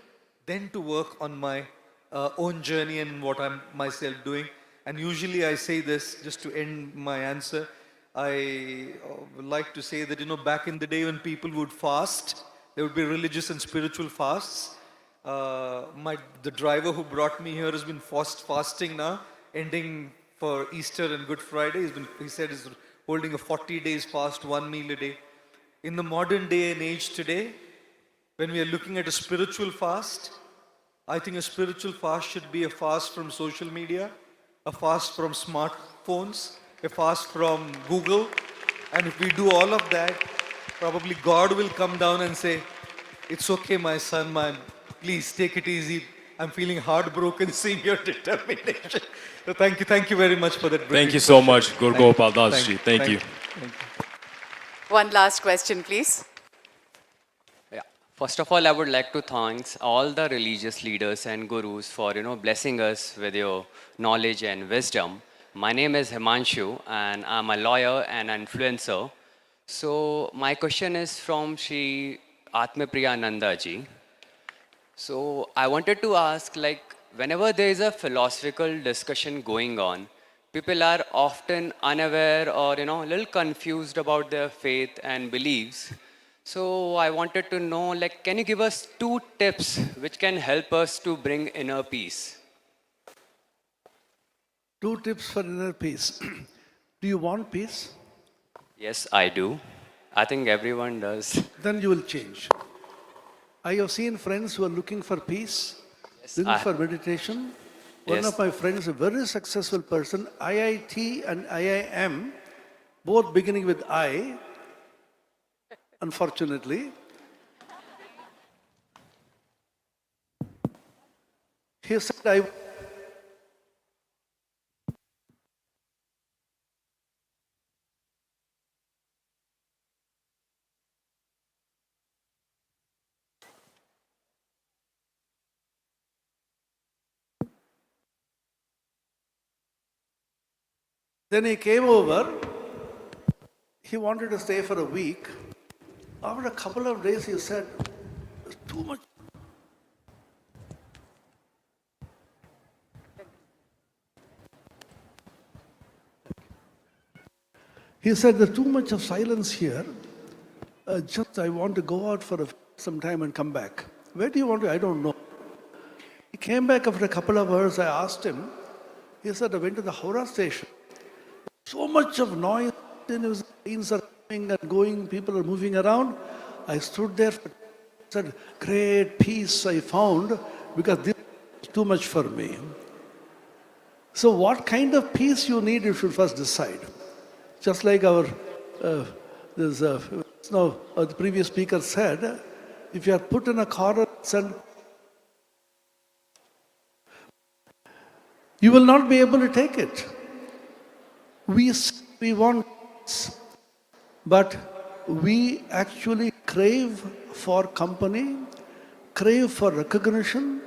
Speaker 6: then to work on my own journey and what I'm myself doing. And usually I say this, just to end my answer, I like to say that, back in the day when people would fast, there would be religious and spiritual fasts. The driver who brought me here has been fasting now, ending for Easter and Good Friday. He said he's holding a 40 days fast, 1 meal a day. In the modern day and age today, when we are looking at a spiritual fast, I think a spiritual fast should be a fast from social media, a fast from smartphones, a fast from Google. And if we do all of that, Probably God will come down and say, it's okay, my son, man. Please take it easy. I'm feeling heartbroken seeing your determination. So thank you very much for that.
Speaker 10: Thank you
Speaker 6: brilliant
Speaker 10: so
Speaker 6: question.
Speaker 10: much, Gaur Gopal Das ji. Thank you.
Speaker 3: One last question, please.
Speaker 11: Yeah. First of all, I would like to thank all the religious leaders and gurus for blessing us with your knowledge and wisdom. My name is Himanshu, and I'm a lawyer and influencer. So my question is from Shri Atmapriya Nanda ji. So I wanted to ask, like, whenever there is a philosophical discussion going on, people are often unaware or a little confused about their faith and beliefs. So I wanted to know, like, can you give us 2 tips which can help us to bring inner peace?
Speaker 9: 2 tips for inner peace. Do you want peace?
Speaker 11: Yes, I do. I think everyone does.
Speaker 9: Then you will change. I have seen friends who are looking for peace,
Speaker 11: Yes,
Speaker 9: looking for meditation. One
Speaker 11: Yes.
Speaker 9: of my friends, a very successful person, IIT and IIM, both beginning with I, unfortunately. He said, Then he came over. He wanted to stay for a week. After a couple of days, he said, "There's too much." He said, "There's too much of silence here. Just I want to go out for some time and come back." Where do you want to? I don't know. He came back after a couple of hours. I asked him. He said, "I went to the Howrah station. So much of noise. Trains are coming and going. People are moving around. I stood there. Said, great peace I found because this is too much for me." So, what kind of peace you need, you should first decide. Just like the previous speaker said, if you are put in a corner, you will not be able to take it. We want peace, but we actually crave for company, crave for recognition.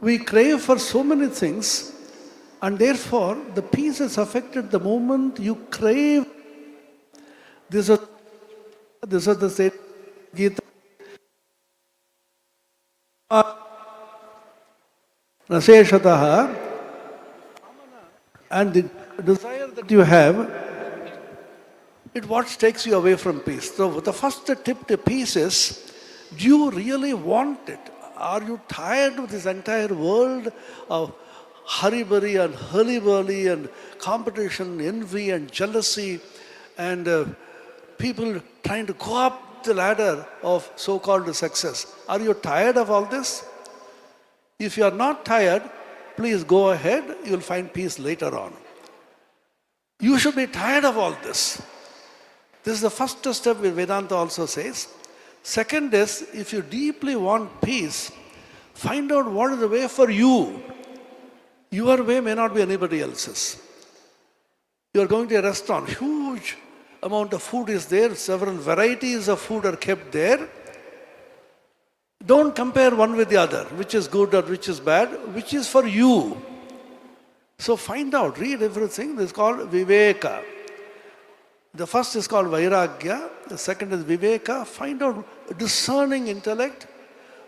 Speaker 9: We crave for so many things, and therefore the peace is affected the moment you crave. This is the state Gita. Naseshataha, and the desire that you have, it what takes you away from peace. So the first tip to peace is, do you really want it? Are you tired of this entire world of hurry-burry and hurly-burly and competition, envy and jealousy and people trying to go up the ladder of so-called success? Are you tired of all this? If you are not tired, please go ahead. You will find peace later on. You should be tired of all this. This is the first step Vedanta also says. Second is, if you deeply want peace, find out what is the way for you. Your way may not be anybody else's. You are going to a restaurant, huge amount of food is there, several varieties of food are kept there. Don't compare one with the other, which is good or which is bad, which is for you. So find out, read everything. This is called Viveka. The first is called Vairagya, the second is Viveka. Find out discerning intellect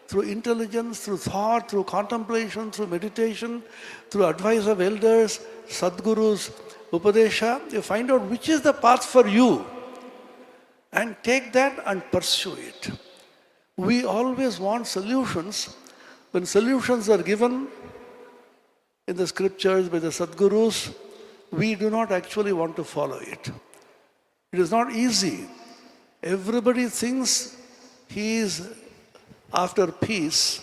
Speaker 9: through intelligence, through thought, through contemplation, through meditation, through advice of elders, Sadgurus, Upadesha. You find out which is the path for you and take that and pursue it. We always want solutions. When solutions are given in the scriptures by the Sadgurus, we do not actually want to follow it. It is not easy. Everybody thinks He is after peace,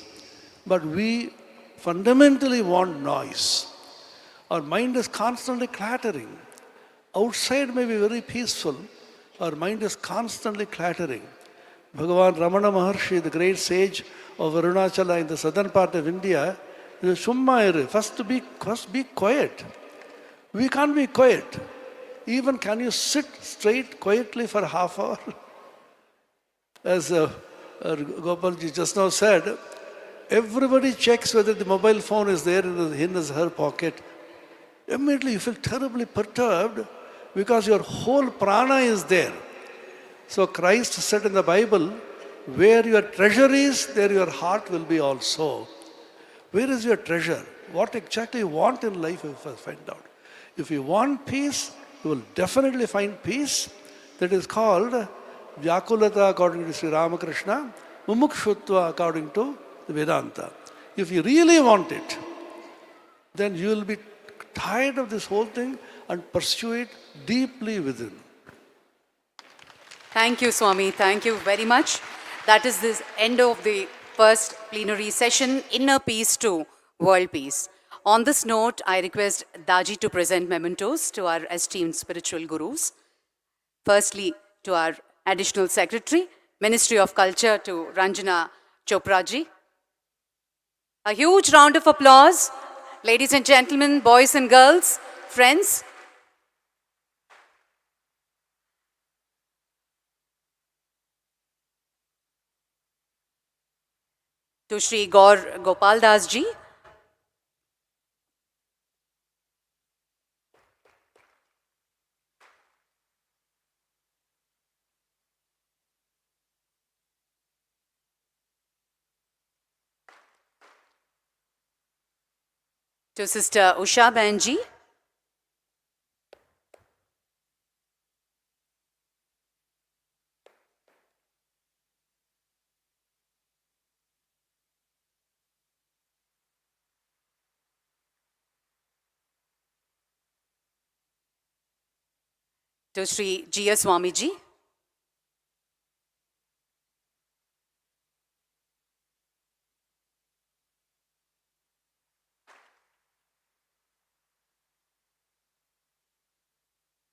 Speaker 9: but we fundamentally want noise. Our mind is constantly clattering. Outside may be very peaceful, our mind is constantly clattering. Bhagavan Ramana Maharshi, the great sage of Arunachala in the southern part of India, he says, Shumma iru, first be quiet. We can't be quiet. Even can you sit straight quietly for half hour? As Gopalji just now said, everybody checks whether the mobile phone is there in his her pocket. Immediately you feel terribly perturbed because your whole prana is there. So Christ said in the Bible, where your treasure is, there your heart will be also. Where is your treasure? What exactly you want in life, you must find out. If you want peace, you will definitely find peace. That is called Vyakulata according to Sri Ramakrishna, Mumukshutva according to the Vedanta. If you really want it, then you will be tired of this whole thing and pursue it deeply within.
Speaker 3: Thank you, Swami. Thank you very much. That is the end of the first plenary session, Inner Peace to World Peace. On this note, I request Daji to present mementos to our esteemed spiritual gurus. Firstly, to our Additional Secretary, Ministry of Culture, to Ranjana Chopraji. A huge round of applause. Ladies and gentlemen, boys and girls, friends. To Shri Gaur Gopal Das ji. To Sister Usha Banji. To Sri G.S. Swamiji.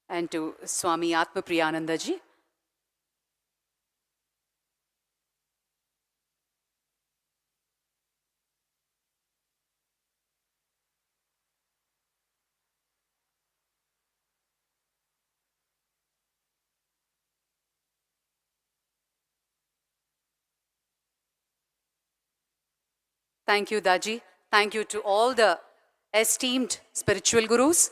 Speaker 3: And to Swami Atma Priyananda ji. Thank you, Daji. Thank you to all the esteemed spiritual gurus.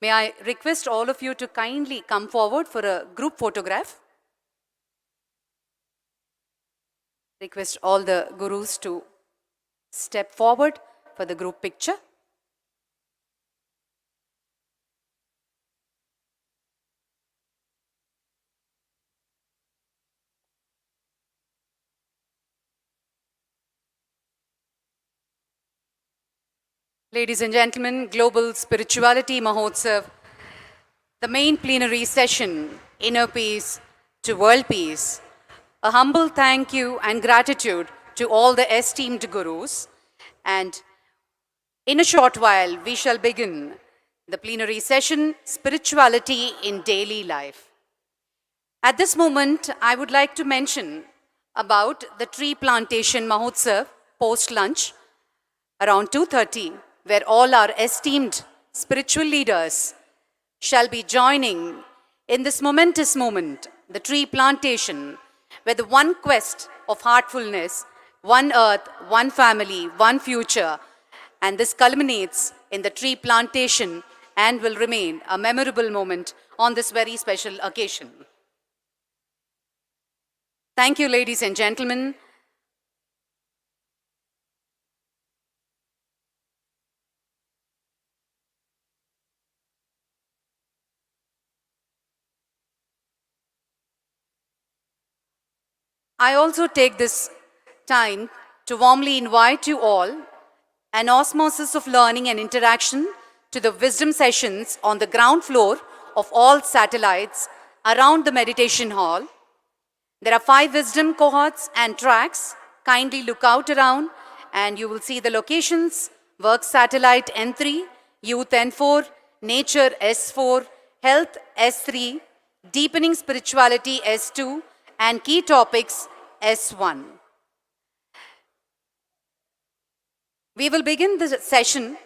Speaker 3: May I request all of you to kindly come forward for a group photograph. Request all the gurus to step forward for the group picture. Ladies and gentlemen, Global Spirituality Mahotsav, the main plenary session, Inner Peace to World Peace. A humble thank you and gratitude to all the esteemed gurus. And in a short while, we shall begin the plenary session, Spirituality in Daily Life. At this moment, I would like to mention about the tree plantation Mahotsav post-lunch around 2:30, where all our esteemed spiritual leaders shall be joining in this momentous moment, the tree plantation, where the one quest of heartfulness, one earth, one family, one future, and this culminates in the tree plantation and will remain a memorable moment on this very special occasion. Thank you, ladies and gentlemen. I also take this time to warmly invite you all an osmosis of learning and interaction to the wisdom sessions on the ground floor of all satellites around the meditation hall. There are 5 wisdom cohorts and tracks. Kindly look out around and you will see the locations: Work Satellite N3, Youth N4, Nature S4, Health S3, Deepening Spirituality S2, and Key Topics S1. We will begin the session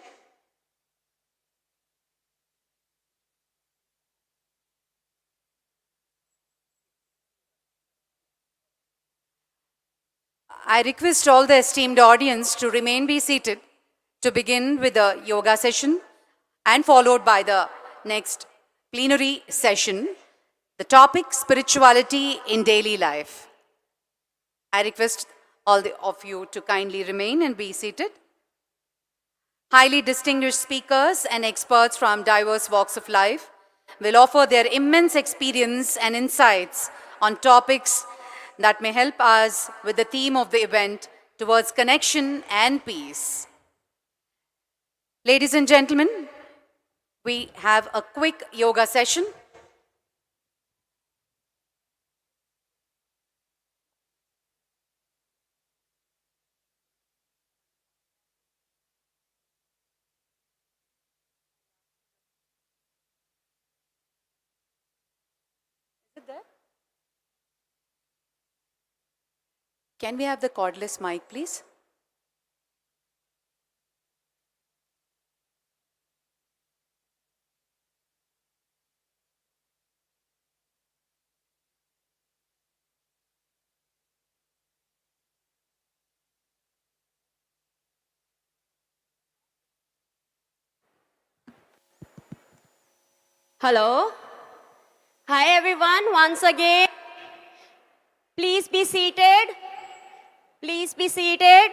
Speaker 3: I request all the esteemed audience to be seated to begin with the yoga session and followed by the next plenary session. The topic: spirituality in daily life. I request all of you to kindly remain and be seated. Highly distinguished speakers and experts from diverse walks of life will offer their immense experience and insights on topics that may help us with the theme of the event, towards connection and peace. Ladies and gentlemen, we have a quick yoga session. Can we have the cordless mic, please?
Speaker 12: Hello. Hi everyone, once again. Please be seated. Please be seated.